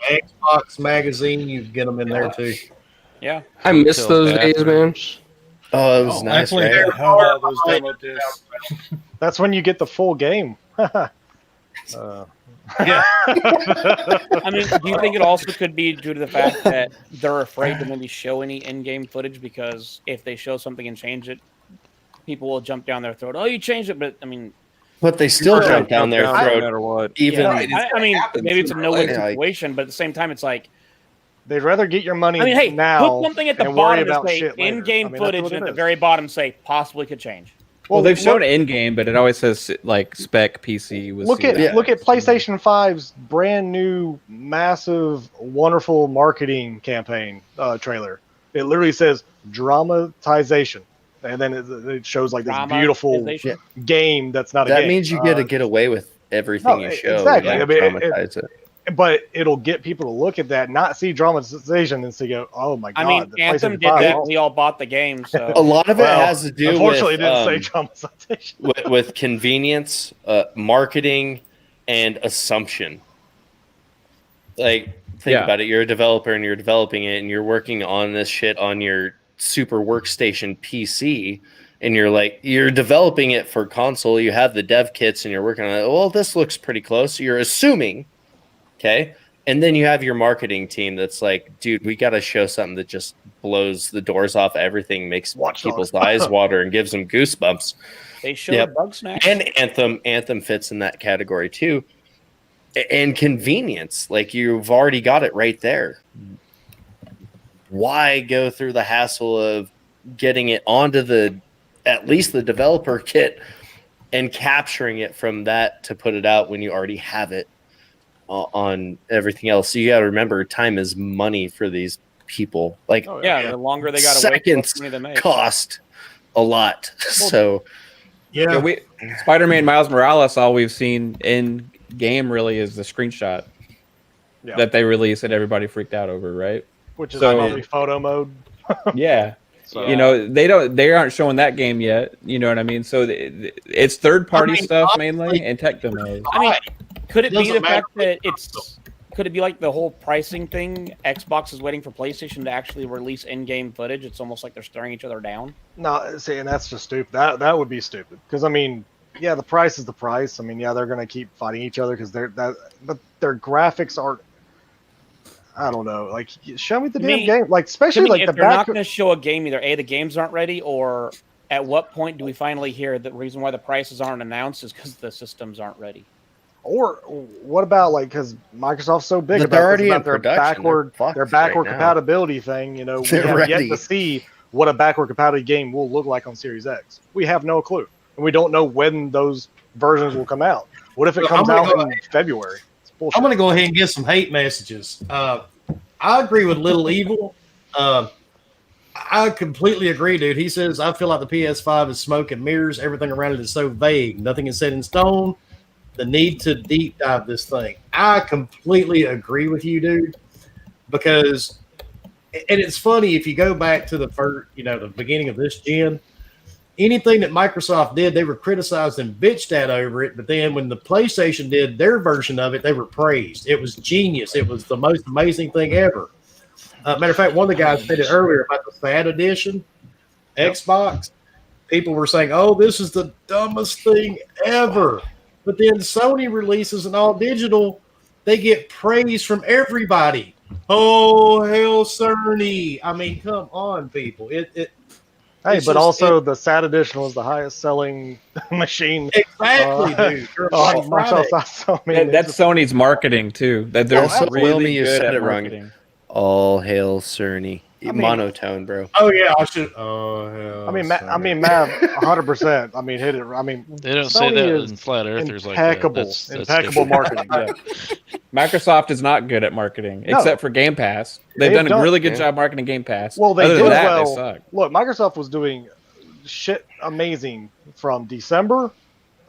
Xbox magazine, you'd get them in there too. Yeah, I miss those days, man. Oh, it was nice. Right? Those demo discs. That's when you get the full game. Yeah. I mean, do you think it also could be due to the fact that they're afraid to maybe show any in-game footage, because if they show something and change it, people will jump down their throat. Oh, you changed it, but I mean. But they still jump down their throat, no matter what. Even I mean, maybe it's a no-win situation, but at the same time, it's like They'd rather get your money I mean, hey, now. put something at the and worry bottom about and say shit later. in-game I mean, that's footage, what and it at the is. very bottom say possibly could change. Well, they've shown look- in-game, but it always says like spec PC. With Look at PlayStation 5's brand new, massive, wonderful marketing campaign trailer. It literally says dramatization, and then it shows like this beautiful Dramatization? game that's not a That game. means you get to get away with everything you show. Exactly. And I mean, dramatize it. But it'll get people to look at that, not see dramatization, and say, "Go, oh my god!" I mean, the Anthem PlayStation did 5 that. also- We all bought the game, so A lot of it has to do unfortunately, with, it didn't say dramatization. with convenience, marketing, and assumption. Like, think about it. You're a developer and you're developing it and you're working on this shit on your super workstation PC. And you're developing it for console. You have the dev kits and you're working on it. Well, this looks pretty close. You're assuming, okay? And then you have your marketing team that's like, dude, we got to show something that just blows the doors off everything, makes people's eyes water and gives them goosebumps. they showed Bug Snacks. And Anthem fits in that category too. And convenience, like you've already got it right there. Why go through the hassle of getting it onto at least the developer kit and capturing it from that to put it out when you already have it on everything else? So you got to remember, time is money for these people. Like, the longer they got to wait, seconds the money they make. cost a lot. So Yeah, Spider-Man Miles Morales, all we've seen in game really is the screenshot that they released that everybody freaked out over, right? Which is probably photo mode. Yeah. So, you know, they aren't showing that game yet. You know what I mean? So it's third-party stuff mainly and tech demos. I mean, could it be Doesn't the fact matter. that could it be like the whole pricing thing? Xbox is waiting for PlayStation to actually release in-game footage. It's almost like they're staring each other down. No, see, and that's just stupid. That would be stupid. Because I mean, yeah, the price is the price. I mean, yeah, they're gonna keep fighting each other because but their graphics aren't. I don't know. Like, show me the damn game. Like, especially like if the they're not back. going to show a game, either the games aren't ready, or at what point do we finally hear the reason why the prices aren't announced is because the systems aren't ready? Or what about like because Microsoft's so big They're already about in their production. backward Right now. compatibility thing. You know, we They're have yet ready. to see what a backward compatibility game will look like on Series X. We have no clue, and we don't know when those versions will come out. What if it comes out in February? It's bullshit. I'm going to go ahead and get some hate messages. I agree with Little Evil. I completely agree, dude. He says, I feel like the PS5 is smoke and mirrors. Everything around it is so vague. Nothing is set in stone. The need to deep dive this thing. I completely agree with you, dude. Because, and it's funny, if you go back to the beginning of this gen, anything that Microsoft did, they were criticized and bitched at over it. But then when the PlayStation did their version of it, they were praised. It was genius. It was the most amazing thing ever. Matter of fact, one of the guys said it earlier about the Fat Edition Xbox. People were saying, oh, this is the dumbest thing ever. But then Sony releases an all digital. They get praise from everybody. Oh, hell, Cerny. I mean, come on, people. Hey, but also the SAT edition was the highest selling machine. Exactly, dude. On Microsoft. So, I mean, That's Sony's marketing too. That they're Also, really Wilmy, you good said at it wrong. marketing. All hail Cerny. Monotone, bro. Oh yeah, I should. Oh hell. I mean, Mav, 100%. I mean, hit it. I mean, They don't Sony say that is in flat earthers like impeccable, that. That's impeccable different. marketing. Yeah. Microsoft is not good at marketing, except for Game Pass. They've done a really good job marketing Game Pass. Well, they Other did than that, well. they suck. Look, Microsoft was doing shit amazing from December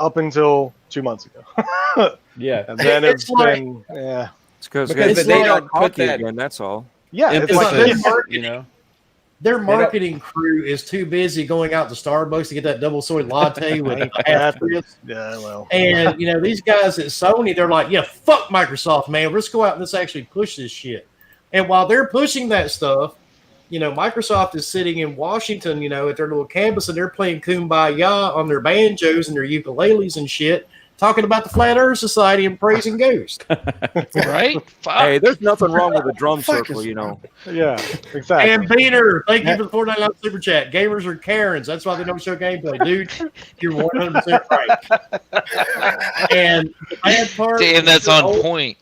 up until 2 months ago. Yeah, and then it's been It's because Because they they got don't put cocky that- again. That's all. yeah. It's It's like like this, you know. their marketing crew is too busy going out to Starbucks to get that double soy latte with half crisp. yeah, well, And these guys at Sony, they're like, yeah, fuck Microsoft, man. Let's go out and let's actually push this shit. And while they're pushing that stuff, Microsoft is sitting in Washington, at their little campus, and they're playing Kumbaya on their banjos and their ukuleles and shit, talking about the Flat Earth Society and praising Ghost. Right? Fuck. Hey, there's nothing wrong with a drum circle, yeah, exactly. And Beaner, thank you for the $4.99 super chat. Gamers are Karens. That's why they don't show gameplay, dude. You're 100% right. And the bad part, Damn, that's on point.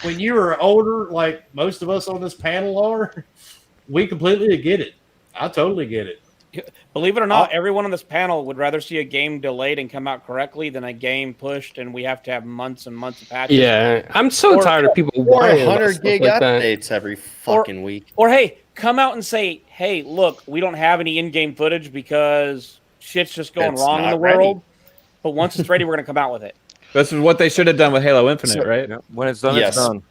when you are older, like most of us on this panel are, we completely get it. I totally get it. Believe it or not, everyone on this panel would rather see a game delayed and come out correctly than a game pushed and we have to have months and months of patches. Yeah, I'm so tired of people Or whining about 100 stuff gig like that. updates every fucking week. Or hey, come out and say, hey, look, we don't have any in-game footage because shit's just going It's wrong in the not ready. world. But once it's ready, we're going to come out with it. This is what they should have done with Halo Infinite, right? Yeah. When it's done, Yes. it's done.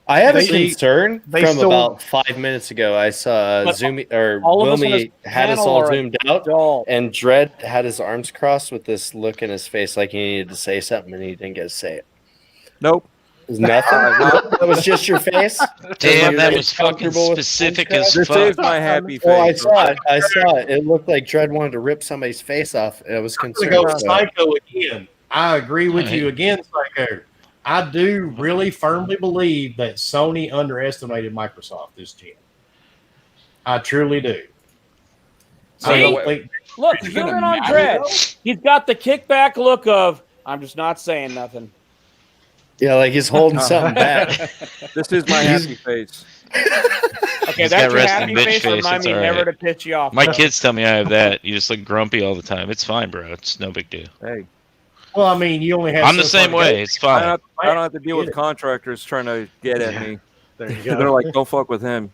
I have a They- concern they from still- about 5 minutes ago. I saw But Zoom or all of us on this Wilmy had us panel all are zoomed out, adult. and Dredd had his arms crossed with this look in his face like he needed to say something, and he didn't get to say it. Nope. It was nothing. That was just your face. Damn, You're that was fucking comfortable with specific arms as crossed? This is fuck. my happy Well, I face. saw it. I saw it. It looked like Dredd wanted to rip somebody's face off. And I was I'm concerned. going to go about it. Psycho again. I agree with Alright. you again, Psycho. I do really firmly believe that Sony underestimated Microsoft this gen. I truly do. I See? don't think Look, Is it zoom gonna in on matter, Dredd. He's got the kickback look of, I'm just not saying nothing. Yeah, like he's holding something back. This is my happy face. Okay, He's that's got your resting happy bitch face. face, Remind it's me all never right. to pitch you off. My kids tell me I have that. You just look grumpy all the time. It's fine, bro. It's no big deal. Hey, well, I mean, you only have I'm the so far same to way. go. It's I fine. don't have to deal with contractors trying to get at me. There you They're go. like, don't fuck with him.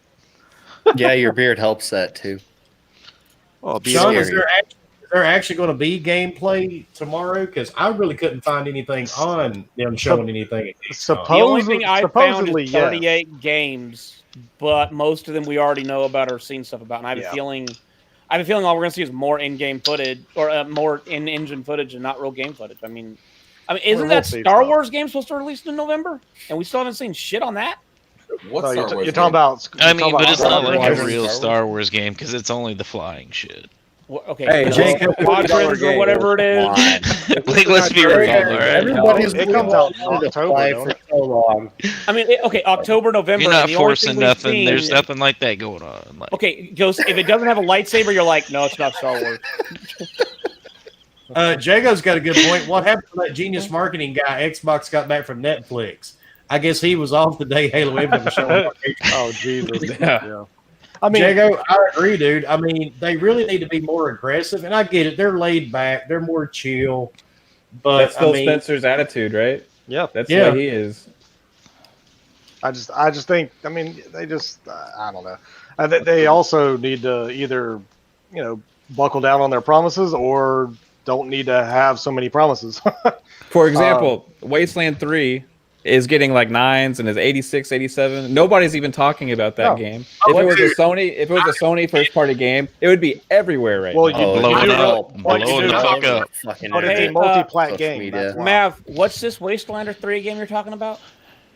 Yeah, your beard helps that too. Oh, be Sean, is scary. there actually going to be gameplay tomorrow? Because I really couldn't find anything on them showing anything. at Gamescom. The only thing I found supposedly, is yes. 38 games, but most of them we already know about or seen stuff about. And I have a feeling all we're going to see is more in-game footage or more in-engine footage and not real game footage. I mean, isn't We'll that see Star stuff. Wars game supposed to release in November? And we still haven't seen shit on that. What's No, Star Wars? you're talking about. I you're mean, talking but about it's not Star like Wars. a real Star Wars game because it's only the flying shit. Okay, Hey, Jacob, Quadrins or whatever it is. Like, let's be real, all right? Everybody's It comes out in wanted to October, fly don't for it? so long. I mean, October, November. You're and not the only forcing thing we've nothing. seen- There's nothing like that going on. Like, Okay, Ghost, if it doesn't have a lightsaber, you're like, no, it's not Star Wars. Jago's got a good point. What happened to that genius marketing guy Xbox got back from Netflix? I guess he was off the day Halo Infinite was showing. Oh Jesus! Yeah. I mean, Jago, I agree, dude. I mean, they really need to be more aggressive, and I get it. They're laid back. They're more chill. But That's Phil I mean, Spencer's attitude, right? yeah. That's Yeah. what he is. I just think. I mean, they just. I don't know. They also need to either, buckle down on their promises or don't need to have so many promises. For example, Wasteland 3 is getting like 9s and is 86, 87. Nobody's even talking about that No. game. If it was a Sony first party game, it would be everywhere right Well, now. you- blow you it do up. really- Blow you it do the fuck really- up. Fucking But it's Hey, a multi-plat social game. media. That's why. Mav, what's this Wastelander 3 game you're talking about?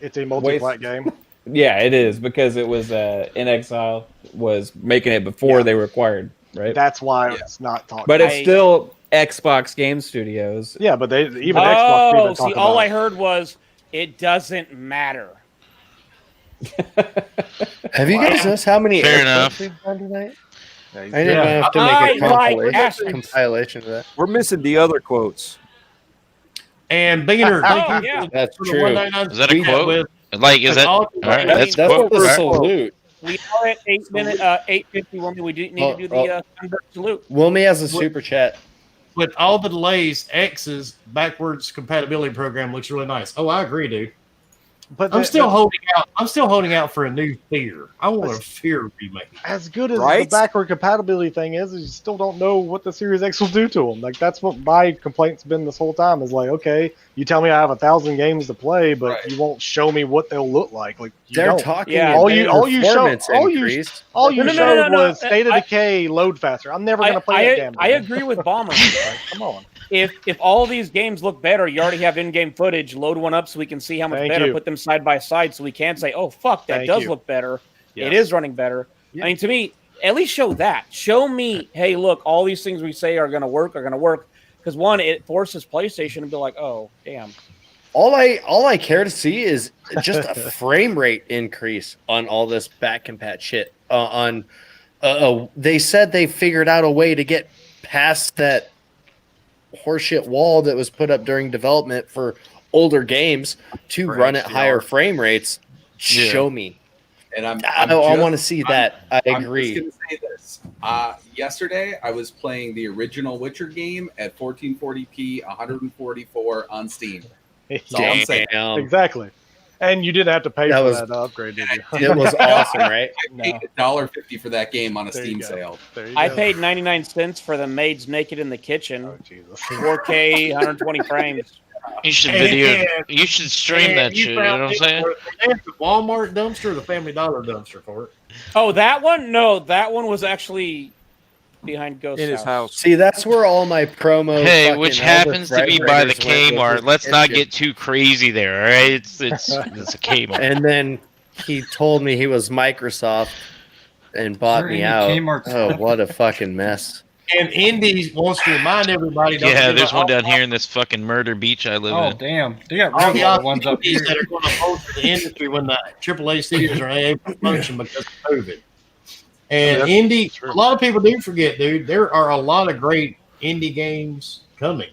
It's a multi-plat game. Yeah, it is because it was In Exile was making it before Yeah. they were acquired, right? That's why it's not talking. But it's I- still Xbox Game Studios. yeah, but they even Xbox Oh, even see, talk all about I it. heard was it doesn't matter. Have you guys noticed how many Fair airplanes enough. we've done tonight? Yeah, I didn't have to I make a like compilation, Astros. compilation of that. We're missing the other quotes. and Beaner, thank Oh, you yeah. That's for the true. 199 Is that a tweet quote? with Like, is that all all- right? That's That's quote. the All right. salute. We are at 8:51. We do need to do the Sunburst salute. Wilmy has a super chat. with all the delays. X's backwards compatibility program looks really nice. Oh, I agree, dude. But I'm still holding out. I'm still holding out for a new Fear. I want a Fear remake. as good as Right? the backward compatibility thing is, you still don't know what the Series X will do to them. Like that's what my complaint's been this whole time. Is like, okay, you tell me I have 1,000 games to play, but Right. you won't show me what they'll look like. Like you They're don't. talking. Yeah, all you showed, performance all you increase. all you No, no, showed no, no, was no. State of Decay load faster. I'm never gonna play that damn I game. agree with Bomber. Like, come on. If all these games look better, you already have in-game footage. Load one up so we can see how much Thank better. you. Put them side by side so we can say, "Oh fuck, that Thank does you. look better. Yeah. It is running better." Yeah. I mean, to me, at least show that. Show me, hey, look, all these things we say are going to work. Because one, it forces PlayStation to be like, "Oh, damn." All I care to see is just a frame rate increase on all this back compat shit. They said they figured out a way to get past that horseshit wall that was put up during development for older games to For run at HDR. higher frame rates. Show me. And I want to see that. I agree. I'm just gonna say this. Yesterday, I was playing the original Witcher game at 1440p, 144 on Steam. That's all I'm saying. Exactly. And you didn't have to pay for that upgrade, did you? It was awesome, right? I paid $1.50 for that game on a Steam sale. I paid 99 cents for the maids naked in the kitchen. Oh, Jesus. 4K, 120 frames. You should You should stream that shit. You know what I'm saying? They have the Walmart dumpster or the Family Dollar dumpster for it. Oh, that one? No, that one was actually behind Ghost in his house. See, that's where all my promo. Hey, which happens to be by the Kmart. Let's not get too crazy there, all right? It's a Kmart. And then he told me he was Microsoft and bought me out. Oh, what a fucking mess. And Indy wants to remind everybody. Yeah, there's one down here in this fucking murder beach I live in. Oh, damn. They got all the ones up here that are going to bolster the industry when the AAA studios are able to function because of COVID. And Indy, a lot of people do forget, dude, there are a lot of great indie games coming.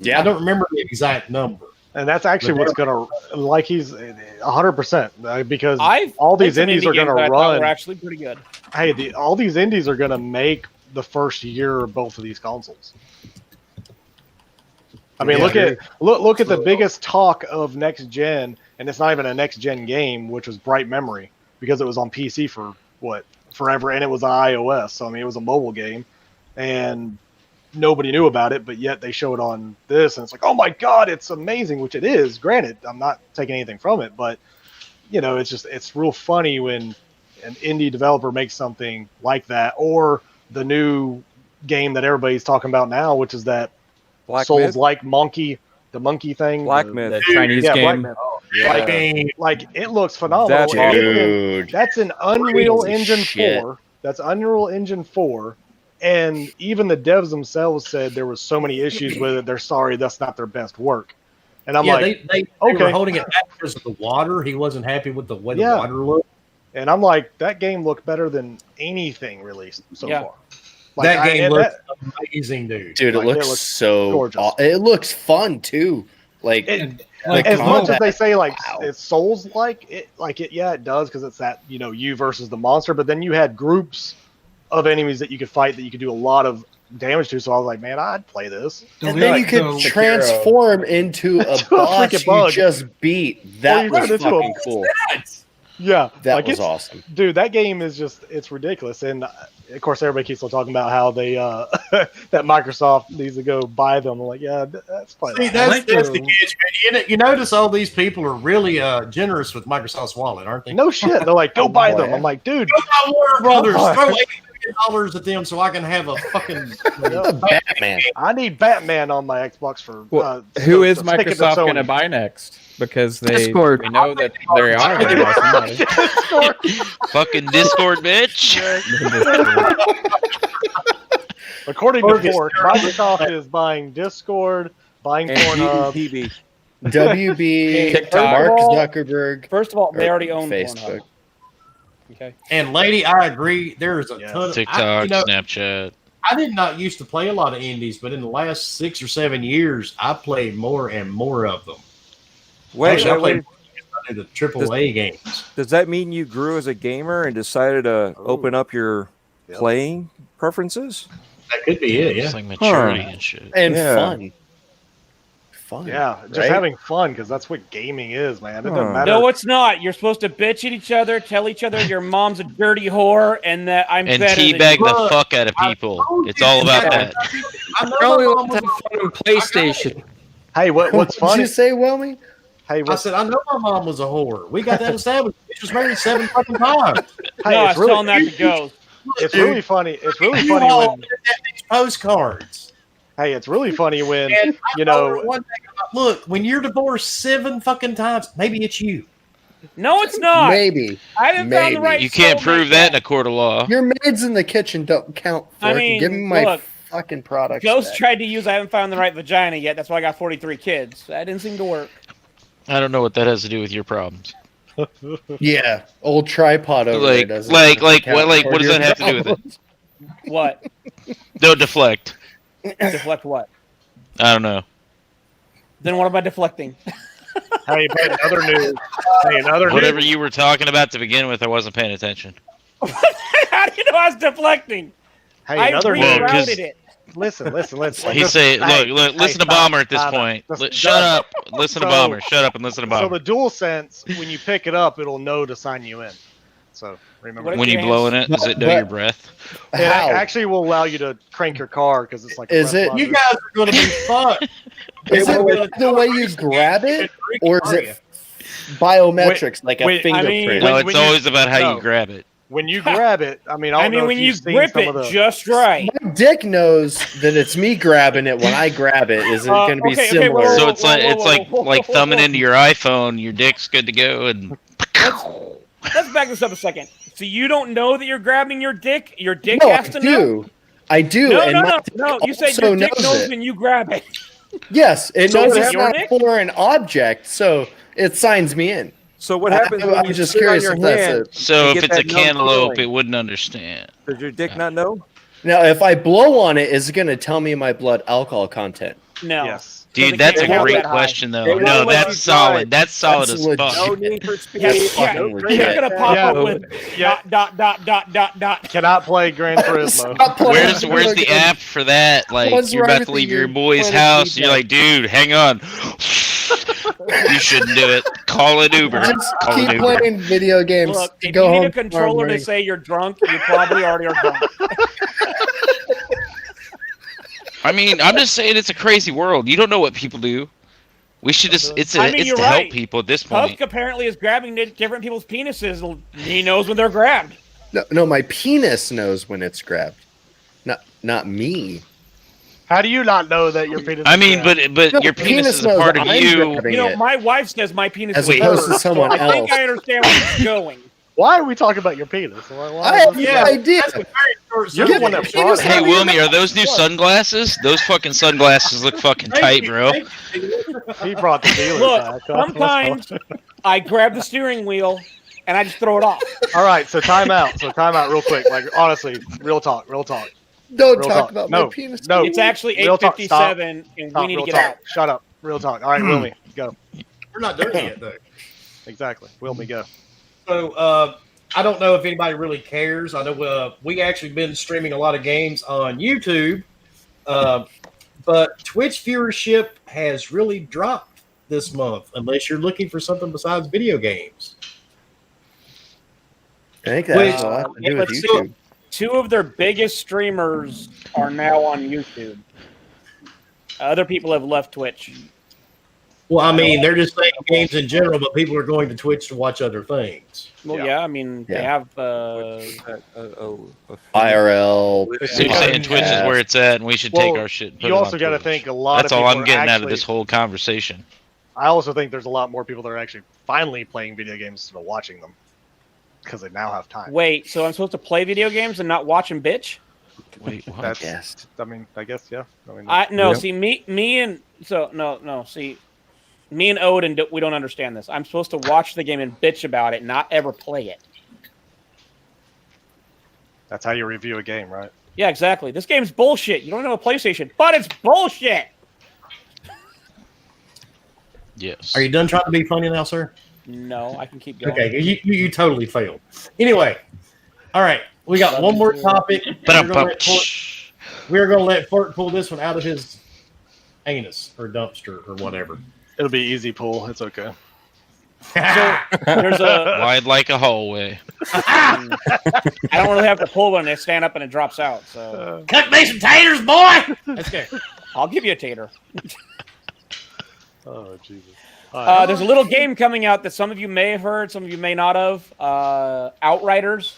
Yeah. I don't remember the exact number. And that's actually what's going to, like, he's 100%, because all played these some indies indie are going games that I to thought run. were actually pretty good. Hey, all these indies are going to make the first year of both of these consoles. I mean, look at the biggest talk of next gen, and it's not even a next gen game, which was Bright Memory, because it was on PC for forever, and it was on iOS. So I mean, it was a mobile game, and nobody knew about it, but yet they show it on this, and it's like, oh my god, it's amazing, which it is. Granted, I'm not taking anything from it, but it's real funny when an indie developer makes something like that, or the new game that everybody's talking about now, which is that Souls-like monkey thing. Black Myth. The Chinese game. Black Myth. Like, it looks phenomenal. That's an Unreal Engine 4. That's Unreal Engine 4. And even the devs themselves said there was so many issues with it. They're sorry, that's not their best work. And I'm like, they were holding it back because of the water. He wasn't happy with the way the water looked. And I'm like, that game looked better than anything released so far. Like, that game looks amazing, dude. Dude, it looks so gorgeous. It looks fun too. Like, as much as they say it's Souls-like, it does, because it's that you versus the monster. But then you had groups of enemies that you could fight that you could do a lot of damage to. So I was like, man, I'd play this. And then you could transform into a boss you just beat. That was fucking cool. Yeah, that was awesome, dude. That game is it's ridiculous, and of course everybody keeps on talking about how they that Microsoft needs to go buy them. I'm like, yeah, that's probably that's the catch, man. You notice all these people are really generous with Microsoft's wallet, aren't they? No shit. They're like, go buy them. I'm like, dude, go buy Warner Brothers. Throw $8 at them so I can have a fucking Batman. I need Batman on my Xbox for. Who is Microsoft going to buy next? Because we know that they are going to buy somebody. Fucking Discord, bitch. According to Fork, Microsoft is buying Discord, buying Pornhub, WB, TikTok, Mark Zuckerberg. First of all, they already own Facebook. Pornhub. Okay. And lady, I agree. There's a ton of TikTok, Snapchat. I did not used to play a lot of indies, but in the last 6 or 7 years, I played more and more of them. Wait, I played the AAA games. Does that mean you grew as a gamer and decided to open up your playing preferences? That could be it, yeah. It's like maturity and shit. And fun. Yeah, just having fun, because that's what gaming is, man. It doesn't matter. No, it's not. You're supposed to bitch at each other, tell each other your mom's a dirty whore, and that I'm better than you. Teabag the fuck out of people. It's all about that. Probably want to have fun on PlayStation. Hey, what's funny? Did you say, Whelmy? Hey, I said, I know my mom was a whore. We got that established. She was married 7 fucking times. Hey, no, I was telling that to go. It's really funny. It's really You funny all when did these postcards. Hey, it's really funny when And I told her one thing about, look, when you're divorced 7 fucking times, maybe it's you. No, it's not. Maybe. I haven't found the right. You can't prove that in a court of law. Your maids in the kitchen don't count. I mean, give me my look, fucking product. Ghost tried to use I haven't found the right vagina yet. That's why I got 43 kids. That didn't seem to work. I don't know what that has to do with your problems. Yeah, old tripod over there doesn't. What does that have to do with it? What? Don't deflect. Deflect what? I don't know. Then what am I deflecting? Hey, but another news. Hey, another Whatever news. you were talking about to begin with, I wasn't paying attention. How do you know I was deflecting? Hey, I another Well, 'cause- rerouted it. Listen. He's saying, look, listen to Bomber at this point. Shut up. Listen to So- Bomber. Shut up and listen to So Bomber. the DualSense, when you pick it up, it'll know to sign you in. So remember, What When you James- blowing it, does it know But- your breath? it How? actually will allow you to crank your car because it's like. a Is it- breathalyzer. You guys are going to be fucked. Is We're it gonna the way you drink grab it, and drink or is it? it biometrics like a wait, I fingerprint? mean, No, when it's you- always about how no. you grab it. When you grab it, I mean, I don't know when if you you've seen grip some it of the. just right. My dick knows that it's me grabbing it when I grab it. Is it going to be okay, similar? whoa, So whoa, it's like whoa, like whoa, thumbing whoa. into your iPhone. Your dick's good to go, and Let's back this up a second. So you don't know that you're grabbing your dick? Your dick No, I has to know? do. I do. No, and no, my no, dick no. You said also your dick knows it. when you grab it. Yes, it So knows is it it's your not dick? a foreign object, so it signs me in. So what happens I'm when you just sit curious on if your that's hand? it. so You if get it's a that numb cantaloupe, feeling. it wouldn't understand. Does your dick not know? Now, if I blow on it, is it going to tell me my blood alcohol content? No. Yes. Dude, it that's a can't count great that high. question, They though. won't No, let that's you solid. drive. That's solid That's as fuck. No legit. need for speed. Yeah, That's yeah, fucking He's legit. gonna pop Yeah. up with Yeah. dot. Cannot play Gran Turismo. Stop playing Where's video the games. app for that? Like What's you're wrong about with to leave you? your boy's Planet house, and you're DJ. like, dude, hang on. You shouldn't do it. Call an Uber. Just Call keep an Uber. playing video games. Look, to if go you need home a controller tomorrow to say you're drunk, you probably already are drunk. I mean, I'm just saying it's a crazy world. You don't know what people do. We should just it's I mean, it's you're to right. help people at this Husk point. apparently is grabbing different people's penises. He knows when they're grabbed. No, my penis knows when it's grabbed. Not me. How do you not know that your penis? I is mean, grabbed? but No, your the penis is a knows part of I'm you. grabbing You know, it, my wife says my penis as is opposed to hers, so someone I think else. I understand where it's going. Why are we talking about your penis? Why I have no Yeah. idea. That's a very short You're the subject. one that brought it. Hey, Wilmy, are those new sunglasses? Those fucking sunglasses look fucking tight, bro. He brought the dealer Look, back. sometimes I grab the steering wheel and I just throw it off. All right, so time out. Real quick. Like honestly, real talk. Don't Real talk talk. about No, my penis. no. It's actually Real talk. 8:57, and Stop, we need to real get talk. out. Shut up. Real talk. All right, Wilmy, go. We're not done yet, though. Exactly. Wilmy, go. So I don't know if anybody really cares. I know we actually been streaming a lot of games on YouTube, but Twitch viewership has really dropped this month, unless you're looking for something besides video games. I think that has a lot to do with let's see. YouTube. Two of their biggest streamers are now on YouTube. Other people have left Twitch. Well, I mean, they're just saying games in general, but people are going to Twitch to watch other things. Well, Yeah. yeah, I mean, they Yeah. have. IRL. So you're saying Twitch is where it's at, and we should take Well, our shit. And put You it also on got to Twitch. think a lot That's of all people I'm are getting out of actually- this whole conversation. I also think there's a lot more people that are actually finally playing video games instead of watching them because they now have time. Wait, so I'm supposed to play video games and not watch them, bitch? Wait, what? That's. Yes. I mean, I guess yeah. I mean, No, Yep. see, me and so no. See, me and Odin, we don't understand this. I'm supposed to watch the game and bitch about it, not ever play it. that's how you review a game, right? Yeah, exactly. This game's bullshit. You don't know a PlayStation, but it's bullshit. Yes. Are you done trying to be funny now, sir? No, I can keep going. Okay, you totally failed. Anyway, all right, we got one more topic. We're going to let Fort pull this one out of his anus or dumpster or whatever. It'll be easy pull. It's okay. There's a. Wide like a hallway. I don't really have to pull when they stand up and it drops out. So Cut me some taters, boy. That's good. I'll give you a tater. Oh Jesus. There's a little game coming out that some of you may have heard, some of you may not have. Outriders.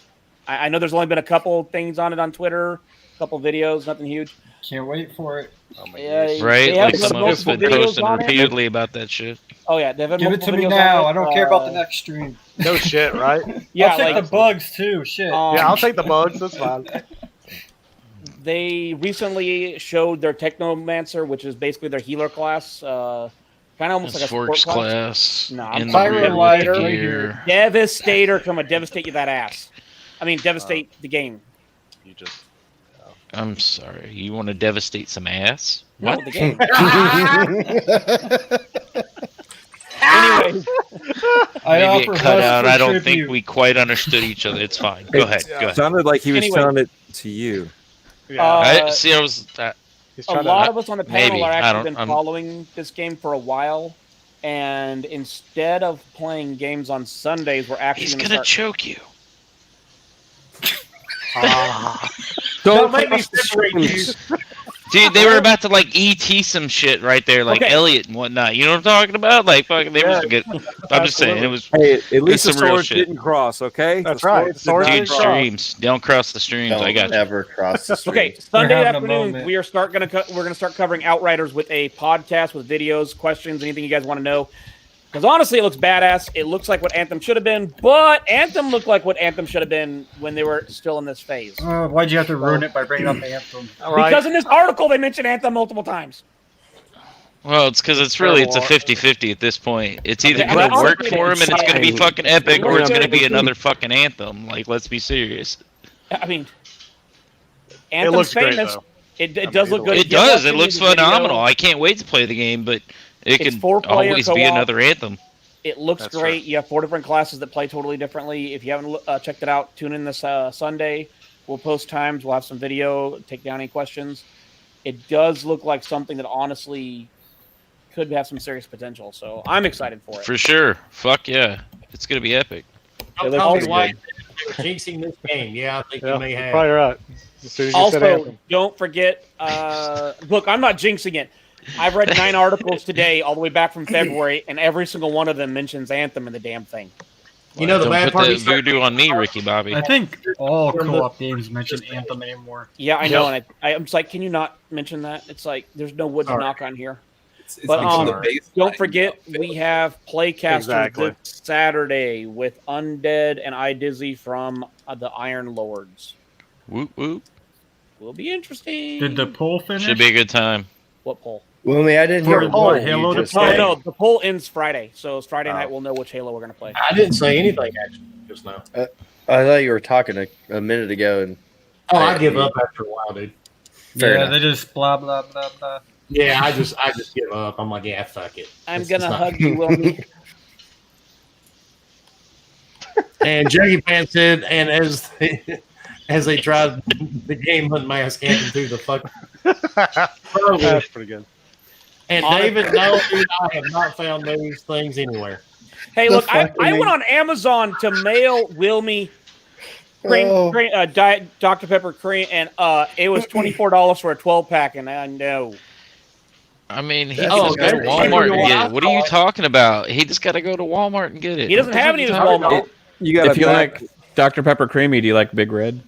I know there's only been a couple things on it on Twitter, a couple videos, nothing huge. Can't wait for it. Oh my Yeah, gosh. Right? they have Like some of us multiple been videos posting on it. repeatedly about that shit. Oh yeah, they've had Give it multiple to me videos now. on it. I don't care about the next stream. No shit, right? Yeah, I'll take like, the bugs too. Shit. Yeah, I'll take the bugs. That's fine. They recently showed their Technomancer, which is basically their healer class. Kind of almost like a support Forks class. class. No, in I'm the Fire rear with Lighter the right gear. Devastator, come on, devastate you that ass. I mean, devastate the game. You just. I'm sorry. You want to devastate some ass? No, What? the game. Anyways, Maybe it cut out. I don't think we quite understood each other. It's fine. Go ahead. Go It ahead. sounded like he was Anyway. telling it to you. I was. A lot of us on the panel Maybe. are I actually don't- been I'm- following this game for a while, and instead of playing games on Sundays, we're actually He's gonna gonna start. choke you. Don't make me cross the separate you. streams. Dude, they were about to like ET some shit right there, like Okay. Elliot and whatnot. You know what I'm talking about? Like fucking, they was good. I'm just saying, it was. Hey, at least the some real swords shit. didn't cross, okay? That's The right. swords did Swords not Dude, cross. streams. Don't cross the streams. I got Don't you. ever cross the street. Okay, Sunday having a afternoon, moment. we are we're gonna start covering Outriders with a podcast with videos, questions, anything you guys want to know. Because honestly, it looks badass. It looks like what Anthem should have been, but Anthem looked like what Anthem should have been when they were still in this phase. Why'd you have to ruin it by bringing up Anthem? All right. Because in this article, they mentioned Anthem multiple times. Well, it's because it's a 50-50 at this point. It's either Okay, gonna I'm work also for him and it's gonna be saying- fucking epic, or it's gonna be Yeah. another fucking Anthem. Like, let's be serious. I mean, Anthem's looks great, famous. though. It does look good. It If you haven't does. It seen looks the video, phenomenal. I can't wait to play the game, but it It's can 4-player always be co-op. another Anthem. It looks That's great. right. You have 4 different classes that play totally differently. If you haven't checked it out, tune in this Sunday. We'll post times. We'll have some video. Take down any questions. It does look like something that honestly could have some serious potential. So I'm excited for it. For sure. Fuck yeah. It's gonna be epic. Don't It tell looks me why good. you're jinxing this game. Yeah, I think Yeah, you may you're have. probably right. As soon as you said Also, Anthem. don't forget. Look, I'm not jinxing it. I've read 9 articles today, all the way back from February, and every single one of them mentions Anthem in the damn thing. You know the Don't bad put part the is voodoo on me, Ricky Bobby. I think all co-op games mention Anthem anymore. Yeah, I know, and I'm just like, can you not mention that? It's like there's no wood to Sorry. knock on here. It's But become the don't baseline. forget, we have Playcasters Exactly. this Saturday with Undead and iDizzy from the Iron Lords. Whoop whoop. Will be interesting. Did the poll finish? Should be a good time. What poll? Well, I didn't hear For a what, poll. Halo You to just play? Oh said. no, the poll ends Friday, so it's Friday Oh. night. We'll know which Halo we're gonna play. I didn't say anything actually just now. I thought you were talking a minute ago, and Oh, I give up after a while, dude. Fair Yeah, enough. they just blah blah blah blah. Yeah, I just give up. I'm like, yeah, fuck it. I'm It's gonna not- hug you, Wilmy. And Jackie Pan said, and as they tried the game hunt mask Anthem through the fuck. That's pretty good. And David, no, dude, I have not found those things anywhere. Hey, The look, I fucking- went on Amazon to mail Wilmy Oh. Diet Dr. Pepper cream, and it was $24 for a 12-pack, and I know. I mean, he That's can just go to okay. Walmart and Yeah. get it. What are you talking about? He just got to go to Walmart and get it. He doesn't What the have fuck any of you his talking Walmart. about? You got If you like Dr. Pepper Creamy, do you like Big Red?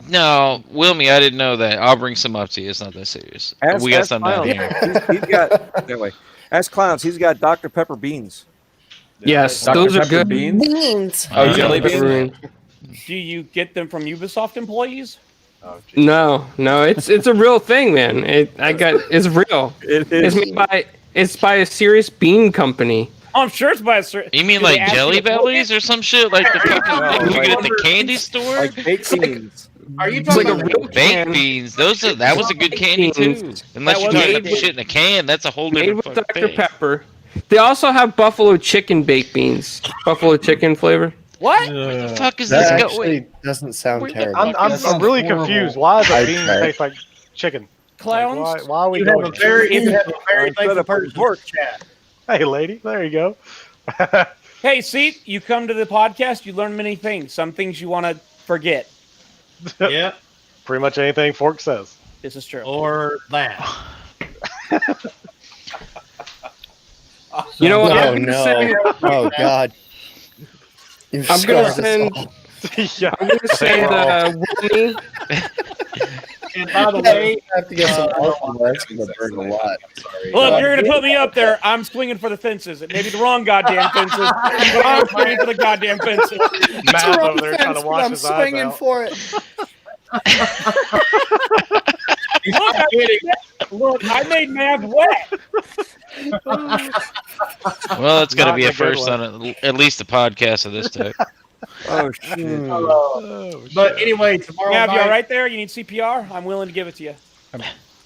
No, Wilmy, I didn't know that. I'll bring some up to you. It's not that serious. We got some down Clowns. here. He's got that way. As Clowns, he's got Dr. Pepper beans. Yes, Dr. those are Pepper good. beans. Oh, Uh, jelly beans. Do you get them from Ubisoft employees? No, it's a real thing, man. It's real. It's by a serious bean company. Oh, I'm sure it's by a certain. You mean Do they like ask Jelly you to book Bellies it? or some shit? Like the fucking No, thing you like- get at the candy store? Like baked beans. Are you It's like talking a about real Baked can beans. That was a good candy too. Unless That you're was talking about made the with- shit in a can, that's a whole made different with fucking Dr. thing. Pepper. They also have buffalo chicken baked beans. Buffalo chicken flavor. What? What the fuck is That this actually going? doesn't sound Where the- terrible. I'm That sounds really horrible. confused. Why does I the beans tried. taste like chicken? Clowns? Like, why are we you have doing a this? very Instead thankful of person pork. chat. Hey, lady, there you go. Hey, see, you come to the podcast, you learn many things. Some things you want to forget. Yeah, Pretty much anything Fork says. This is true. or that. You know what? Oh I'm gonna no! send- Oh god! You've I'm gonna scarred us send. all. Yeah. I'm gonna send Wilmy. And by the way, I have to get some alcohol. That's gonna burn a lot. Well, if you're going to put me up there, I'm swinging for the fences. It may be the wrong goddamn fences, but I'm swinging for the goddamn fences. Matt over there trying to wash his eyes out. for it. Look, I made Mav wet. Well, it's got to Not be in a a good first way. on at least a podcast of this type. Oh shit! but anyway, tomorrow Mav, you night, all right there? You need CPR? I'm willing to give it to you.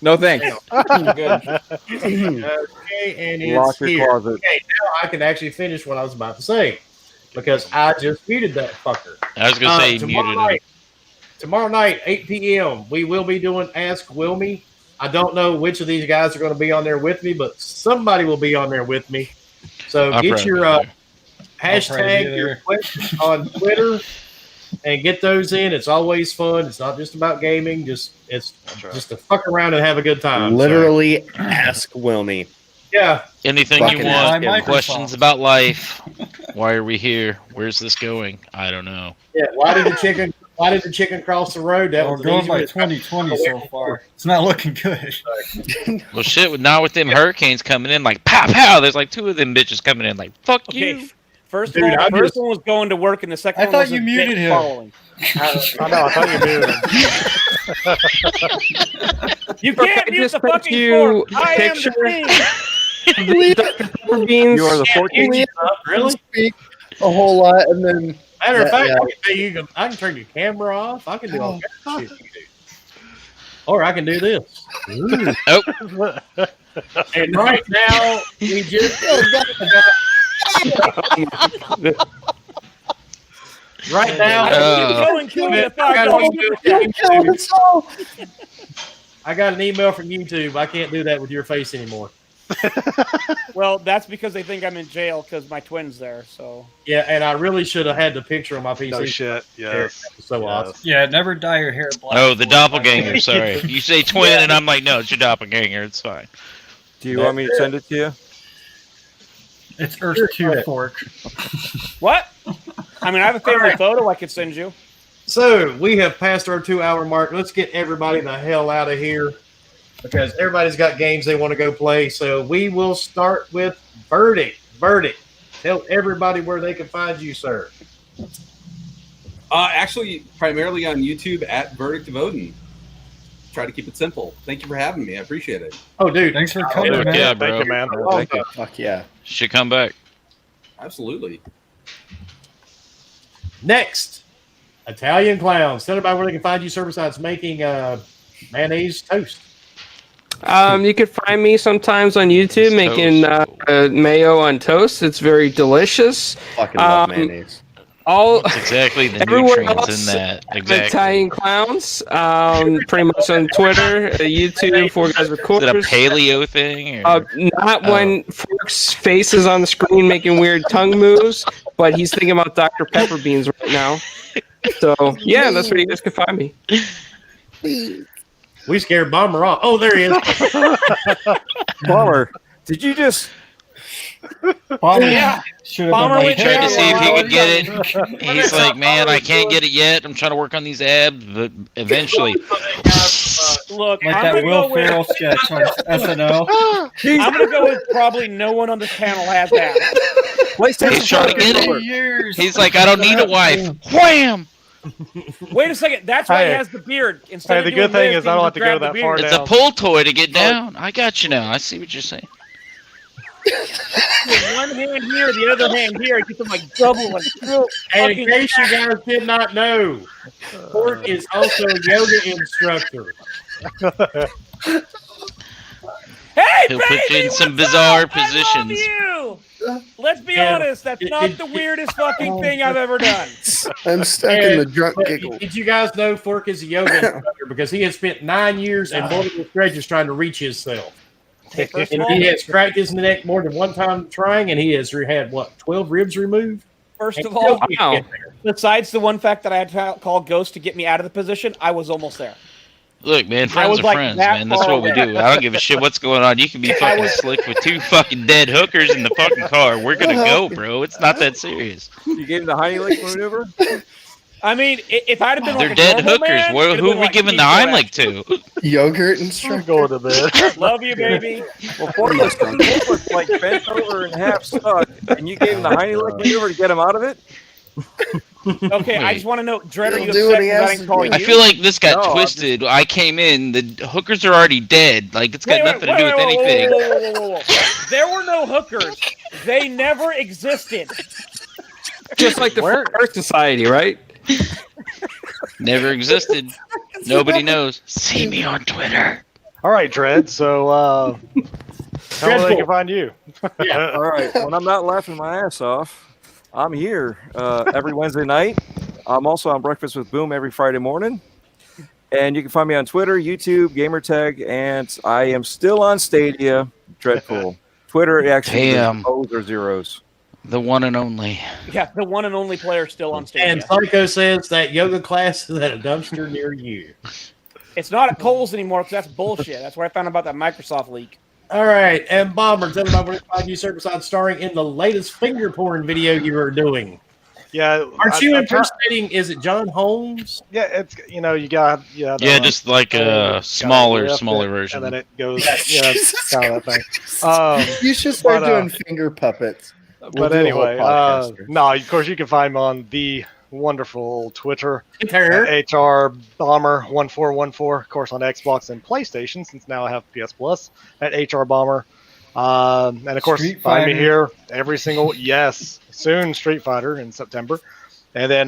No thanks. Good. Okay, and it's Lock your here. closet. Okay, now I can actually finish what I was about to say because I just muted that fucker. I was gonna say muted him. Tomorrow night, 8 p.m., we will be doing Ask Wilmy. I don't know which of these guys are going to be on there with me, but somebody will be on there with me. So I'll get your probably hashtag your questions on Twitter and get those in. It's always fun. It's not just about gaming. It's just to fuck around and have a good time. Literally, ask Wilmy. Yeah. Anything Fucking you want. ask him. Questions about life. Why are we here? Where's this going? I don't know. Yeah. Why did the chicken cross the road? That We're was going by easy. 2020 so far. It's not looking good. Well, shit. Now with them hurricanes coming in, like pow pow. There's like 2 of them bitches coming in, like fuck Okay. you. First Dude, of all, the I'm first just- one was going to work, and the second I one thought was you a muted dick him. following. I know. I thought you did. You can't I mute just the sent fucking you fork. a I am picture. the king. Dr. Pepper beans. You are the 14th. Really? Speak a whole lot, and then Matter of fact, yeah. I can turn your camera off. I can do all kinds of shit you do. Or I can do this. Oh, And right now, we just right now. Go and kill me if I go. I got an email from YouTube. I can't do that with your face anymore. Well, that's because they think I'm in jail because my twin's there. So Yeah, and I really should have had the picture on my PC. No shit. Yes. That was so awesome. Yeah, never dye your hair black. oh, the doppelganger. Sorry, you say twin, and I'm like, no, it's your doppelganger. It's fine. Do you want me to send it to you? It's Earth 2 fork. what? I mean, I have a family photo I could send you. So we have passed our 2-hour mark. Let's get everybody the hell out of here because everybody's got games they want to go play. So we will start with Verdict. Verdict. Tell everybody where they can find you, sir. Actually, primarily on YouTube at Verdict of Odin. Try to keep it simple. Thank you for having me. I appreciate it. Oh, dude. Thanks for coming, Fuck man. yeah, bro. Thank you, man. Thank you. Fuck yeah. Should come back. Absolutely. Next, Italian Clowns. Tell everybody where they can find you, sir, besides making mayonnaise toast. You can find me sometimes on YouTube Toast. making mayo on toast. It's very delicious. Fucking love mayonnaise. All It's exactly the everywhere nutrients else, in that. Exactly. Italian Clowns. Pretty much on Twitter, YouTube, Four Guys Is it a Recorders. paleo thing? Or? Not when Fork's face is on the screen making weird tongue moves, but he's thinking about Dr. Pepper beans right now. So yeah, that's where you guys can find me. We scared Bomber off. Oh, there he is. Bomber, did you just? Bomber Yeah. should have Bomber been He went tried to down see if he while could get it. He's like, man, I can't get it yet. I'm trying to work on these abs, but eventually. Look, like I'm that gonna Will go with, Ferrell sketch on SNL. I'm gonna go with probably no one on this panel has that. He's trying to get it. Years. He's like, I don't need a wife. Wham! Wait a second. That's why he Hey. has the beard. Instead Hey, of the good doing thing is I don't have to go grab that the far beard. It's a down. pull toy to get down. I got you now. I see what you're saying. With one hand here, the other hand here. You get them like double and triple. And in case you guys did not know, Fork is also a yoga instructor. Hey, He'll baby, put you in some what's bizarre up? I positions. love you. Let's be Yeah. honest. That's not the weirdest fucking thing I've ever done. I'm stuck in the drunk giggle. Did you guys know Fork is a yoga instructor because he has spent 9 years in multiple stretches trying to reach himself. First of And all, he has cracked his neck more than one time trying, and he has had, 12 ribs removed? first And of all, still can't get there. besides the one fact that I had to call Ghost to get me out of the position, I was almost there. Look, man, I friends was are like friends, that man. That's far what we away. do. I don't give a shit what's going on. You can be fucking slick with 2 fucking dead hookers in the fucking car. We're gonna go, bro. It's not that serious. You gave him the Heimlich maneuver? I mean, if I'd have been They're like a dead normal hookers. man, Who it'd have are been we like, giving the keep Heimlich to? Yogurt I'm instructor. going to bed. going. Love you, baby. Well, Ford was like bent over and half stuck, and you gave him the Heimlich maneuver to get him out of it? Okay, I Wait. just want to know, Dredd, are He'll you do upset what he because I has didn't to call do. you? I feel like this got No, I'm twisted. I came in. The hookers are already dead. Like it's got nothing to do with anything. Whoa. There were no hookers. They never existed. Just like the Where- Earth Society, right? Never existed. Nobody knows. See me on Twitter. All right, Dread. So tell me where they can find you. Yeah. All right. When I'm not laughing my ass off, I'm here every Wednesday night. I'm also on Breakfast with Boom every Friday morning. And you can find me on Twitter, YouTube, Gamertag, and I am still on Stadia. Dreadpool. Twitter, actually, Damn. O's or zeros. The one and only. Yeah, the one and only player still on stage. And Psycho says that yoga class is at a dumpster near you. It's not at Kohl's anymore because that's bullshit. That's where I found about that Microsoft leak. All right, and Bomber, tell me about where to find you, sir, besides starring in the latest finger porn video you were doing. Yeah, Aren't you impersonating? Is it John Holmes? Yeah, it's you got Yeah, just like a smaller version. and then it goes. It's kind of that thing. You should start doing finger puppets. But anyway, no, of course you can find me on the wonderful Twitter at HR Bomber 1414. Of course on Xbox and PlayStation, since now I have PS Plus at HR Bomber. And of course, find me here every single soon Street Fighter in September, and then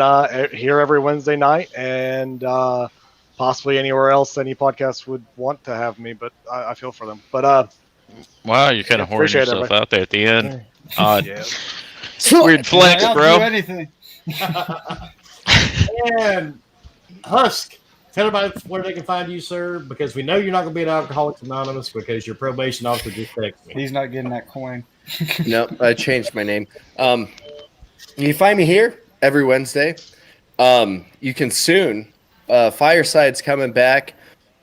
here every Wednesday night, and possibly anywhere else any podcast would want to have me, but I feel for them. But wow, you're kind of whoring yourself out there at the end. Yeah. Weird flex, I'll bro. do anything. And Husk, tell everybody where they can find you, sir, because we know you're not going to be at Alcoholics Anonymous because your probation officer just texted me. He's not getting that coin. Nope, I changed my name. You can find me here every Wednesday. You can soon. Fireside's coming back.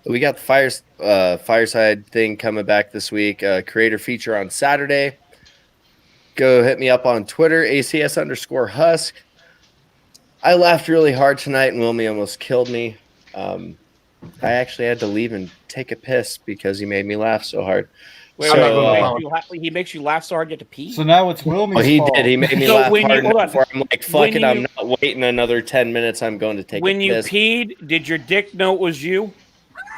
We got the Fireside thing coming back this week. Creator feature on Saturday. Go hit me up on Twitter, ACS_Husk. I laughed really hard tonight, and Wilmy almost killed me. I actually had to leave and take a piss because he made me laugh so hard. He makes you laugh so hard you have to pee? So now it's Wilmy's fault. Did. He made me laugh hard enough where I'm like, fuck it, I'm not waiting another 10 minutes. I'm going to take a piss. When you peed, did your dick know it was you?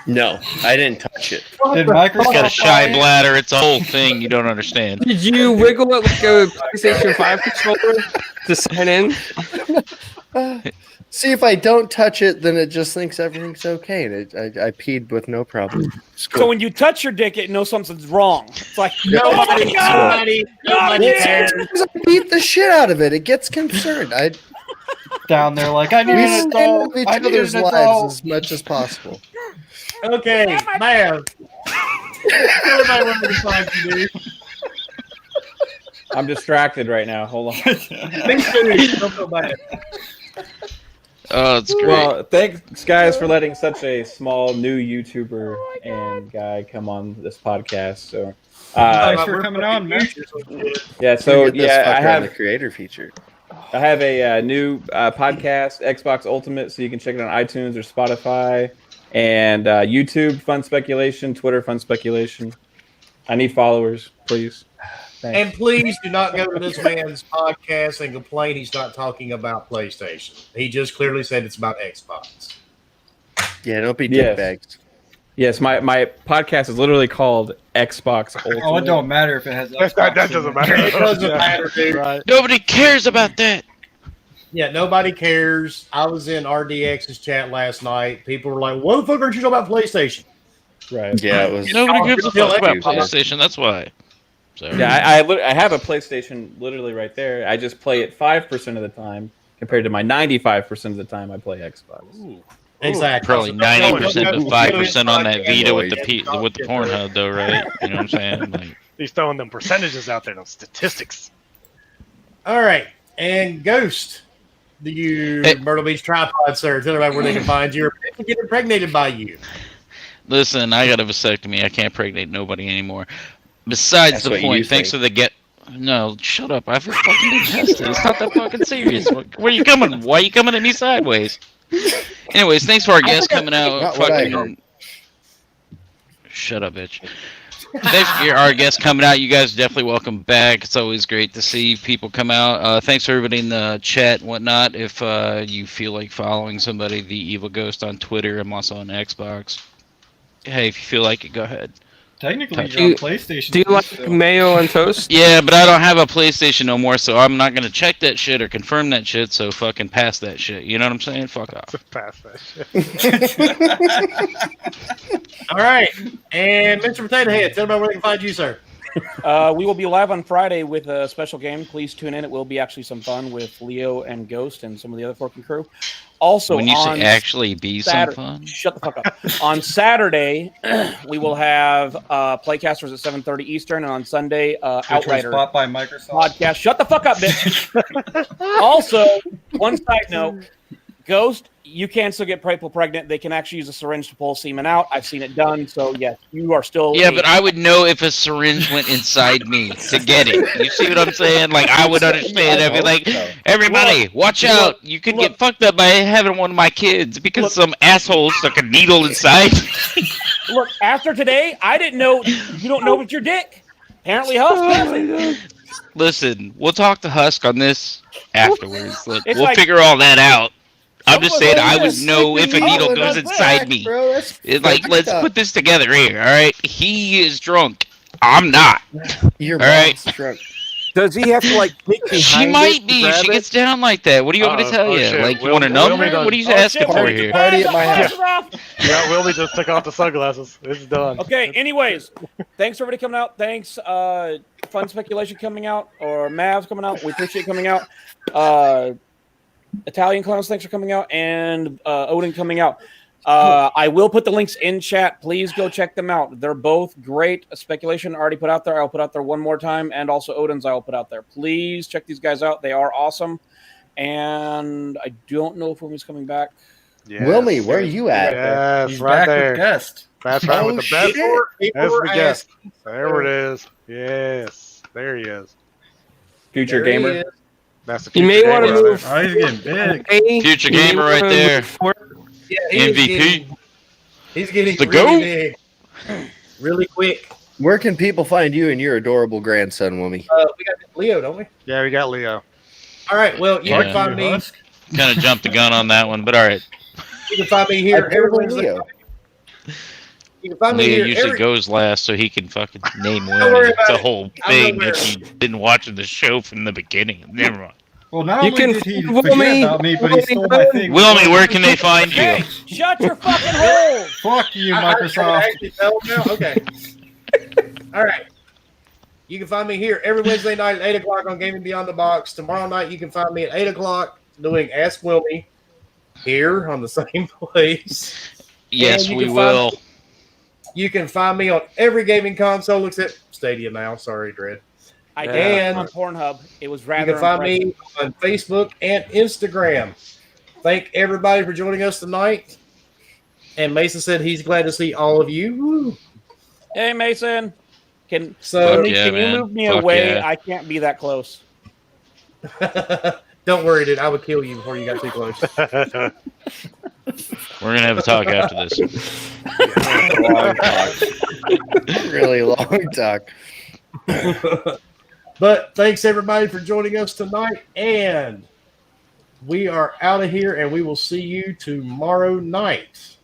No, I didn't touch it. Did Microsoft got a shy bladder. It's a whole thing you don't understand. Did you wiggle it like a PlayStation 5 controller to sign in? See, if I don't touch it, then it just thinks everything's okay. And I peed with no problem. So when you touch your dick, it knows something's wrong. It's like, nobody cares. I beat the shit out of it. It gets concerned. Down there like, I need an adult. Each other's lives as much as possible. Okay, man. Everybody wants to find you, dude. I'm distracted right now. Hold on. Me too. Don't feel bad. Oh, it's great. Well, thanks, guys, for letting such a small new YouTuber and guy come on this podcast. So, thanks for coming on, man. Yeah, so I have the creator feature. I have a new podcast, Xbox Ultimate, so you can check it on iTunes or Spotify, and YouTube, Fun Speculation, Twitter, Fun Speculation. I need followers, please. Thanks. And please do not go to this man's podcast and complain he's not talking about PlayStation. He just clearly said it's about Xbox. Yeah, don't be dickbags. Yes, my podcast is literally called Xbox Ultimate. Oh, it don't matter if it has Xbox. That doesn't matter. It doesn't matter, dude. Right. Nobody cares about that. Yeah, nobody cares. I was in RDX's chat last night. People were like, what the fuck aren't you talking about PlayStation? Right. Yeah, it was. Nobody gives a fuck about PlayStation. That's why. So. Yeah, I have a PlayStation literally right there. I just play it 5% of the time compared to my 95% of the time I play Xbox. Ooh. Exactly. Probably 90% to 5% on that Vita with the Pornhub, though, right? You know what I'm saying? Like, he's throwing them percentages out there, those statistics. All right, and Ghost, Myrtle Beach tripod, sir. Tell everybody where they can find you. Or get impregnated by you. Listen, I got a vasectomy. I can't pregnate nobody anymore. Besides the point, thanks for the No, shut up. I've fucking been tested. It's not that fucking serious. Where you coming? Why are you coming at me sideways? Anyways, thanks for our guest coming out. Fucking shut up, bitch. Thanks for our guest coming out. You guys are definitely welcome back. It's always great to see people come out. Thanks for everybody in the chat and whatnot. If you feel like following somebody, the Evil Ghost on Twitter. I'm also on Xbox. Hey, if you feel like it, go ahead. Technically, Do you're on PlayStation. Do you like still. mayo and toast? Yeah, but I don't have a PlayStation no more, so I'm not gonna check that shit or confirm that shit. So fucking pass that shit. You know what I'm saying? Fuck off. Pass that shit. All right. And Mr. Potato Head, tell me where they can find you, sir. We will be live on Friday with a special game. Please tune in. It will be actually some fun with Leo and Ghost and some of the other Forking crew. Also, When you on say actually be Saturday, some fun, shut the fuck up. On Saturday, we will have Playcasters at 7:30 Eastern, and on Sunday, Which was Outrider bought by Microsoft. podcast. Shut the fuck up, bitch. Also, one side note: Ghost, you can still get people pregnant. They can actually use a syringe to pull semen out. I've seen it done. So yes, you are still. yeah, but I would know if a syringe went inside me to get it. You see what I'm saying? Like I would understand. I'd be like, everybody, watch out! You could get fucked up by having one of my kids because some asshole stuck a needle inside. Look, after today, I didn't know. You don't know it's your dick. Apparently, Husk. Listen, we'll talk to Husk on this afterwards. Look, It's we'll like- figure all that out. I'm just saying I would Yes, know if a needle oh, goes that's inside fact, me. bro. That's It's like, fucked let's up. put this together here, all right? He is drunk. I'm not. Your All right. mom's drunk. Does he have to like kick behind She it might to be. grab She it? gets down like that. What do you want me to tell you? shit. Like, you want a Wilmy number? done- What are you Oh, asking shit, for party- here? Party at my house. Yeah, Wilmy just took off the sunglasses. It's done. Okay, anyways, thanks for everybody coming out. Thanks, Fun Speculation coming out, or Mavs coming out. We appreciate you coming out. Italian Clowns, thanks for coming out, and Odin coming out. I will put the links in chat. Please go check them out. They're both great. Speculation already put out there. I'll put out there one more time, and also Odin's I'll put out there. Please check these guys out. They are awesome. And I don't know if Wilmy's coming back. Yes. Wilmy, where are you at? Yes, He's right back there. with guest. That's right, with Oh, the best. shit. That's were the guest. There it is. Yes, there he is. Future There he gamer. is. That's the You may future want to gamer right move. Oh, he's getting big. Hey, Future you may gamer right wanna there. move forward. Yeah, he is MVP. he's getting The really GOAT. big. Really quick. Where can people find you and your adorable grandson, Wilmy? We got Leo, don't we? Yeah, we got Leo. All right. Well, you Yeah. can find me. Husk. Kind of jumped the gun on that one, but all right. You can find me here every Adorable Wednesday. Leo. You can find me Leo here usually every. goes last so he can fucking name Don't worry Wilmy. It's a about it. whole I'm thing aware. if you've been watching the show from the beginning. Never mind. Well, not You only can did he find forget Wilmy. about me, but he Wilmy stole my Gunn. thing. Wilmy, where can they find you? Hey, shut your fucking hole! Fuck you, I Microsoft. actually tell them now? Okay. All right. You can find me here every Wednesday night at 8 o'clock on Gaming Beyond the Box. Tomorrow night, you can find me at 8 o'clock doing Ask Wilmy here on the same place. Yes, And you we can will. You can find me on every gaming console except Stadia now. Sorry, Dread. I And- did on Pornhub. It was You rather can find impressive. me on Facebook and Instagram. Thank everybody for joining us tonight. And Mason said he's glad to see all of you. Woo. Hey, Mason. Can So Fuck yeah, can you man. move me Fuck away? yeah. I can't be that close. don't worry, dude. I would kill you before you got too close. We're gonna have a talk after this. Really long talk. But thanks everybody for joining us tonight. And we are out of here and we will see you tomorrow night.